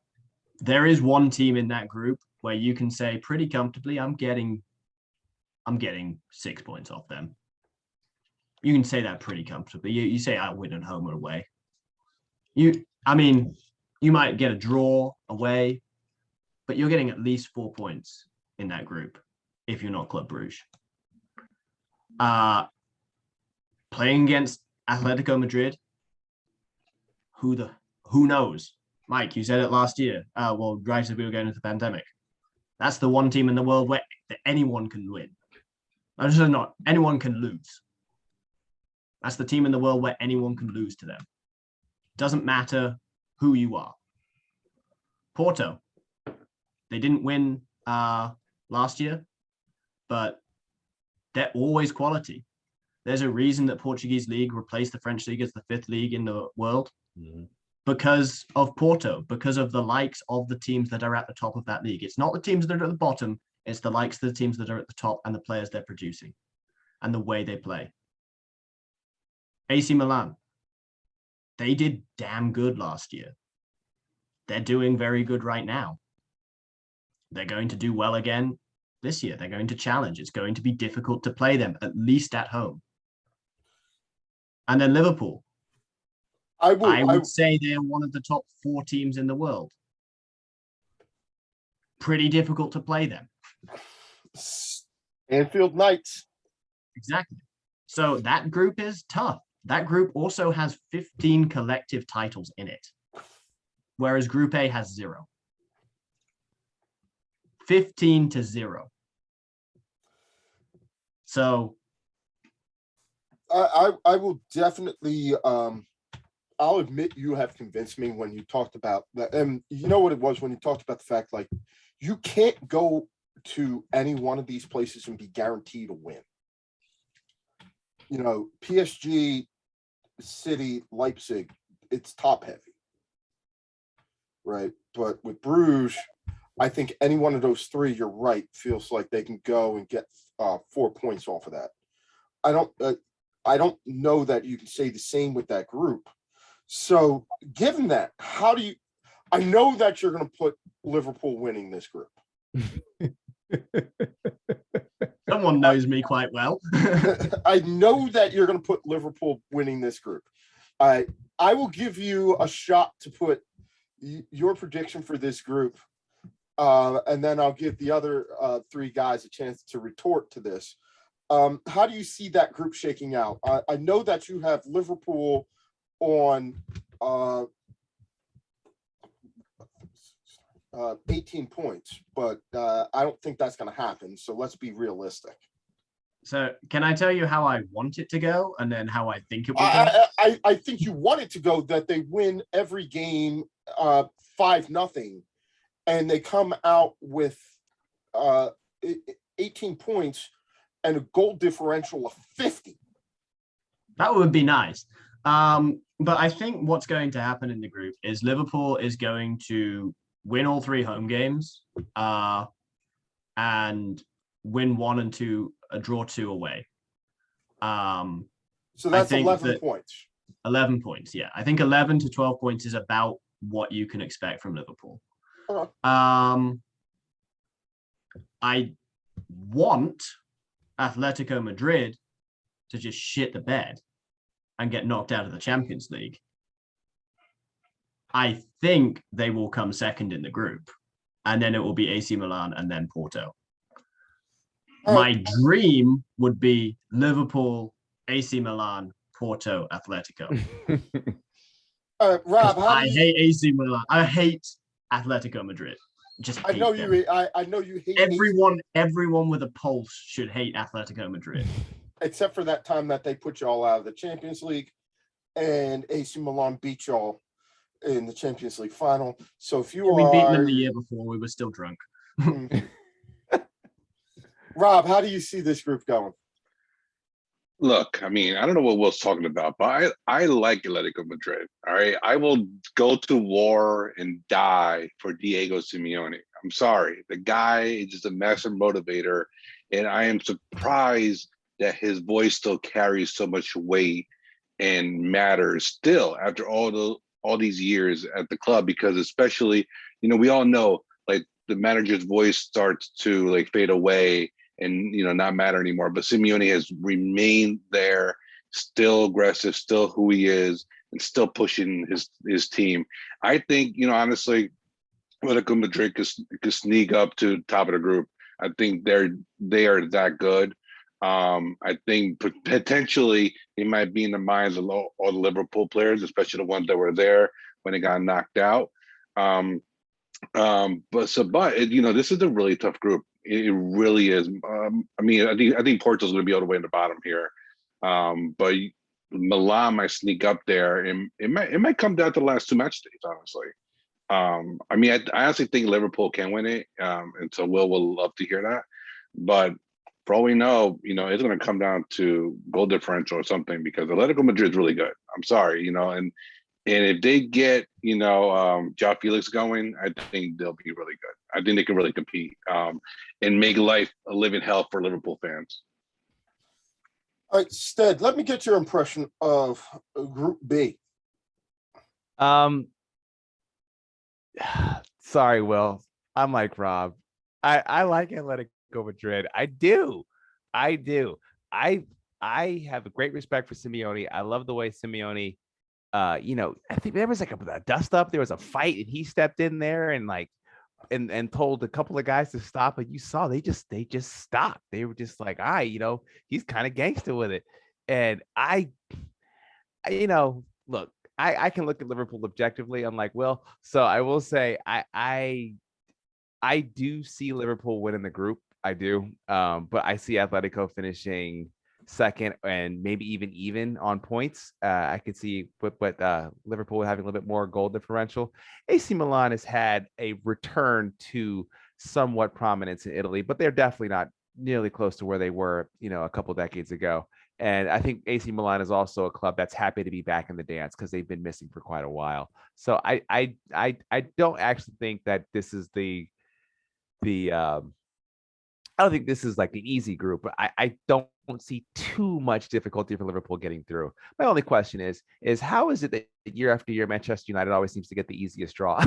there is one team in that group where you can say pretty comfortably, I'm getting 6 points off them. You can say that pretty comfortably. You say I win at home or away. You might get a draw away, but you're getting at least 4 points in that group if you're not Club Brugge. Playing against Atletico Madrid, who knows? Mike, you said it last year. Right as we were going into the pandemic. That's the one team in the world where anyone can win. That's just not, anyone can lose. That's the team in the world where anyone can lose to them. Doesn't matter who you are. Porto, they didn't win last year, but they're always quality. There's a reason that Portuguese league replaced the French league as the 5th league in the world. Because of Porto, because of the likes of the teams that are at the top of that league. It's not the teams that are at the bottom, it's the likes of the teams that are at the top and the players they're producing and the way they play. AC Milan, they did damn good last year. They're doing very good right now. They're going to do well again this year. They're going to challenge. It's going to be difficult to play them, at least at home. And then Liverpool. I would say they're one of the top 4 teams in the world. Pretty difficult to play them. Anfield Knights. Exactly. So that group is tough. That group also has 15 collective titles in it, whereas Group A has 0. 15-0. So I will definitely I'll admit you have convinced me when you talked about that. And you know what it was when you talked about the fact, like, you can't go to any one of these places and be guaranteed a win. You know, PSG, City, Leipzig, it's top heavy. Right. But with Bruges, I think any one of those 3, you're right, feels like they can go and get 4 points off of that. I don't know that you can say the same with that group. So given that, how do you, I know that you're going to put Liverpool winning this group. Someone knows me quite well. I know that you're going to put Liverpool winning this group. I will give you a shot to put your prediction for this group. And then I'll give the other 3 guys a chance to retort to this. How do you see that group shaking out? I know that you have Liverpool on 18 points, but I don't think that's going to happen. So let's be realistic. So can I tell you how I want it to go and then how I think it will go? I think you want it to go that they win every game 5-0, and they come out with 18 points and a goal differential of 50. That would be nice. But I think what's going to happen in the group is Liverpool is going to win all 3 home games and win 1 and 2, draw 2 away. So that's 11 points. 11 points, yeah. I think 11 to 12 points is about what you can expect from Liverpool. I want Atletico Madrid to just shit the bed and get knocked out of the Champions League. I think they will come second in the group, and then it will be AC Milan and then Porto. My dream would be Liverpool, AC Milan, Porto, Atletico. Rob, I hate AC Milan. I hate Atletico Madrid. I know you hate everyone with a pulse should hate Atletico Madrid. Except for that time that they put y'all out of the Champions League and AC Milan beat y'all in the Champions League final. So if we beat them the year before, we were still drunk. Rob, how do you see this group going? Look, I mean, I don't know what Will's talking about, but I like Atletico Madrid. All right. I will go to war and die for Diego Simeone. I'm sorry. The guy is just a master motivator. And I am surprised that his voice still carries so much weight and matters still after all these years at the club, because especially, you know, we all know like the manager's voice starts to like fade away and, you know, not matter anymore. But Simeone has remained there, still aggressive, still who he is, and still pushing his team. I think, you know, honestly, Atletico Madrid could sneak up to the top of the group. I think they are that good. I think potentially they might be in the minds of all the Liverpool players, especially the ones that were there when they got knocked out. But you know, this is a really tough group. It really is. I mean, I think Porto's going to be able to win the bottom here, but Milan might sneak up there, and it might come down to the last two match days, honestly. I mean, I honestly think Liverpool can win it, and so will love to hear that. But for all we know, it's going to come down to goal differential or something, because Atletico Madrid's really good. I'm sorry, and if they get Joao Felix going, I think they'll be really good. I think they can really compete, and make life a living hell for Liverpool fans. All right, Stead, let me get your impression of Group B. Sorry, Will. I'm like Rob. I like Atletico Madrid. I do. I have a great respect for Simeone. I love the way Simeone, I think there was like a dust up. There was a fight, and he stepped in there and and told a couple of guys to stop. And you saw they just stopped. They were just like, he's kind of gangster with it. And look, I can look at Liverpool objectively. I'm like, well, so I will say I do see Liverpool winning the group. I do. But I see Atletico finishing second and maybe even on points. I could see but Liverpool having a little bit more goal differential. AC Milan has had a return to somewhat prominence in Italy, but they're definitely not nearly close to where they were, a couple decades ago. And I think AC Milan is also a club that's happy to be back in the dance because they've been missing for quite a while. So I don't actually think that this is the I don't think this is like an easy group, but I don't see too much difficulty for Liverpool getting through. My only question is how is it that year after year Manchester United always seems to get the easiest draw?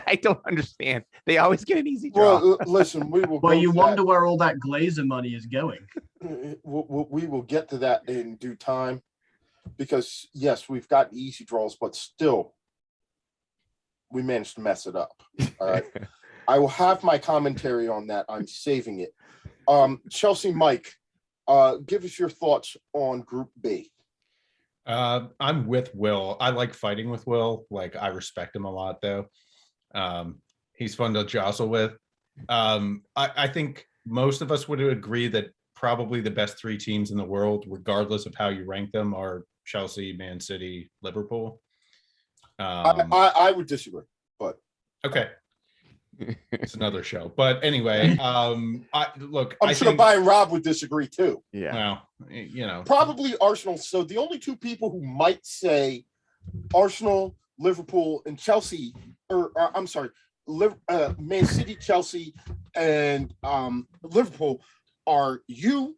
I don't understand. They always get an easy draw. Well, listen, we will. Well, you wonder where all that Glazer money is going. We will get to that in due time, because yes, we've got easy draws, but still, we managed to mess it up. All right. I will have my commentary on that. I'm saving it. Chelsea Mike, give us your thoughts on Group B. I'm with Will. I like fighting with Will. Like, I respect him a lot, though. He's fun to jostle with. I think most of us would agree that probably the best three teams in the world, regardless of how you rank them, are Chelsea, Man City, Liverpool. I would disagree, but okay. It's another show, but anyway, I'm sure Bayern Rob would disagree too. Yeah, well, probably Arsenal. So the only two people who might say Arsenal, Liverpool, and Chelsea, or I'm sorry, Man City, Chelsea, and Liverpool are you,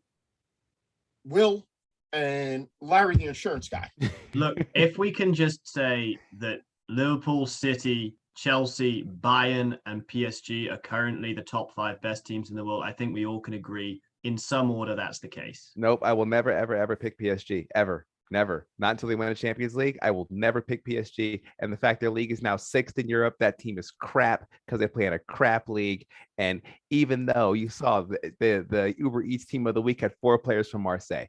Will, and Larry, the insurance guy. Look, if we can just say that Liverpool, City, Chelsea, Bayern, and PSG are currently the top 5 best teams in the world, I think we all can agree in some order that's the case. Nope, I will never, ever pick PSG. Ever. Never. Not until they win a Champions League. I will never pick PSG. And the fact their league is now 6th in Europe, that team is crap because they play in a crap league. And even though you saw the Uber Eats team of the week had 4 players from Marseille,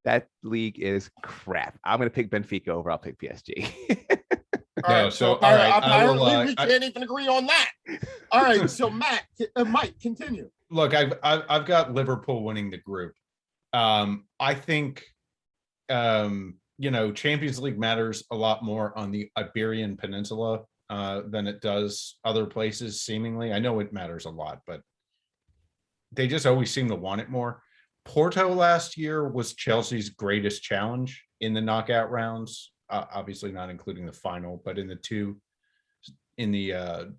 that league is crap. I'm going to pick Benfica over. I'll pick PSG. No, so all right. Apparently, we can't even agree on that. All right, so Mike, continue. Look, I've got Liverpool winning the group. I think, Champions League matters a lot more on the Iberian Peninsula than it does other places. Seemingly, I know it matters a lot, but they just always seem to want it more. Porto last year was Chelsea's greatest challenge in the knockout rounds. Obviously not including the final, but in the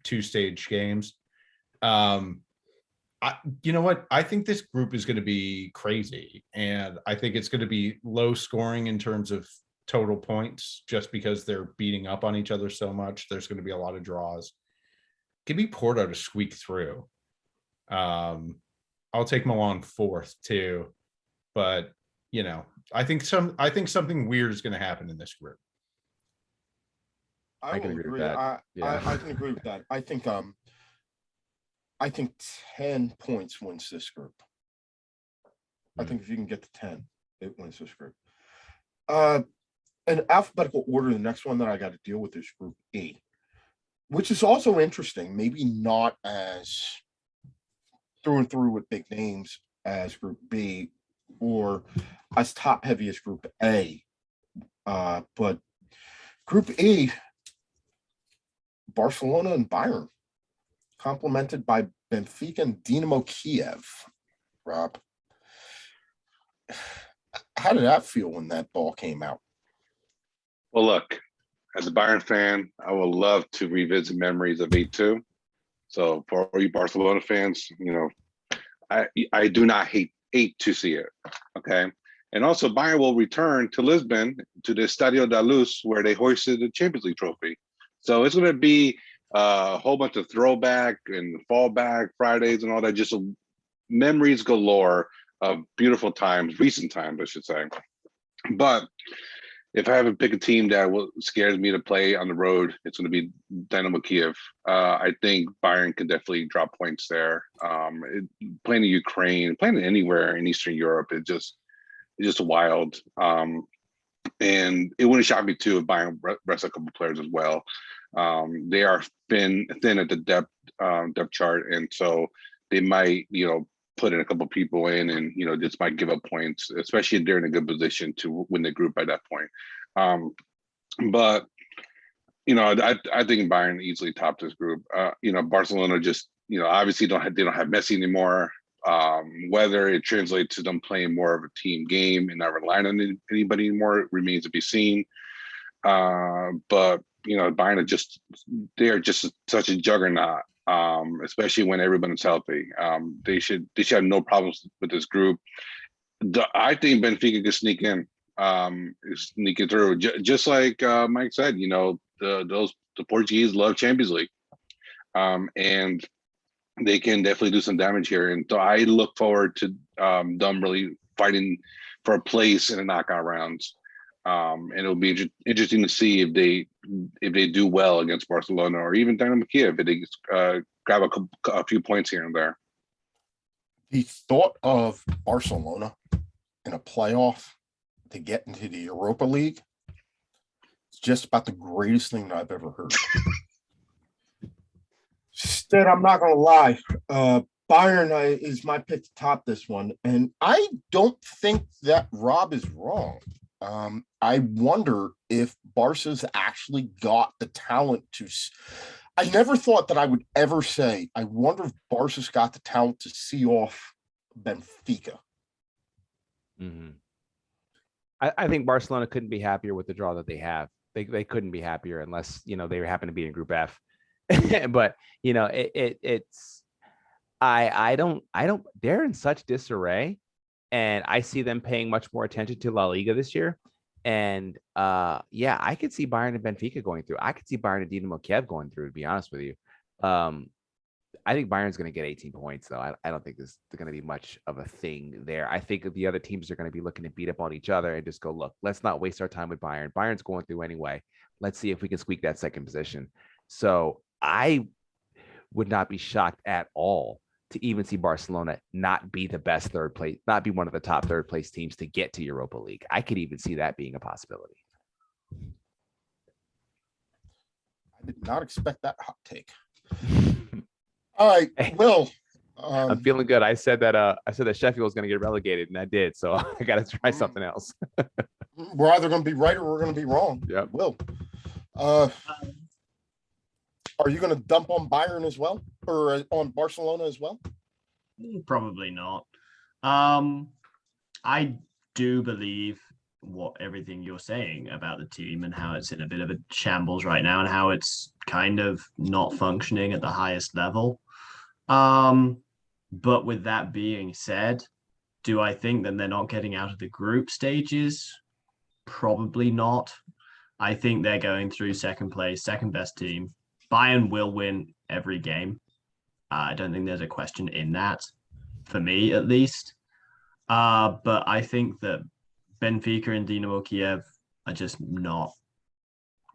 two-stage games. You know what? I think this group is going to be crazy, and I think it's going to be low scoring in terms of total points, just because they're beating up on each other so much. There's going to be a lot of draws. Give me Porto to squeak through. I'll take Milan 4th too, but I think something weird is going to happen in this group. I can agree with that. I can agree with that. I think 10 points wins this group. I think if you can get to 10, it wins this group. In alphabetical order, the next one that I got to deal with is Group E, which is also interesting. Maybe not as through and through with big names as Group B or as top heavy as Group A. But Group E, Barcelona and Bayern, complemented by Benfica and Dinamo Kiev. Rob, how did that feel when that ball came out? Well, look, as a Bayern fan, I would love to revisit memories of 8-2. So for all you Barcelona fans, I do not hate to see it. Okay. And also Bayern will return to Lisbon to the Estadio da Luz where they hoisted the Champions League trophy. So it's going to be a whole bunch of throwback and fallback Fridays and all that, just memories galore of beautiful times, recent times, I should say. But if I have to pick a team that scares me to play on the road, it's going to be Dynamo Kiev. I think Bayern can definitely drop points there. Playing in Ukraine, playing anywhere in Eastern Europe, it's just wild. And it wouldn't shock me too if Bayern rests a couple players as well. They are thin at the depth chart, and so they might put in a couple people in, and just might give up points, especially if they're in a good position to win the group by that point. But I think Bayern easily topped this group. Barcelona just obviously they don't have Messi anymore. Whether it translates to them playing more of a team game and not relying on anybody anymore remains to be seen. But Bayern they're just such a juggernaut. Especially when everyone is healthy. They should have no problems with this group. I think Benfica could sneak it through. Just like Mike said, the Portuguese love Champions League, and they can definitely do some damage here. And so I look forward to them really fighting for a place in the knockout rounds. And it'll be interesting to see if they do well against Barcelona or even Dynamo Kiev, if they grab a few points here and there. The thought of Barcelona in a playoff to get into the Europa League is just about the greatest thing that I've ever heard. Stead, I'm not going to lie. Bayern is my pick to top this one, and I don't think that Rob is wrong. I wonder if Barca's actually got the talent to. I never thought that I would ever say, I wonder if Barca's got the talent to see off Benfica. Mm-hmm. I think Barcelona couldn't be happier with the draw that they have. They couldn't be happier unless they happen to be in Group F. But it's I don't they're in such disarray, and I see them paying much more attention to La Liga this year. And I could see Bayern and Benfica going through. I could see Bayern and Dinamo Kiev going through, to be honest with you. I think Bayern's going to get 18 points, though. I don't think there's going to be much of a thing there. I think the other teams are going to be looking to beat up on each other and just go, look, let's not waste our time with Bayern. Bayern's going through anyway. Let's see if we can squeak that second position. So I would not be shocked at all to even see Barcelona not be the best third place, not be one of the top third place teams to get to Europa League. I could even see that being a possibility. I did not expect that hot take. All right, Hey, Will. I'm feeling good. I said that Sheffield was going to get relegated, and I did. So I got to try something else. We're either going to be right or we're going to be wrong. Yeah. Will. Are you going to dump on Bayern as well, or on Barcelona as well? Probably not. I do believe everything you're saying about the team and how it's in a bit of a shambles right now and how it's kind of not functioning at the highest level. But with that being said, do I think that they're not getting out of the group stages? Probably not. I think they're going through second place, second best team. Bayern will win every game. I don't think there's a question in that, for me at least. But I think that Benfica and Dinamo Kiev are just not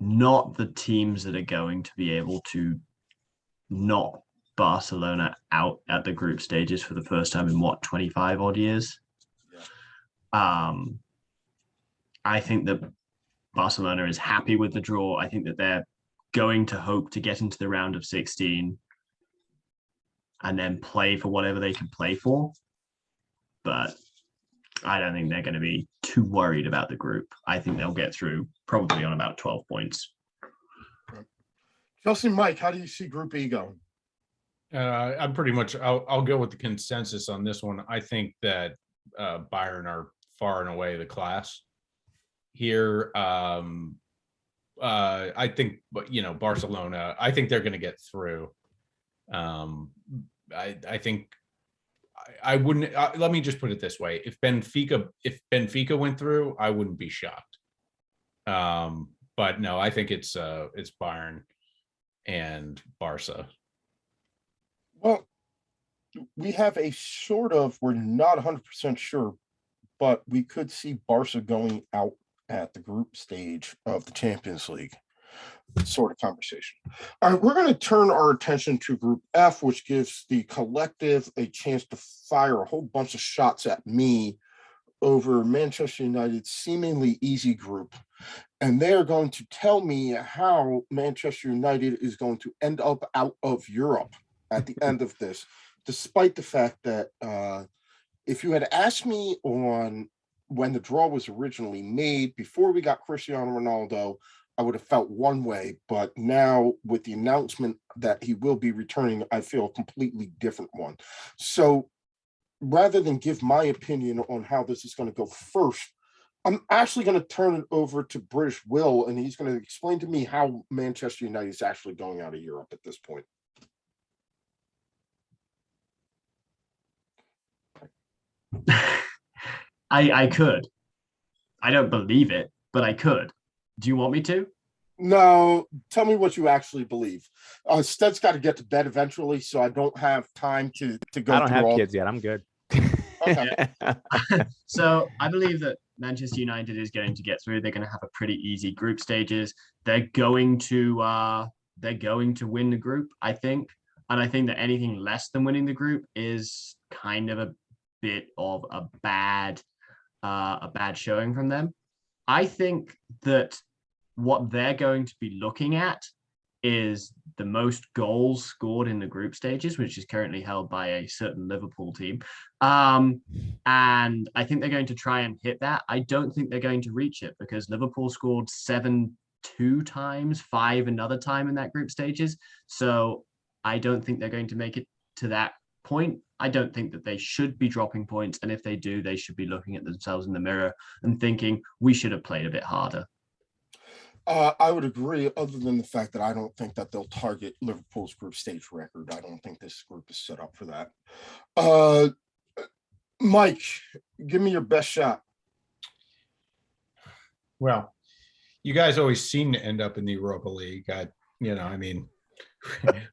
the teams that are going to be able to knock Barcelona out at the group stages for the first time in 25 odd years. Yeah. I think that Barcelona is happy with the draw. I think that they're going to hope to get into the round of 16. and then play for whatever they can play for. But I don't think they're going to be too worried about the group. I think they'll get through probably on about 12 points. Chelsea, Mike, how do you see Group E going? I'm pretty much. I'll go with the consensus on this one. I think that Bayern are far and away the class here. I think, but Barcelona. I think they're going to get through. I think I wouldn't. Let me just put it this way: if Benfica went through, I wouldn't be shocked. But no, I think it's Bayern and Barca. Well, we have a sort of, we're not 100% sure, but we could see Barca going out at the group stage of the Champions League sort of conversation. All right, we're going to turn our attention to Group F, which gives the collective a chance to fire a whole bunch of shots at me over Manchester United's seemingly easy group. And they're going to tell me how Manchester United is going to end up out of Europe at the end of this, despite the fact that if you had asked me on when the draw was originally made, before we got Cristiano Ronaldo, I would have felt one way. But now with the announcement that he will be returning, I feel a completely different one. So rather than give my opinion on how this is going to go first, I'm actually going to turn it over to British Will, and he's going to explain to me how Manchester United is actually going out of Europe at this point. I could. I don't believe it, but I could. Do you want me to? No, tell me what you actually believe. Stead's got to get to bed eventually, so I don't have time to go. I don't through have all... kids yet. I'm good. Okay. So I believe that Manchester United is going to get through. They're going to have a pretty easy group stages. They're going to win the group, I think. And I think that anything less than winning the group is kind of a bit of a bad showing from them. I think that what they're going to be looking at is the most goals scored in the group stages, which is currently held by a certain Liverpool team. And I think they're going to try and hit that. I don't think they're going to reach it because Liverpool scored 7 2 times, 5 another time in that group stages. So I don't think they're going to make it to that point. I don't think that they should be dropping points. And if they do, they should be looking at themselves in the mirror and thinking, we should have played a bit harder. I would agree, other than the fact that I don't think that they'll target Liverpool's group stage record. I don't think this group is set up for that. Mike, give me your best shot. Well, you guys always seem to end up in the Europa League.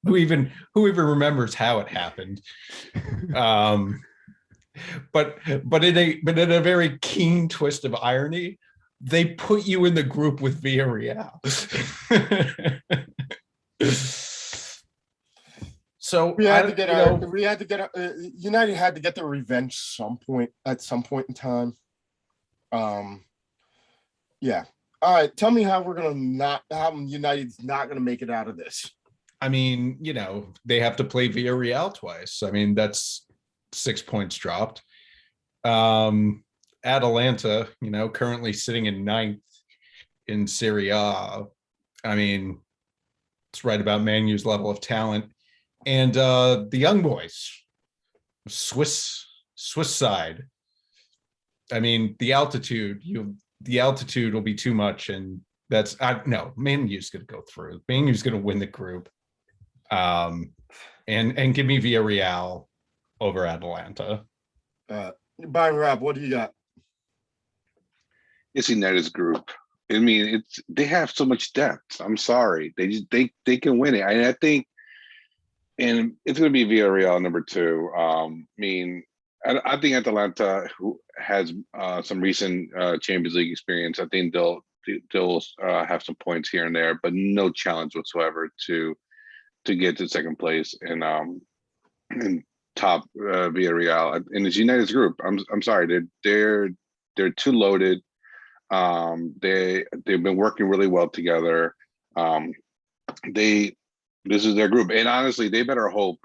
Who even remembers how it happened? But in a very keen twist of irony, they put you in the group with Villarreal. So United had to get their revenge at some point in time. Yeah. All right. Tell me how United's not gonna make it out of this. I mean, they have to play Villarreal twice. I mean, that's 6 points dropped. Atalanta, currently sitting in 9th in Serie A. I mean, it's right about Man U's level of talent. And the young boys, Swiss side. I mean, the altitude will be too much, and Man U's going to go through. Man U's going to win the group, and give me Villarreal over Atalanta. Bayern Rob, what do you got? It's United's group. I mean, they have so much depth. I'm sorry, they can win it. I think, and it's going to be Villarreal number 2. I think Atalanta, who has some recent Champions League experience, I think they'll have some points here and there, but no challenge whatsoever to get to second place and top Villarreal. And it's United's group. I'm sorry, they're too loaded. They've been working really well together. This is their group, and honestly, they better hope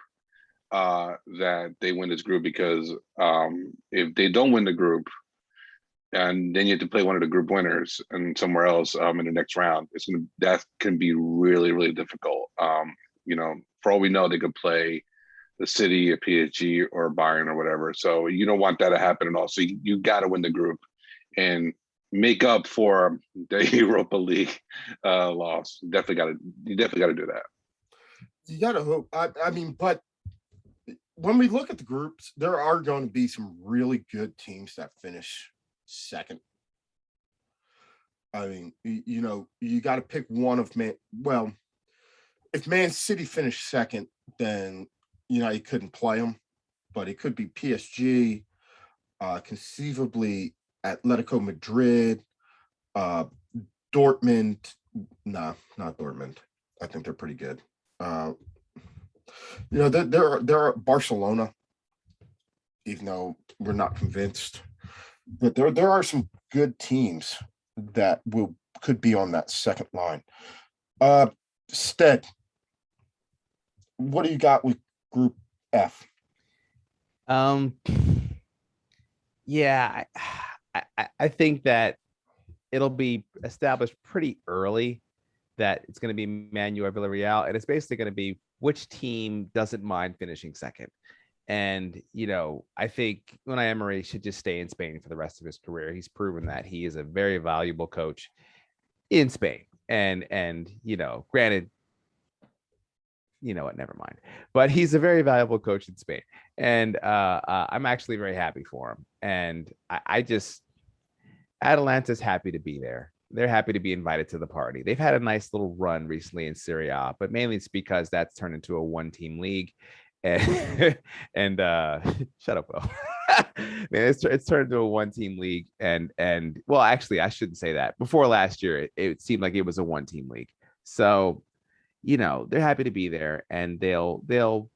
that they win this group, because if they don't win the group, and then you have to play one of the group winners and somewhere else in the next round, that can be really, really difficult. For all we know, they could play the City, a PSG, or Bayern or whatever. So you don't want that to happen at all. So you got to win the group and make up for the Europa League loss. You definitely got to do that. You got to hope. I mean, but when we look at the groups, there are going to be some really good teams that finish second. I mean, you got to pick one of well, if Man City finished second, then you couldn't play them, but it could be PSG, conceivably Atletico Madrid, Dortmund. Nah, not Dortmund. I think they're pretty good. There are Barcelona, even though we're not convinced, but there are some good teams that could be on that second line. Stead, what do you got with Group F? Yeah, I think that it'll be established pretty early that it's going to be Manuel Villarreal, and it's basically going to be which team doesn't mind finishing second. And I think Unai Emery should just stay in Spain for the rest of his career. He's proven that he is a very valuable coach in Spain. And granted, never mind. But he's a very valuable coach in Spain, and I'm actually very happy for him. And I just Atalanta's happy to be there. They're happy to be invited to the party. They've had a nice little run recently in Serie A, but mainly it's because that's turned into a one-team league. And shut up, Will. Man, it's turned into a one-team league, and well, actually, I shouldn't say that. Before last year, it seemed like it was a one-team league. So, they're happy to be there, and they'll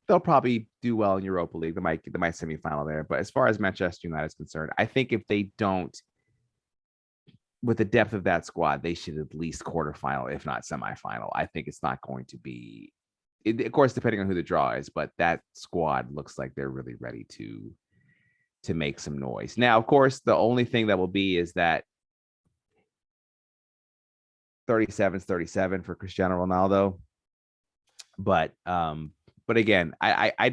probably do well in Europa League. They might semifinal there. But as far as Manchester United is concerned, I think if they don't, with the depth of that squad, they should at least quarterfinal, if not semifinal. I think it's not going to be, of course, depending on who the draw is, but that squad looks like they're really ready to make some noise. Now, of course, the only thing that will be is that 37 is 37 for Cristiano Ronaldo. But again, I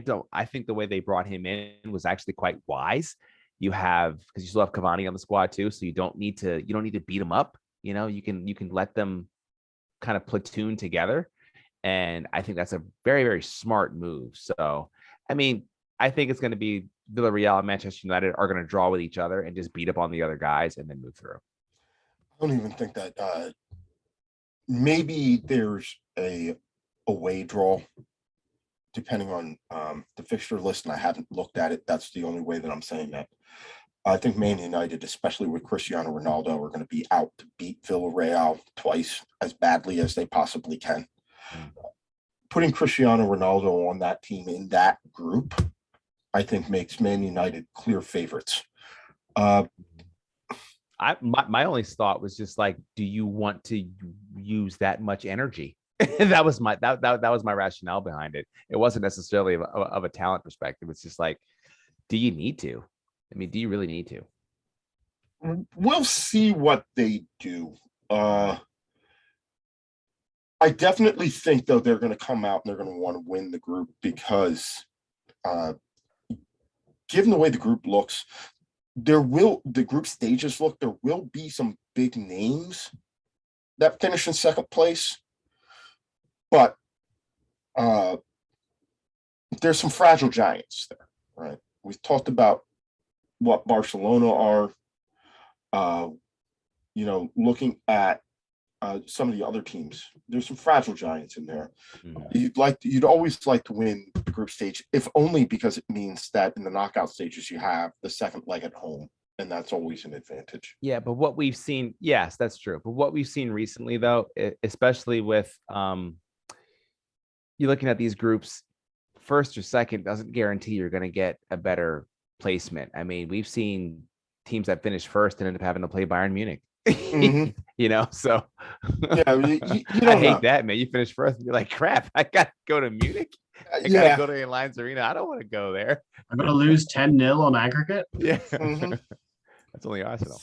think the way they brought him in was actually quite wise. Because you still have Cavani on the squad too, so you don't need to beat him up. You can let them kind of platoon together. And I think that's a very, very smart move. So, I mean, I think it's going to be Villarreal and Manchester United are going to draw with each other and just beat up on the other guys and then move through. I don't even think that maybe there's a away draw, depending on the fixture list, and I haven't looked at it. That's the only way that I'm saying that. I think Man United, especially with Cristiano Ronaldo, are going to be out to beat Villarreal twice as badly as they possibly can. Putting Cristiano Ronaldo on that team in that group, I think makes Man United clear favorites. My only thought was just like, do you want to use that much energy? that was my rationale behind it. It wasn't necessarily of a talent perspective. It's just like, do you need to? I mean, do you really need to? We'll see what they do. I definitely think, though, they're going to come out and they're going to want to win the group because, given the way the group looks, the group stages look, there will be some big names that finish in second place, but there's some fragile giants there, right? We've talked about what Barcelona are, looking at some of the other teams. There's some fragile giants in there. You'd always like to win the group stage, if only because it means that in the knockout stages you have the second leg at home, and that's always an advantage. Yeah, but what we've seen, yes, that's true. But what we've seen recently, though, especially with you're looking at these groups, first or second doesn't guarantee you're going to get a better placement. I mean, we've seen teams that finish first and end up having to play Bayern Munich. So yeah, you I hate that, man. You finish first and you're like, crap, I got to go to Munich. I gotta Yeah. go to the Alliance Arena. I don't want to go there. I'm gonna lose 10-0 on aggregate. Yeah. Mhm. That's only Arsenal.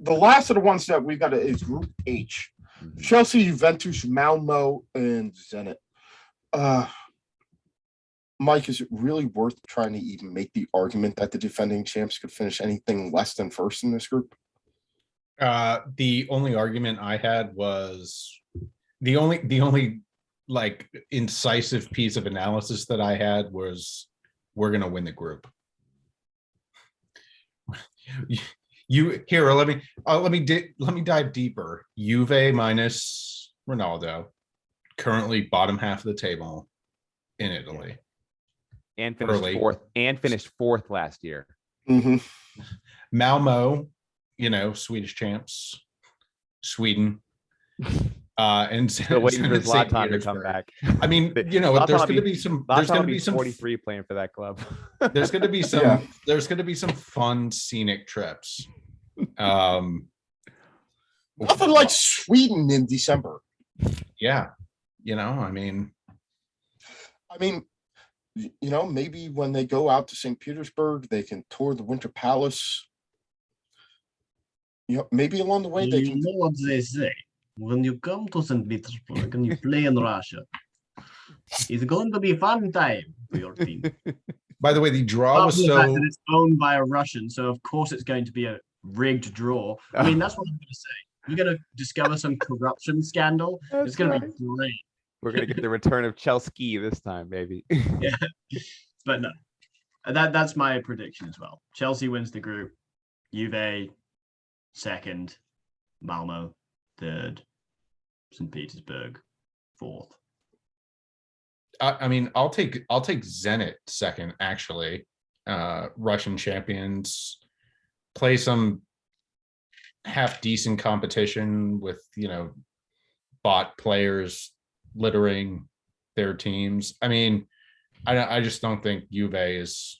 The last of the ones that we got is Group H. Chelsea, Juventus, Malmo, and Zenit. Mike, is it really worth trying to even make the argument that the defending champs could finish anything less than first in this group? The only argument I had was the only like incisive piece of analysis that I had was we're gonna win the group. You here, let me dive deeper. Juve minus Ronaldo, currently bottom half of the table in Italy. And finished Early. fourth. And finished fourth last year. Mm-hmm. Malmo, Swedish champs, Sweden. And Still waiting for St. Zlatan to come Petersburg. back. I mean, there's going to be some. There's going to be some 43 playing for that club. There's going to be some. Yeah. There's going to be some fun scenic trips. Nothing like Sweden in December. Yeah, I mean, maybe when they go out to St. Petersburg, they can tour the Winter Palace. Maybe along the way they can. You know what they say. When you come to St. Petersburg and you play in Russia, it's going to be a fun time for your team. by the way, the draw Apart was from the fact so. that it's owned by a Russian, so of course it's going to be a rigged draw. I mean, that's what I'm going to say. You're going to discover some corruption scandal. It's going to be great. We're going to get the return of Chelsea this time, maybe. Yeah, but no, that's my prediction as well. Chelsea wins the group. Juve second, Malmo third, St. Petersburg fourth. I mean, I'll take Zenit second. Actually, Russian champions play some half decent competition with bot players littering their teams. I mean, I just don't think Juve is.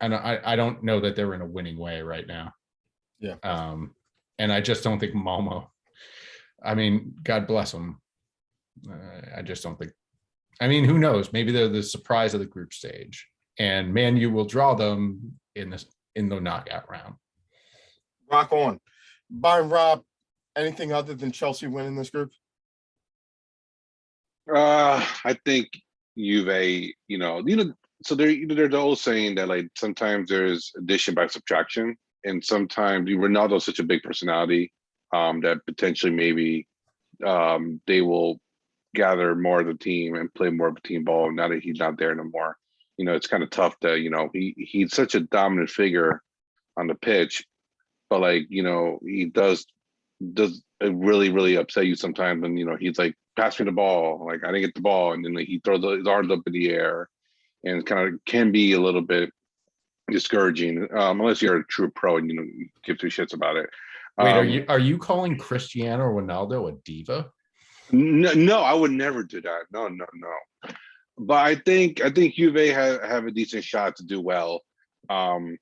I don't know that they're in a winning way right now. Yeah. And I just don't think Malmo. I mean, God bless them. I just don't think. I mean, who knows? Maybe they're the surprise of the group stage, and Man U will draw them in the knockout round. Rock on. Bayern Rob, anything other than Chelsea winning this group? I think Juve, so there's the old saying that like sometimes there's addition by subtraction, and sometimes Ronaldo's such a big personality that potentially maybe they will gather more of the team and play more of a team ball now that he's not there no more. It's kind of tough to, he's such a dominant figure on the pitch, but like, he does it really, really upset you sometimes when, he's like, pass me the ball. Like, I didn't get the ball. And then like, he throws his arms up in the air, and it kind of can be a little bit discouraging unless you're a true pro and, you give two shits about it. Wait, are you calling Cristiano Ronaldo a diva? No, I would never do that. No. But I think Juve have a decent shot to do well. I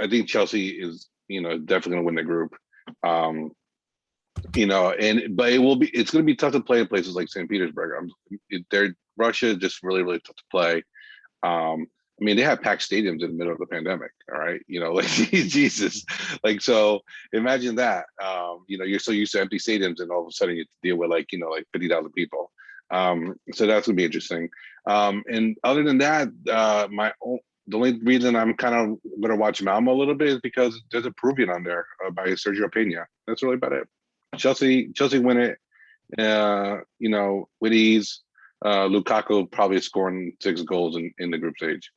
think Chelsea is definitely going to win the group. But it's going to be tough to play in places like St. Petersburg. Russia is just really, really tough to play. I mean, they have packed stadiums in the middle of the pandemic. All right, like Jesus, like so. Imagine that. You're so used to empty stadiums, and all of a sudden you have to deal with like 50,000 people. So that's gonna be interesting. And other than that, the only reason I'm kind of gonna watch Malmo a little bit is because there's a Peruvian on there by Sergio Pena. That's really about it. Chelsea win it. With ease. Lukaku probably scoring 6 goals in the group stage.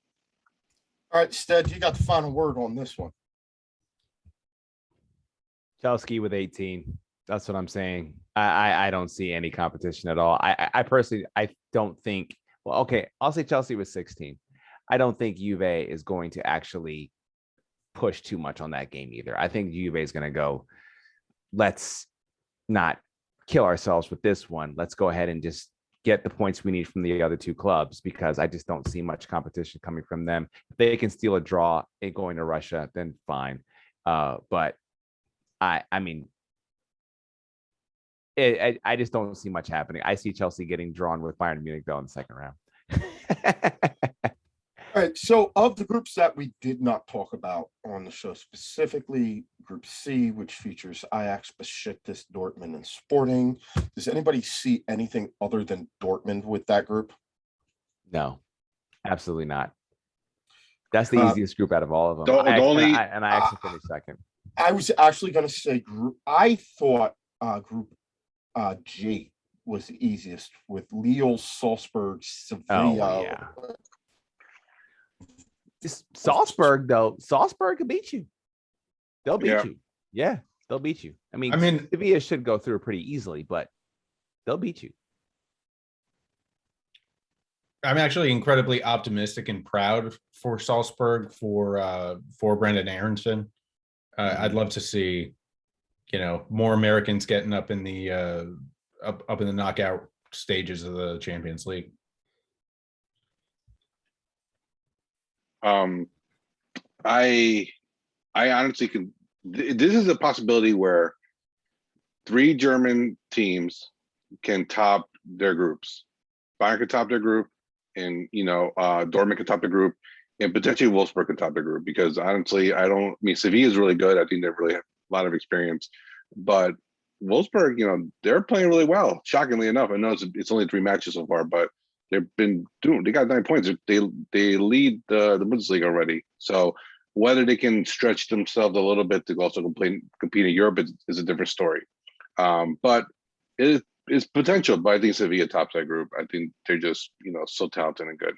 All right, Stead, you got the final word on this one. Chelsea with 18. That's what I'm saying. I don't see any competition at all. I personally, I don't think. Well, okay, I'll say Chelsea with 16. I don't think Juve is going to actually push too much on that game either. I think Juve is going to go, let's not kill ourselves with this one. Let's go ahead and just get the points we need from the other two clubs, because I just don't see much competition coming from them. If they can steal a draw and going to Russia, then fine. But I mean, I just don't see much happening. I see Chelsea getting drawn with Bayern Munich though in the second round. All right. So, of the groups that we did not talk about on the show, specifically Group C, which features Ajax, Besiktas, Dortmund, and Sporting, does anybody see anything other than Dortmund with that group? No, absolutely not. That's the easiest group out of all of them. The only- And I actually finished second. I was actually going to say group. I thought Group G was the easiest with Lille, Salzburg, Sevilla. yeah. Just Salzburg, though. Salzburg can beat you. They'll beat Yeah. you. Yeah, they'll beat you. I mean, mean, Sevilla should go through pretty easily, but they'll beat you. I'm actually incredibly optimistic and proud for Salzburg for Brendan Aronson. I'd love to see, more Americans getting up in the up in the knockout stages of the Champions League. I honestly can. This is a possibility where 3 German teams can top their groups. Bayern can top their group, and Dortmund can top the group, and potentially Wolfsburg can top the group. Because honestly, I mean, Sevilla is really good. I think they really have a lot of experience, but Wolfsburg, they're playing really well. Shockingly enough, I know it's only 3 matches so far, but they've been doing. They got 9 points. They lead the Bundesliga already. So whether they can stretch themselves a little bit to also compete in Europe is a different story. But it's potential. But I think Sevilla tops that group. I think they're just so talented and good.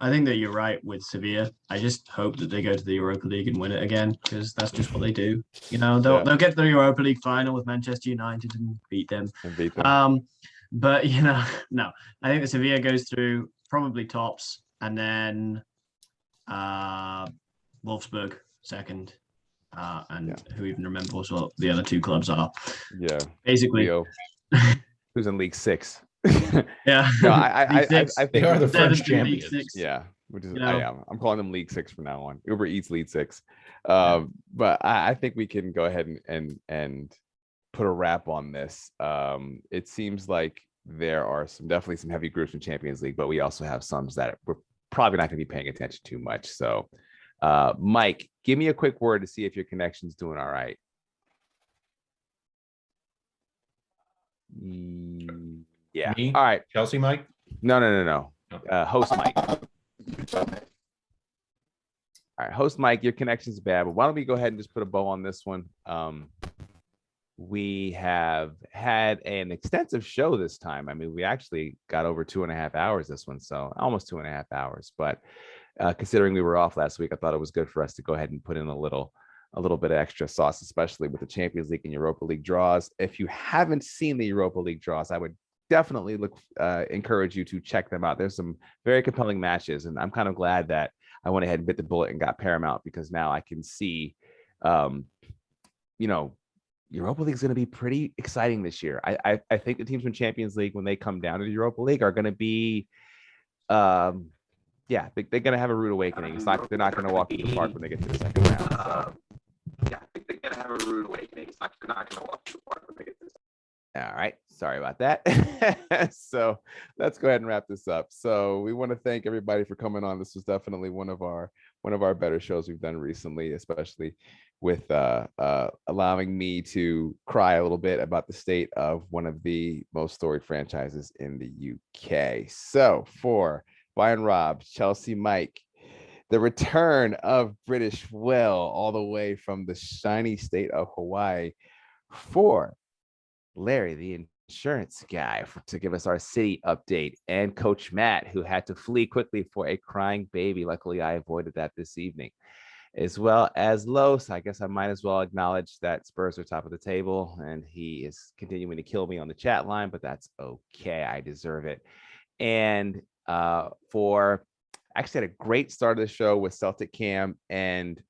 I think that you're right with Sevilla. I just hope that they go to the Europa League and win it again, because that's just what they do. They'll get to the Europa League final with Manchester United and beat them. But no, I think that Sevilla goes through, probably tops, and then Wolfsburg second, and who even remembers what the other 2 clubs are? Yeah, basically. Leo, who's in League 6? Yeah, no, I think they are the French League champions. 6. Yeah, which is I am. I'm calling them League 6 from now on. Uber Eats League 6. But I think we can go ahead and put a wrap on this. It seems like there are definitely some heavy groups in Champions League, but we also have some that we're probably not going to be paying attention too much. So, Mike, give me a quick word to see if your connection's doing all right. Yeah. Me? All right. Chelsea, Mike? No. Host Mike. All right, host Mike, your connection's bad, but why don't we go ahead and just put a bow on this one? We have had an extensive show this time. I mean, we actually got over 2.5 hours this one, so almost 2.5 hours. But considering we were off last week, I thought it was good for us to go ahead and put in a little bit of extra sauce, especially with the Champions League and Europa League draws. If you haven't seen the Europa League draws, I would definitely encourage you to check them out. There's some very compelling matches, and I'm kind of glad that I went ahead and bit the bullet and got Paramount, because now I can see, Europa League is going to be pretty exciting this year. I think the teams from Champions League, when they come down to the Europa League, are going to be, they're going to have a rude awakening. They're not going to walk through the park when they get to the second round. So, they're going to have a rude awakening. They're not going to walk through the park when they get to the second round. All right. Sorry about that. So let's go ahead and wrap this up. So we want to thank everybody for coming on. This was definitely one of our better shows we've done recently, especially with allowing me to cry a little bit about the state of one of the most storied franchises in the UK. So for Bayern Rob, Chelsea Mike, the return of British Will all the way from the shiny state of Hawaii, for Larry, the insurance guy, to give us our city update, and Coach Matt, who had to flee quickly for a crying baby. Luckily, I avoided that this evening, as well as Los. I guess I might as well acknowledge that Spurs are top of the table, and he is continuing to kill me on the chat line, but that's okay. I deserve it. And for actually had a great start of the show with Celtic Cam and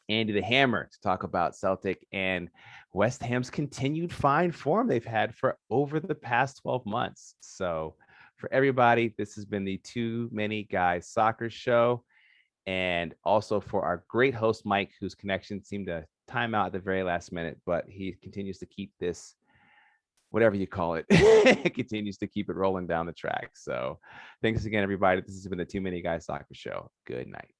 Andy the Hammer to talk about Celtic and West Ham's continued fine form they've had for over the past 12 months. So for everybody, this has been the Too Many Guys Soccer Show. And also for our great host, Mike, whose connection seemed to time out at the very last minute, but he continues to keep this, whatever you call it, continues to keep it rolling down the track. So thanks again, everybody. This has been the Too Many Guys Soccer Show. Good night.